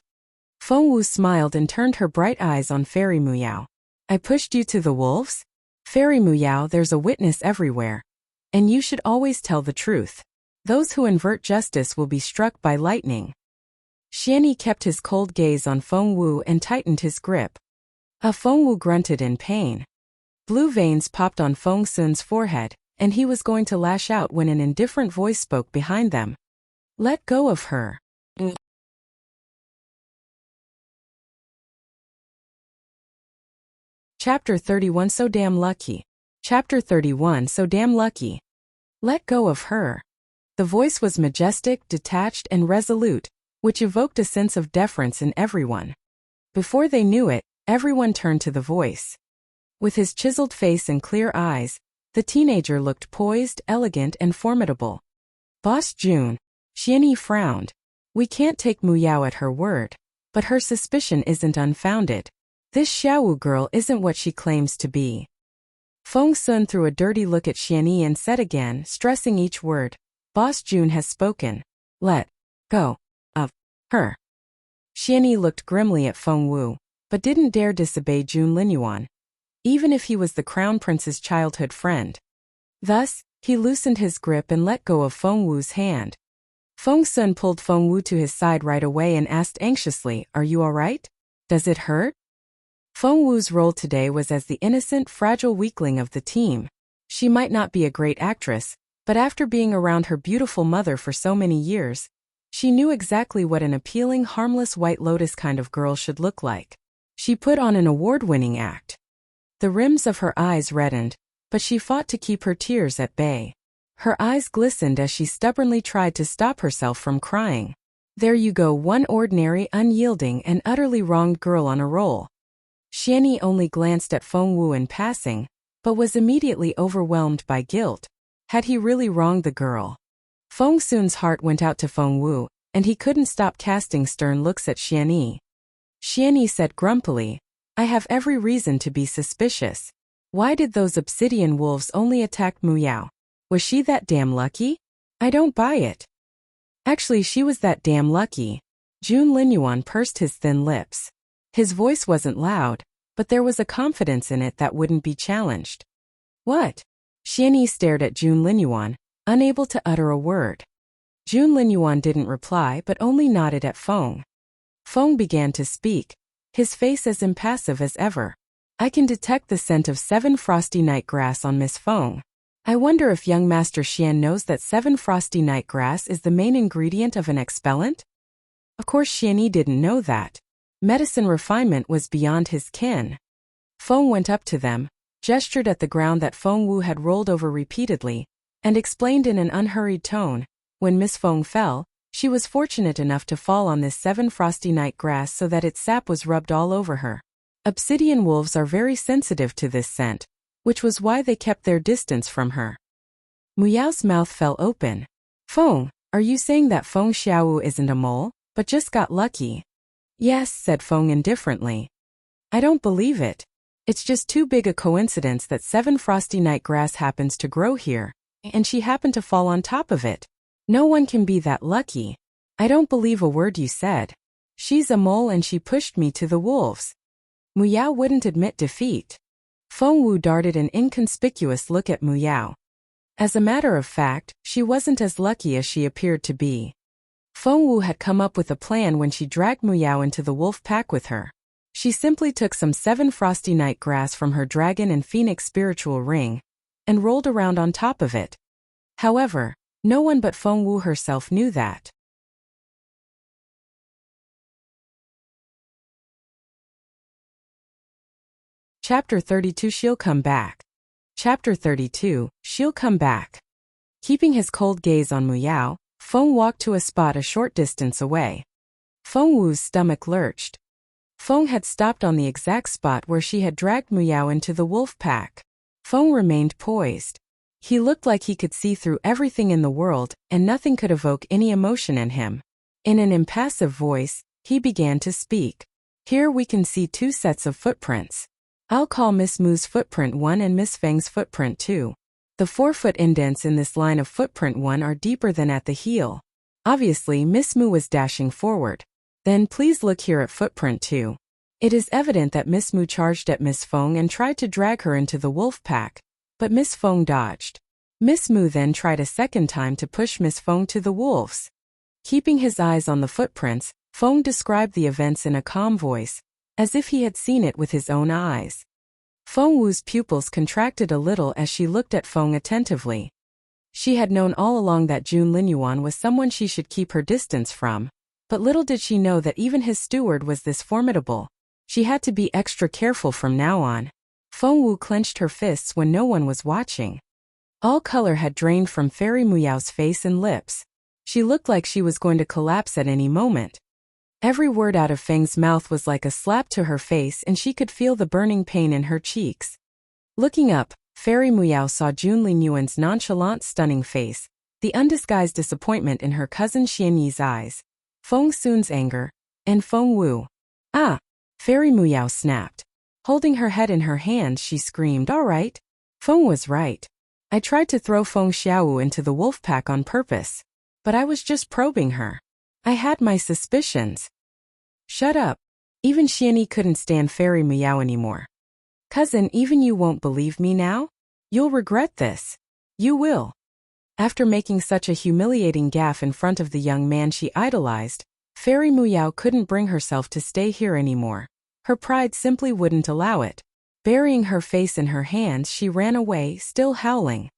[SPEAKER 1] Feng Wu smiled and turned her bright eyes on Fairy Muyao. I pushed you to the wolves? Fairy Muyao, there's a witness everywhere. And you should always tell the truth. Those who invert justice will be struck by lightning. Xianyi kept his cold gaze on Feng Wu and tightened his grip. Feng Wu grunted in pain. Blue veins popped on Feng Sun's forehead, and he was going to lash out when an indifferent voice spoke behind them. Let go of her. Chapter 31 So damn lucky. Chapter 31 So damn lucky. Let go of her. The voice was majestic, detached, and resolute, which evoked a sense of deference in everyone. Before they knew it, everyone turned to the voice. With his chiseled face and clear eyes, the teenager looked poised, elegant, and formidable. Boss Jun. Xianyi frowned. We can't take Muyao at her word. But her suspicion isn't unfounded. This Xiaowu girl isn't what she claims to be. Feng Sun threw a dirty look at Xianyi and said again, stressing each word, Boss Jun has spoken. Let go of her. Xianyi looked grimly at Feng Wu, but didn't dare disobey Jun Linyuan, even if he was the crown prince's childhood friend. Thus, he loosened his grip and let go of Feng Wu's hand. Feng Sun pulled Feng Wu to his side right away and asked anxiously, Are you all right? Does it hurt? Feng Wu's role today was as the innocent, fragile weakling of the team. She might not be a great actress, but after being around her beautiful mother for so many years, she knew exactly what an appealing, harmless White Lotus kind of girl should look like. She put on an award-winning act. The rims of her eyes reddened, but she fought to keep her tears at bay. Her eyes glistened as she stubbornly tried to stop herself from crying. There you go, one ordinary, unyielding, and utterly wronged girl on a roll. Xianyi only glanced at Feng Wu in passing, but was immediately overwhelmed by guilt. Had he really wronged the girl? Feng Sun's heart went out to Feng Wu, and he couldn't stop casting stern looks at Xianyi. Xianyi said grumpily, I have every reason to be suspicious. Why did those obsidian wolves only attack Muyao? Was she that damn lucky? I don't buy it. Actually, she was that damn lucky. Jun Linyuan pursed his thin lips. His voice wasn't loud, but there was a confidence in it that wouldn't be challenged. What? Xianyi stared at Jun Linyuan, unable to utter a word. Jun Linyuan didn't reply but only nodded at Feng. Feng began to speak, his face as impassive as ever. I can detect the scent of 7 frosty night grass on Miss Feng. I wonder if young Master Xian knows that 7 frosty night grass is the main ingredient of an expellant? Of course Xianyi didn't know that. Medicine refinement was beyond his ken. Feng went up to them, gestured at the ground that Feng Wu had rolled over repeatedly, and explained in an unhurried tone, when Miss Feng fell, she was fortunate enough to fall on this 7 frosty night grass so that its sap was rubbed all over her. Obsidian wolves are very sensitive to this scent, which was why they kept their distance from her. Muyao's mouth fell open. Feng, are you saying that Feng Xiaowu isn't a mole, but just got lucky? Yes, said Feng indifferently. I don't believe it. It's just too big a coincidence that 7 frosty night grass happens to grow here, and she happened to fall on top of it. No one can be that lucky. I don't believe a word you said. She's a mole and she pushed me to the wolves. Muyao wouldn't admit defeat. Feng Wu darted an inconspicuous look at Muyao. As a matter of fact, she wasn't as lucky as she appeared to be. Feng Wu had come up with a plan when she dragged Muyao into the wolf pack with her. She simply took some 7 frosty night grass from her dragon and phoenix spiritual ring, and rolled around on top of it. However, no one but Feng Wu herself knew that. Chapter 32 She'll Come Back. Chapter 32, She'll Come Back. Keeping his cold gaze on Muyao, Feng walked to a spot a short distance away. Feng Wu's stomach lurched. Feng had stopped on the exact spot where she had dragged Muyao into the wolf pack. Feng remained poised. He looked like he could see through everything in the world, and nothing could evoke any emotion in him. In an impassive voice, he began to speak. Here we can see 2 sets of footprints. I'll call Miss Mu's footprint 1 and Miss Feng's footprint 2. The 4-foot indents in this line of footprint 1 are deeper than at the heel. Obviously, Miss Mu was dashing forward. Then please look here at footprint 2. It is evident that Miss Mu charged at Miss Feng and tried to drag her into the wolf pack, but Miss Feng dodged. Miss Mu then tried a second time to push Miss Feng to the wolves. Keeping his eyes on the footprints, Feng described the events in a calm voice, as if he had seen it with his own eyes. Feng Wu's pupils contracted a little as she looked at Feng attentively. She had known all along that Linyuan was someone she should keep her distance from, but little did she know that even his steward was this formidable. She had to be extra careful from now on. Feng Wu clenched her fists when no one was watching. All color had drained from Fairy Muyao's face and lips. She looked like she was going to collapse at any moment. Every word out of Feng's mouth was like a slap to her face, and she could feel the burning pain in her cheeks. Looking up, Fairy Muyao saw Linyuan's nonchalant, stunning face, the undisguised disappointment in her cousin Xianyi's eyes, Feng Sun's anger, and Feng Wu. Ah! Fairy Muyao snapped. Holding her head in her hands, she screamed, "All right. Feng was right. I tried to throw Feng Xiaowu into the wolf pack on purpose, but I was just probing her. I had my suspicions." Shut up. Even Xianyi couldn't stand Fairy Muyao anymore. Cousin, even you won't believe me now? You'll regret this. You will. After making such a humiliating gaffe in front of the young man she idolized, Fairy Muyao couldn't bring herself to stay here anymore. Her pride simply wouldn't allow it. Burying her face in her hands, she ran away, still howling.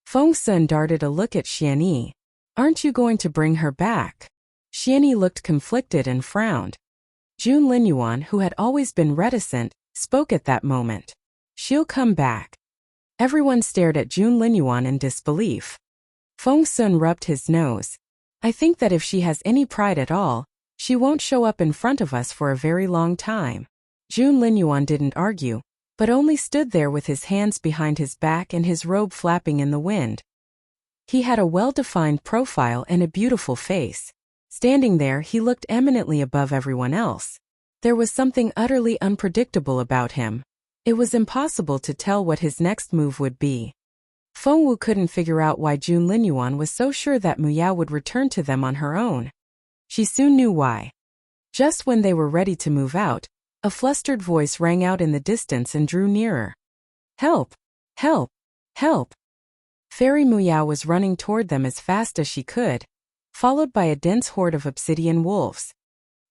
[SPEAKER 1] Feng Sun darted a look at Xianyi. Aren't you going to bring her back? Xianyi looked conflicted and frowned. Linyuan, who had always been reticent, spoke at that moment. She'll come back. Everyone stared at Linyuan in disbelief. Feng Sun rubbed his nose. I think that if she has any pride at all, she won't show up in front of us for a very long time. Linyuan didn't argue, but only stood there with his hands behind his back and his robe flapping in the wind. He had a well-defined profile and a beautiful face. Standing there, he looked eminently above everyone else. There was something utterly unpredictable about him. It was impossible to tell what his next move would be. Feng Wu couldn't figure out why Linyuan was so sure that Muyao would return to them on her own. She soon knew why. Just when they were ready to move out, a flustered voice rang out in the distance and drew nearer. Help! Help! Help! Fairy Muyao was running toward them as fast as she could, followed by a dense horde of obsidian wolves.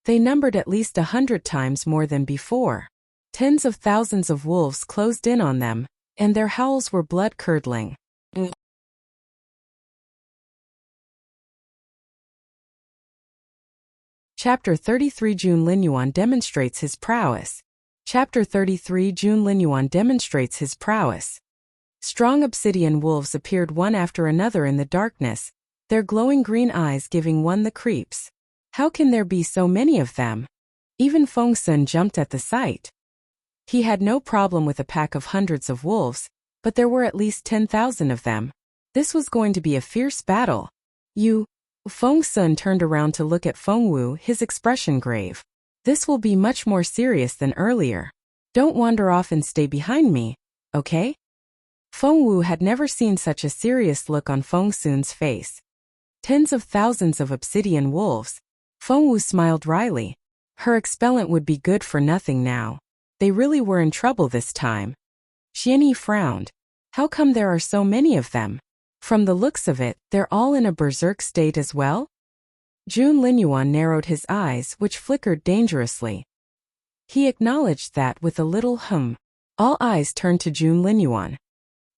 [SPEAKER 1] They numbered at least 100 times more than before. Tens of thousands of wolves closed in on them, and their howls were blood-curdling. Chapter 33 Linyuan demonstrates his prowess. Chapter 33 Linyuan demonstrates his prowess. Strong obsidian wolves appeared one after another in the darkness, their glowing green eyes giving one the creeps. How can there be so many of them? Even Feng jumped at the sight. He had no problem with a pack of hundreds of wolves, but there were at least 10,000 of them. This was going to be a fierce battle. Feng turned around to look at Feng Wu, his expression grave. This will be much more serious than earlier. Don't wander off and stay behind me, okay? Feng Wu had never seen such a serious look on Feng Sun's face. Tens of thousands of obsidian wolves. Feng Wu smiled wryly. Her expellant would be good for nothing now. They really were in trouble this time. Xianyi frowned. How come there are so many of them? From the looks of it, they're all in a berserk state as well? Linyuan narrowed his eyes, which flickered dangerously. He acknowledged that with a little hum. All eyes turned to Linyuan.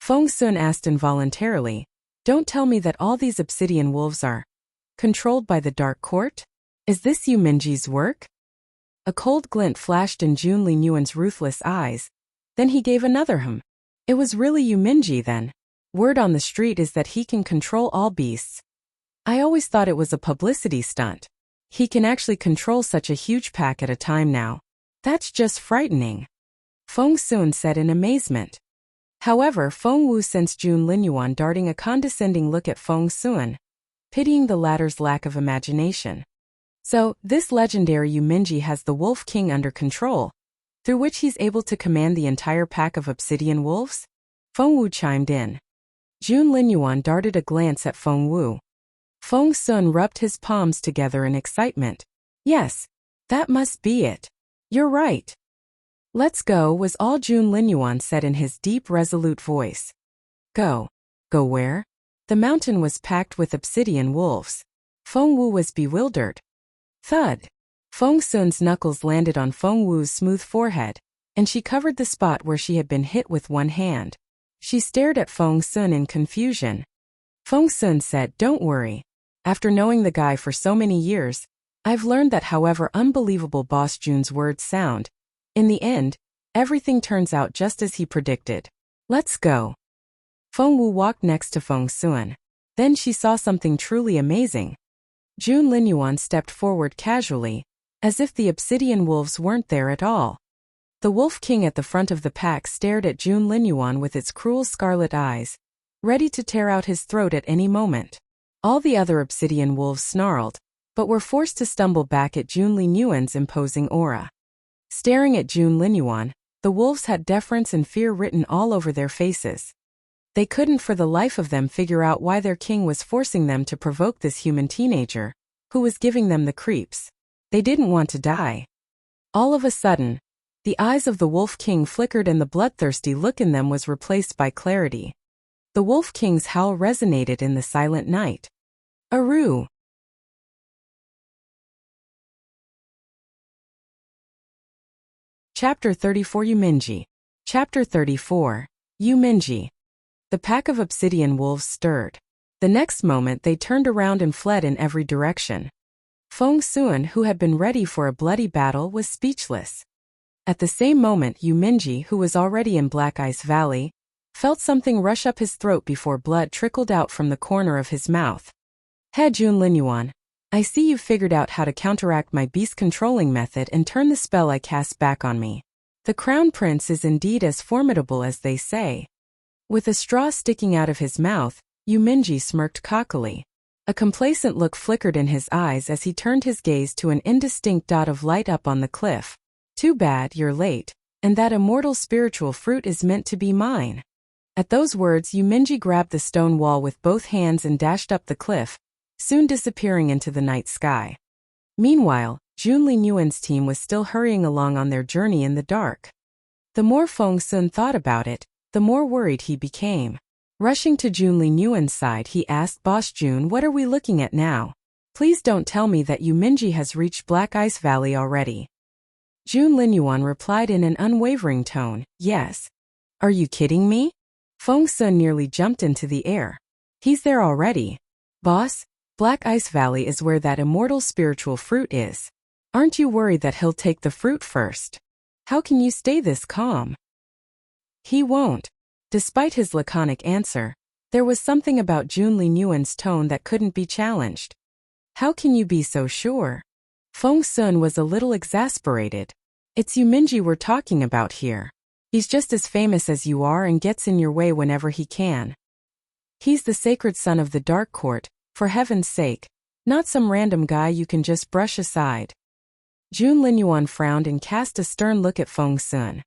[SPEAKER 1] Feng Sun asked involuntarily, "Don't tell me that all these obsidian wolves are controlled by the Dark Court? Is this Mingye's work?" A cold glint flashed in Linyuan's ruthless eyes. Then he gave another hum. It was really Mingye then. Word on the street is that he can control all beasts. I always thought it was a publicity stunt. He can actually control such a huge pack at a time now. That's just frightening. Feng Sun said in amazement. However, Feng Wu sensed Linyuan darting a condescending look at Feng Sun, pitying the latter's lack of imagination. So, this legendary Mingye has the Wolf King under control, through which he's able to command the entire pack of obsidian wolves? Feng Wu chimed in. Linyuan darted a glance at Feng Wu. Feng Sun rubbed his palms together in excitement. Yes, that must be it. You're right. Let's go, was all Linyuan said in his deep, resolute voice. Go. Go where? The mountain was packed with obsidian wolves. Feng Wu was bewildered. Thud. Feng Sun's knuckles landed on Feng Wu's smooth forehead, and she covered the spot where she had been hit with one hand. She stared at Feng Sun in confusion. Feng Sun said, "Don't worry. After knowing the guy for so many years, I've learned that however unbelievable Boss Jun's words sound, in the end, everything turns out just as he predicted. Let's go." Feng Wu walked next to Feng Sun. Then she saw something truly amazing. Linyuan stepped forward casually, as if the obsidian wolves weren't there at all. The Wolf King at the front of the pack stared at Linyuan with its cruel scarlet eyes, ready to tear out his throat at any moment. All the other obsidian wolves snarled, but were forced to stumble back at Linyuan's imposing aura. Staring at Linyuan, the wolves had deference and fear written all over their faces. They couldn't for the life of them figure out why their king was forcing them to provoke this human teenager, who was giving them the creeps. They didn't want to die. All of a sudden, the eyes of the Wolf King flickered and the bloodthirsty look in them was replaced by clarity. The Wolf King's howl resonated in the silent night. Aru! Chapter 34 Mingye. Chapter 34. Mingye. The pack of obsidian wolves stirred. The next moment they turned around and fled in every direction. Feng Sun, who had been ready for a bloody battle, was speechless. At the same moment Mingye, who was already in Black Ice Valley, felt something rush up his throat before blood trickled out from the corner of his mouth. Hey Linyuan, I see you've figured out how to counteract my beast controlling method and turn the spell I cast back on me. The Crown Prince is indeed as formidable as they say. With a straw sticking out of his mouth, Mingye smirked cockily. A complacent look flickered in his eyes as he turned his gaze to an indistinct dot of light up on the cliff. Too bad you're late, and that immortal spiritual fruit is meant to be mine. At those words Mingye grabbed the stone wall with both hands and dashed up the cliff, soon disappearing into the night sky. Meanwhile, Linyuan's team was still hurrying along on their journey in the dark. The more Feng Sun thought about it, the more worried he became. Rushing to Linyuan's side, he asked, "Boss Jun, what are we looking at now? Please don't tell me that Mingye has reached Black Ice Valley already." Linyuan replied in an unwavering tone, "Yes." "Are you kidding me?" Feng Sun nearly jumped into the air. "He's there already. Boss, Black Ice Valley is where that immortal spiritual fruit is. Aren't you worried that he'll take the fruit first? How can you stay this calm?" "He won't. Despite his laconic answer, there was something about Jun Linyuan's tone that couldn't be challenged. How can you be so sure? Feng Sun was a little exasperated. It's you Mingye we're talking about here. He's just as famous as you are and gets in your way whenever he can. He's the sacred son of the Dark Court, for heaven's sake, not some random guy you can just brush aside. Jun Linyuan frowned and cast a stern look at Feng Sun.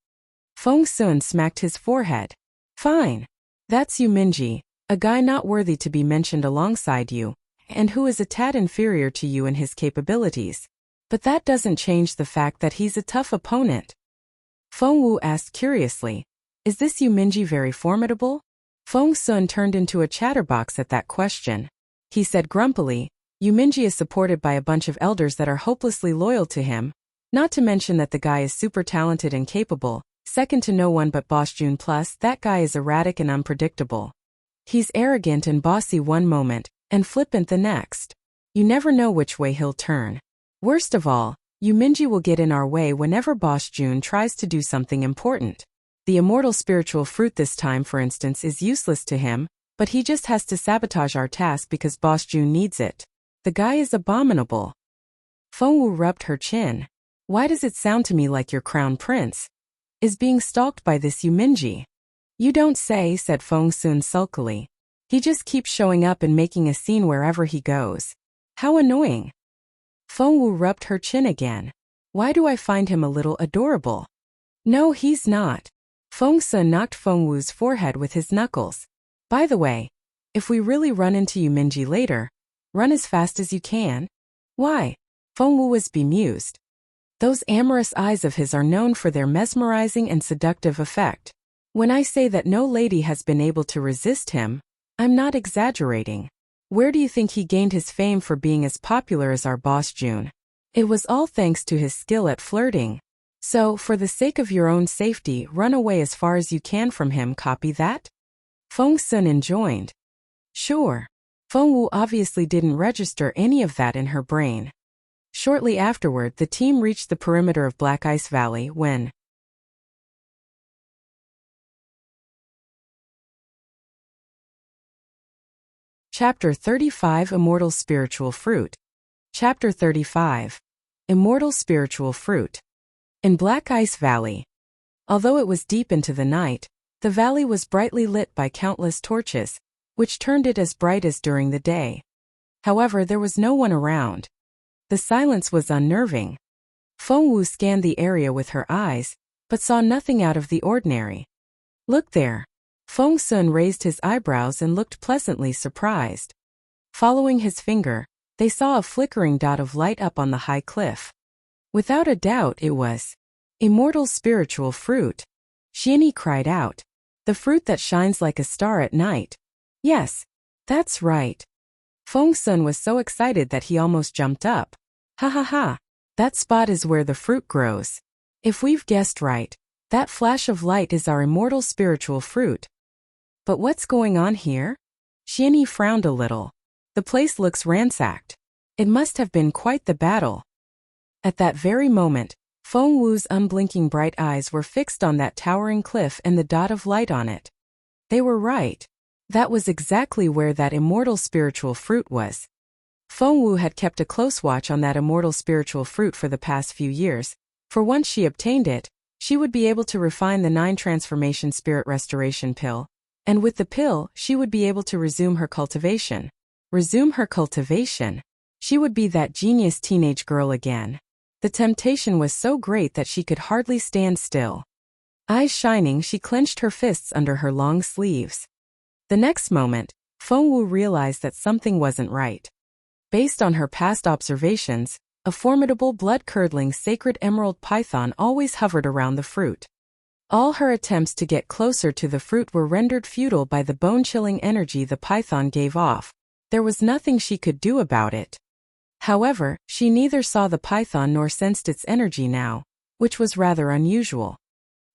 [SPEAKER 1] Feng Sun smacked his forehead. Fine. That's you Mingye, a guy not worthy to be mentioned alongside you, and who is a tad inferior to you in his capabilities. But that doesn't change the fact that he's a tough opponent. Feng Wu asked curiously, is this you Mingye very formidable? Feng Sun turned into a chatterbox at that question. He said grumpily, you Mingye is supported by a bunch of elders that are hopelessly loyal to him, not to mention that the guy is super talented and capable, second to no one but Boss Jun, plus that guy is erratic and unpredictable. He's arrogant and bossy one moment, and flippant the next. You never know which way he'll turn. Worst of all, you Mingye will get in our way whenever Boss Jun tries to do something important. The immortal spiritual fruit this time, for instance, is useless to him, but he just has to sabotage our task because Boss Jun needs it. The guy is abominable. Feng Wu rubbed her chin. Why does it sound to me like your crown prince is being stalked by this you Mingye? You don't say, said Feng Sun sulkily. He just keeps showing up and making a scene wherever he goes. How annoying. Feng Wu rubbed her chin again. Why do I find him a little adorable? No, he's not. Feng Sun knocked Feng Wu's forehead with his knuckles. By the way, if we really run into you Mingye later, run as fast as you can. Why? Feng Wu was bemused. Those amorous eyes of his are known for their mesmerizing and seductive effect. When I say that no lady has been able to resist him, I'm not exaggerating. Where do you think he gained his fame for being as popular as our Boss Jun? It was all thanks to his skill at flirting. So, for the sake of your own safety, run away as far as you can from him, copy that? Feng Sun enjoined. Sure. Feng Wu obviously didn't register any of that in her brain. Shortly afterward, the team reached the perimeter of Black Ice Valley when Chapter 35 Immortal Spiritual Fruit. Chapter 35 Immortal Spiritual Fruit. In Black Ice Valley. Although it was deep into the night, the valley was brightly lit by countless torches, which turned it as bright as during the day. However, there was no one around. The silence was unnerving. Feng Wu scanned the area with her eyes, but saw nothing out of the ordinary. Look there. Feng Sun raised his eyebrows and looked pleasantly surprised. Following his finger, they saw a flickering dot of light up on the high cliff. Without a doubt it was Immortal Spiritual Fruit. Xianyi cried out. The fruit that shines like a star at night. Yes, that's right. Feng Sun was so excited that he almost jumped up. Ha ha ha. That spot is where the fruit grows. If we've guessed right, that flash of light is our immortal spiritual fruit. But what's going on here? Xianyi frowned a little. The place looks ransacked. It must have been quite the battle. At that very moment, Feng Wu's unblinking bright eyes were fixed on that towering cliff and the dot of light on it. They were right. That was exactly where that immortal spiritual fruit was. Feng Wu had kept a close watch on that immortal spiritual fruit for the past few years, for once she obtained it, she would be able to refine the 9 transformation spirit restoration pill, and with the pill, she would be able to resume her cultivation. Resume her cultivation? She would be that genius teenage girl again. The temptation was so great that she could hardly stand still. Eyes shining, she clenched her fists under her long sleeves. The next moment, Feng Wu realized that something wasn't right. Based on her past observations, a formidable blood-curdling sacred emerald python always hovered around the fruit. All her attempts to get closer to the fruit were rendered futile by the bone-chilling energy the python gave off. There was nothing she could do about it. However, she neither saw the python nor sensed its energy now, which was rather unusual.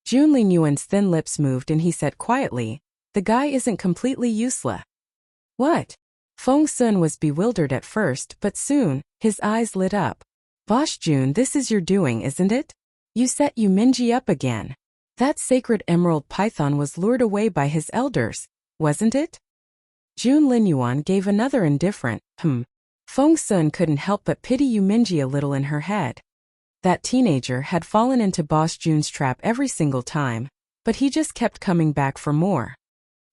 [SPEAKER 1] Jun Linyuan's thin lips moved and he said quietly, "The guy isn't completely useless." What? Feng Sun was bewildered at first, but soon, his eyes lit up. Boss Jun, this is your doing, isn't it? You set you Mingye up again. That sacred emerald python was lured away by his elders, wasn't it? Jun Linyuan gave another indifferent, Feng Sun couldn't help but pity Mingye a little in her head. That teenager had fallen into Boss Jun's trap every single time, but he just kept coming back for more.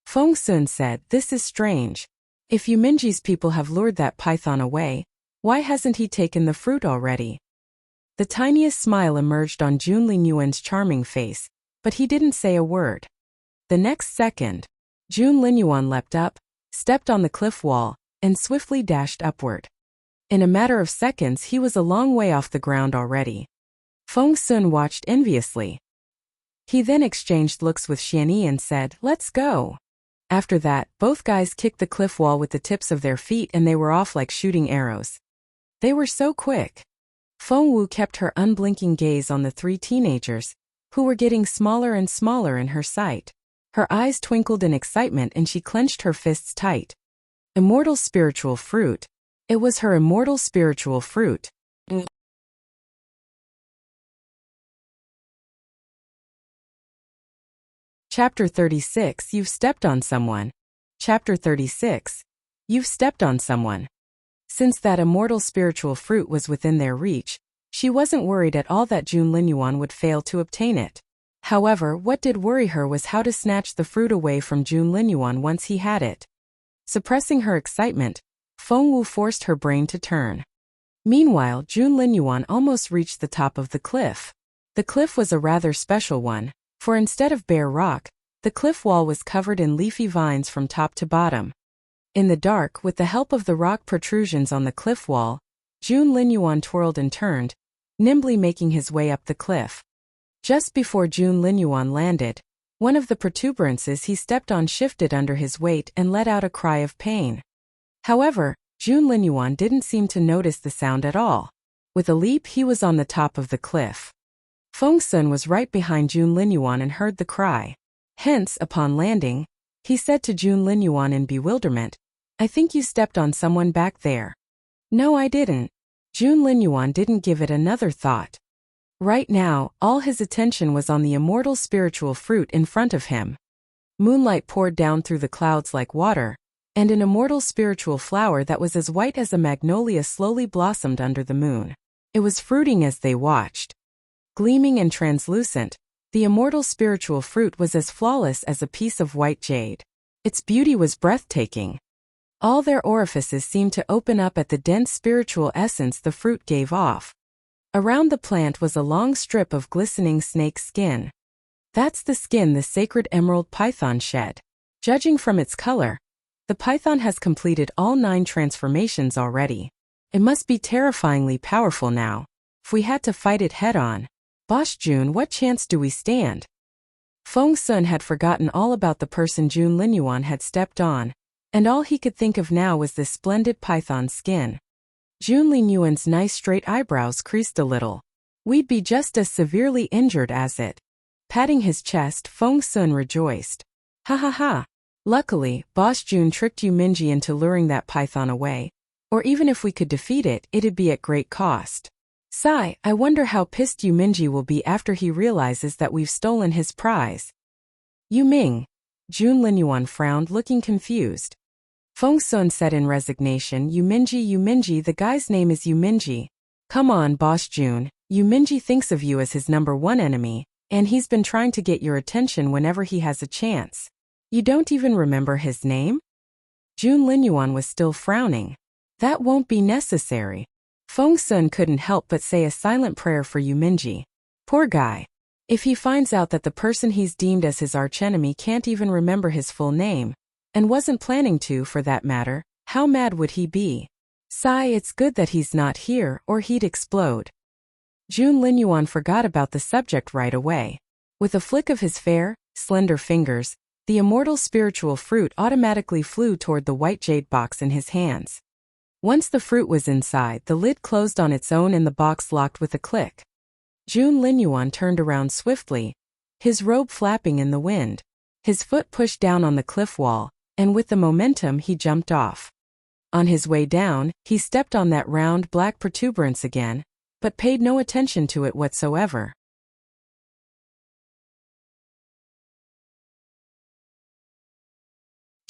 [SPEAKER 1] Feng Sun said, "This is strange. If Mingye's people have lured that python away, why hasn't he taken the fruit already?" The tiniest smile emerged on Jun Linyuan's charming face, but he didn't say a word. The next second, Jun Linyuan leapt up, stepped on the cliff wall, and swiftly dashed upward. In a matter of seconds he was a long way off the ground already. Feng Sun watched enviously. He then exchanged looks with Xianyi and said, "Let's go." After that, both guys kicked the cliff wall with the tips of their feet and they were off like shooting arrows. They were so quick. Feng Wu kept her unblinking gaze on the three teenagers, who were getting smaller and smaller in her sight. Her eyes twinkled in excitement and she clenched her fists tight. Immortal spiritual fruit. It was her immortal spiritual fruit. Chapter 36 You've stepped on someone. Chapter 36. You've stepped on someone. Since that immortal spiritual fruit was within their reach, she wasn't worried at all that Jun Linyuan would fail to obtain it. However, what did worry her was how to snatch the fruit away from Jun Linyuan once he had it. Suppressing her excitement, Feng Wu forced her brain to turn. Meanwhile, Jun Linyuan almost reached the top of the cliff. The cliff was a rather special one, for instead of bare rock, the cliff wall was covered in leafy vines from top to bottom. In the dark, with the help of the rock protrusions on the cliff wall, Jun Linyuan twirled and turned, nimbly making his way up the cliff. Just before Jun Linyuan landed, one of the protuberances he stepped on shifted under his weight and let out a cry of pain. However, Jun Linyuan didn't seem to notice the sound at all. With a leap he was on the top of the cliff. Feng Sun was right behind Jun Linyuan and heard the cry. Hence, upon landing, he said to Jun Linyuan in bewilderment, "I think you stepped on someone back there." "No, I didn't." Jun Linyuan didn't give it another thought. Right now, all his attention was on the immortal spiritual fruit in front of him. Moonlight poured down through the clouds like water, and an immortal spiritual flower that was as white as a magnolia slowly blossomed under the moon. It was fruiting as they watched. Gleaming and translucent, the immortal spiritual fruit was as flawless as a piece of white jade. Its beauty was breathtaking. All their orifices seemed to open up at the dense spiritual essence the fruit gave off. Around the plant was a long strip of glistening snake skin. That's the skin the sacred emerald python shed. Judging from its color, the python has completed all 9 transformations already. It must be terrifyingly powerful now. If we had to fight it head-on, Boss Jun, what chance do we stand? Feng Sun had forgotten all about the person Jun Linyuan had stepped on, and all he could think of now was this splendid python skin. Jun Linyuan's nice straight eyebrows creased a little. We'd be just as severely injured as it. Patting his chest, Feng Sun rejoiced. Ha ha ha. Luckily, Boss Jun tricked Mingye into luring that python away. Or even if we could defeat it, it'd be at great cost. Sigh, I wonder how pissed Mingye will be after he realizes that we've stolen his prize. Ming. Jun Linyuan frowned, looking confused. Feng Sun said in resignation, Mingye, the guy's name is Mingye. Come on, Boss Jun, Mingye thinks of you as his #1 enemy, and he's been trying to get your attention whenever he has a chance. You don't even remember his name? Jun Linyuan was still frowning. That won't be necessary. Feng Sun couldn't help but say a silent prayer for Mingye. Poor guy. If he finds out that the person he's deemed as his archenemy can't even remember his full name, and wasn't planning to for that matter, how mad would he be? Sigh, it's good that he's not here, or he'd explode. Jun Linyuan forgot about the subject right away. With a flick of his fair, slender fingers, the immortal spiritual fruit automatically flew toward the white jade box in his hands. Once the fruit was inside, the lid closed on its own and the box locked with a click. Jun Linyuan turned around swiftly, his robe flapping in the wind. His foot pushed down on the cliff wall, and with the momentum he jumped off. On his way down, he stepped on that round black protuberance again, but paid no attention to it whatsoever.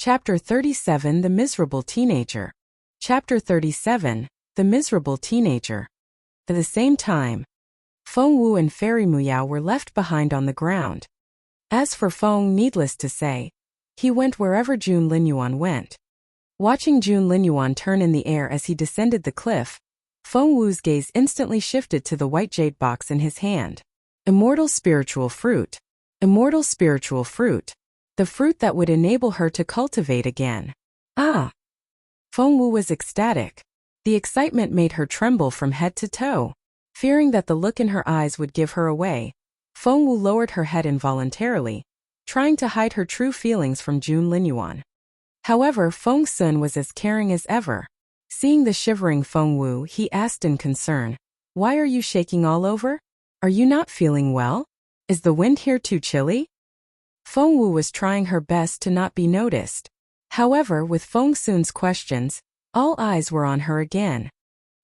[SPEAKER 1] Chapter 37 The Miserable Teenager. Chapter 37 The Miserable Teenager. At the same time, Feng Wu and Fairy Muyao were left behind on the ground. As for Feng, needless to say, he went wherever Jun Linyuan went. Watching Jun Linyuan turn in the air as he descended the cliff, Feng Wu's gaze instantly shifted to the white jade box in his hand. Immortal spiritual fruit. Immortal spiritual fruit. The fruit that would enable her to cultivate again. Ah! Feng Wu was ecstatic. The excitement made her tremble from head to toe. Fearing that the look in her eyes would give her away, Feng Wu lowered her head involuntarily, trying to hide her true feelings from Jun Linyuan. However, Feng Sun was as caring as ever. Seeing the shivering Feng Wu, he asked in concern, "Why are you shaking all over? Are you not feeling well? Is the wind here too chilly?" Feng Wu was trying her best to not be noticed. However, with Feng Sun's questions, all eyes were on her again.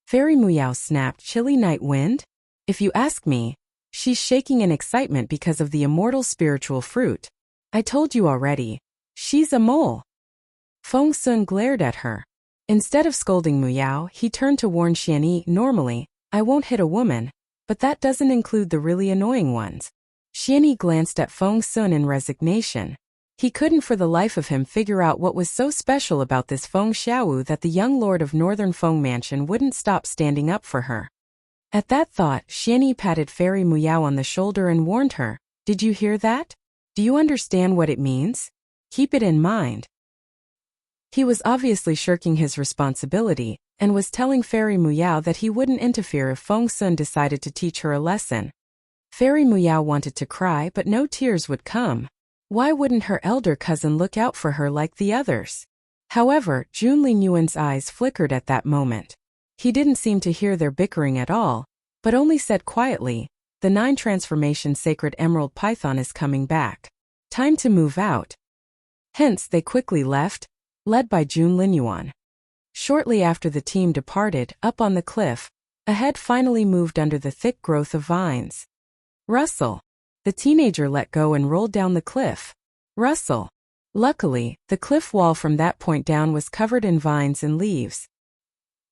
[SPEAKER 1] Fairy Muyao snapped, "Chilly night wind? If you ask me, she's shaking in excitement because of the immortal spiritual fruit. I told you already. She's a mole." Feng Sun glared at her. Instead of scolding Muyao, he turned to warn Xianyi, "Normally, I won't hit a woman, but that doesn't include the really annoying ones." Xianyi glanced at Feng Sun in resignation. He couldn't for the life of him figure out what was so special about this Feng Xiaowu that the young lord of Northern Feng Mansion wouldn't stop standing up for her. At that thought, Xianyi patted Fairy Muyao on the shoulder and warned her, "Did you hear that? Do you understand what it means? Keep it in mind." He was obviously shirking his responsibility, and was telling Fairy Muyao that he wouldn't interfere if Feng Sun decided to teach her a lesson. Fairy Muyao wanted to cry, but no tears would come. Why wouldn't her elder cousin look out for her like the others? However, Jun Linyuan's eyes flickered at that moment. He didn't seem to hear their bickering at all, but only said quietly, "The 9 transformation sacred emerald python is coming back. Time to move out." Hence they quickly left, led by Jun Linyuan. Shortly after the team departed, up on the cliff, a head finally moved under the thick growth of vines. "Rustle." The teenager let go and rolled down the cliff. Rustle. Luckily, the cliff wall from that point down was covered in vines and leaves.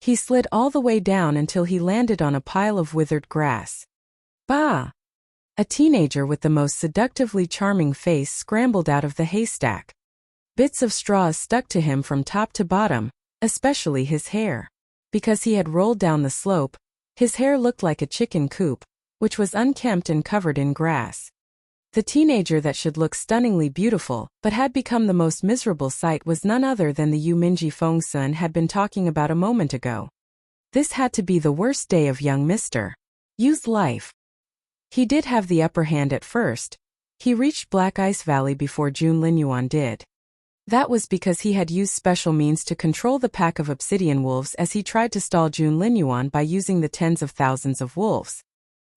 [SPEAKER 1] He slid all the way down until he landed on a pile of withered grass. Bah! A teenager with the most seductively charming face scrambled out of the haystack. Bits of straw stuck to him from top to bottom, especially his hair. Because he had rolled down the slope, his hair looked like a chicken coop, which was unkempt and covered in grass. The teenager that should look stunningly beautiful, but had become the most miserable sight, was none other than the Mingye Feng Sun had been talking about a moment ago. This had to be the worst day of young Mr. Yu's life. He did have the upper hand at first. He reached Black Ice Valley before Jun Linyuan did. That was because he had used special means to control the pack of obsidian wolves as he tried to stall Jun Linyuan by using the tens of thousands of wolves.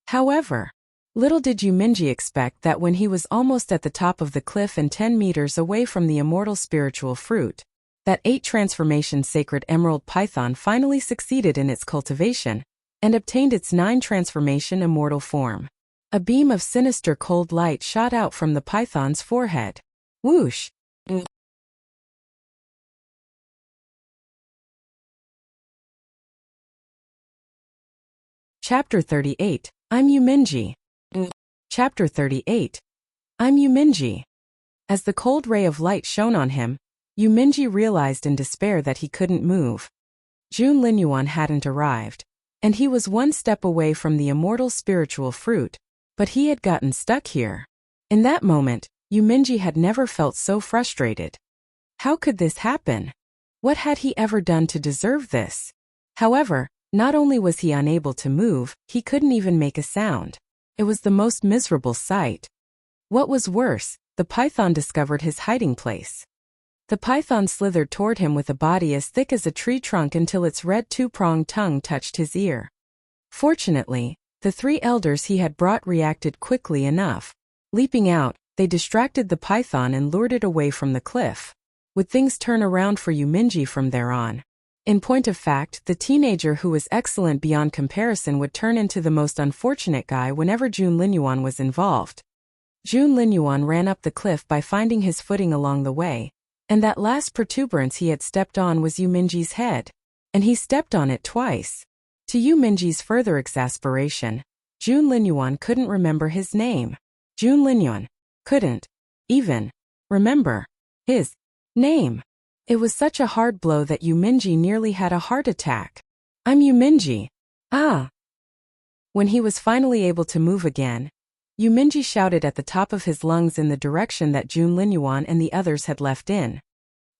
[SPEAKER 1] However, little did Mingye expect that when he was almost at the top of the cliff and 10 meters away from the immortal spiritual fruit, that 8 transformation sacred emerald python finally succeeded in its cultivation, and obtained its 9 transformation immortal form. A beam of sinister cold light shot out from the python's forehead. Whoosh! Chapter 38. I'm Mingye. Chapter 38. I'm Mingye. As the cold ray of light shone on him, Mingye realized in despair that he couldn't move. Jun Linyuan hadn't arrived, and he was one step away from the immortal spiritual fruit, but he had gotten stuck here. In that moment, Mingye had never felt so frustrated. How could this happen? What had he ever done to deserve this? However, not only was he unable to move, he couldn't even make a sound. It was the most miserable sight. What was worse, the python discovered his hiding place. The python slithered toward him with a body as thick as a tree trunk until its red 2-pronged tongue touched his ear. Fortunately, the 3 elders he had brought reacted quickly enough. Leaping out, they distracted the python and lured it away from the cliff. Would things turn around for Mingye from there on? In point of fact, the teenager who was excellent beyond comparison would turn into the most unfortunate guy whenever Jun Linyuan was involved. Jun Linyuan ran up the cliff by finding his footing along the way, And that last protuberance he had stepped on was Yu Mingye's head. And he stepped on it twice. To Yu Mingye's further exasperation, Jun Linyuan couldn't remember his name. Jun Linyuan couldn't even remember his name. It was such a hard blow that Yu Mingye nearly had a heart attack. I'm Yu Mingye. Ah! When he was finally able to move again, Yu Mingye shouted at the top of his lungs in the direction that Jun Linyuan and the others had left in.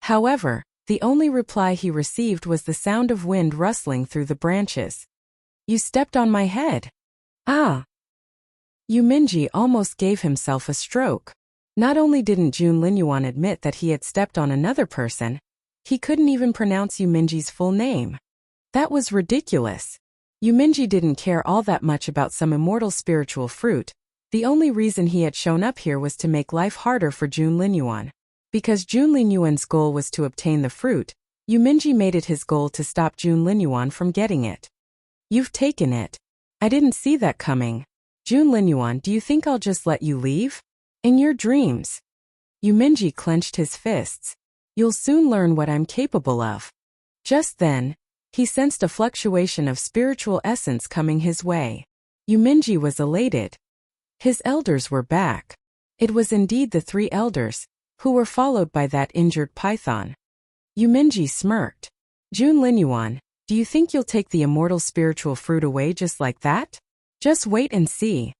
[SPEAKER 1] However, the only reply he received was the sound of wind rustling through the branches. You stepped on my head. Ah! Yu Mingye almost gave himself a stroke. Not only didn't Jun Linyuan admit that he had stepped on another person, he couldn't even pronounce Yu Mingye's full name. That was ridiculous. Yu Mingye didn't care all that much about some immortal spiritual fruit. The only reason he had shown up here was to make life harder for Jun Linyuan. Because Jun Linyuan's goal was to obtain the fruit, Yu Mingye made it his goal to stop Jun Linyuan from getting it. You've taken it. I didn't see that coming. Jun Linyuan, do you think I'll just let you leave? In your dreams. Yu Mingye clenched his fists. You'll soon learn what I'm capable of. Just then, he sensed a fluctuation of spiritual essence coming his way. Yu Mingye was elated. His elders were back. It was indeed the 3 elders, who were followed by that injured python. Yu Mingye smirked. Jun Linyuan, do you think you'll take the immortal spiritual fruit away just like that? Just wait and see.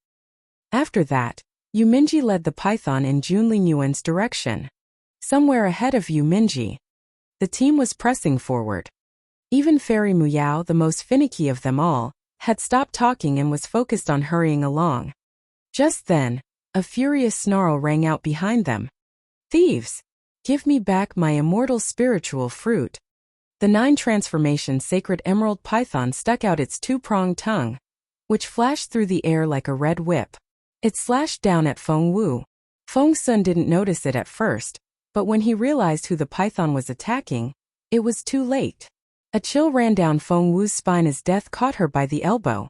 [SPEAKER 1] After that, Yu Mingye led the python in Jun Linyuan's direction. Somewhere ahead of Yu Mingye, the team was pressing forward. Even Fairy Muyao, the most finicky of them all, had stopped talking and was focused on hurrying along. Just then, a furious snarl rang out behind them. Thieves! Give me back my immortal spiritual fruit. The 9 transformation sacred emerald python stuck out its 2-pronged tongue, which flashed through the air like a red whip. It slashed down at Feng Wu. Feng Sun didn't notice it at first, but when he realized who the python was attacking, it was too late. A chill ran down Feng Wu's spine as death caught her by the elbow.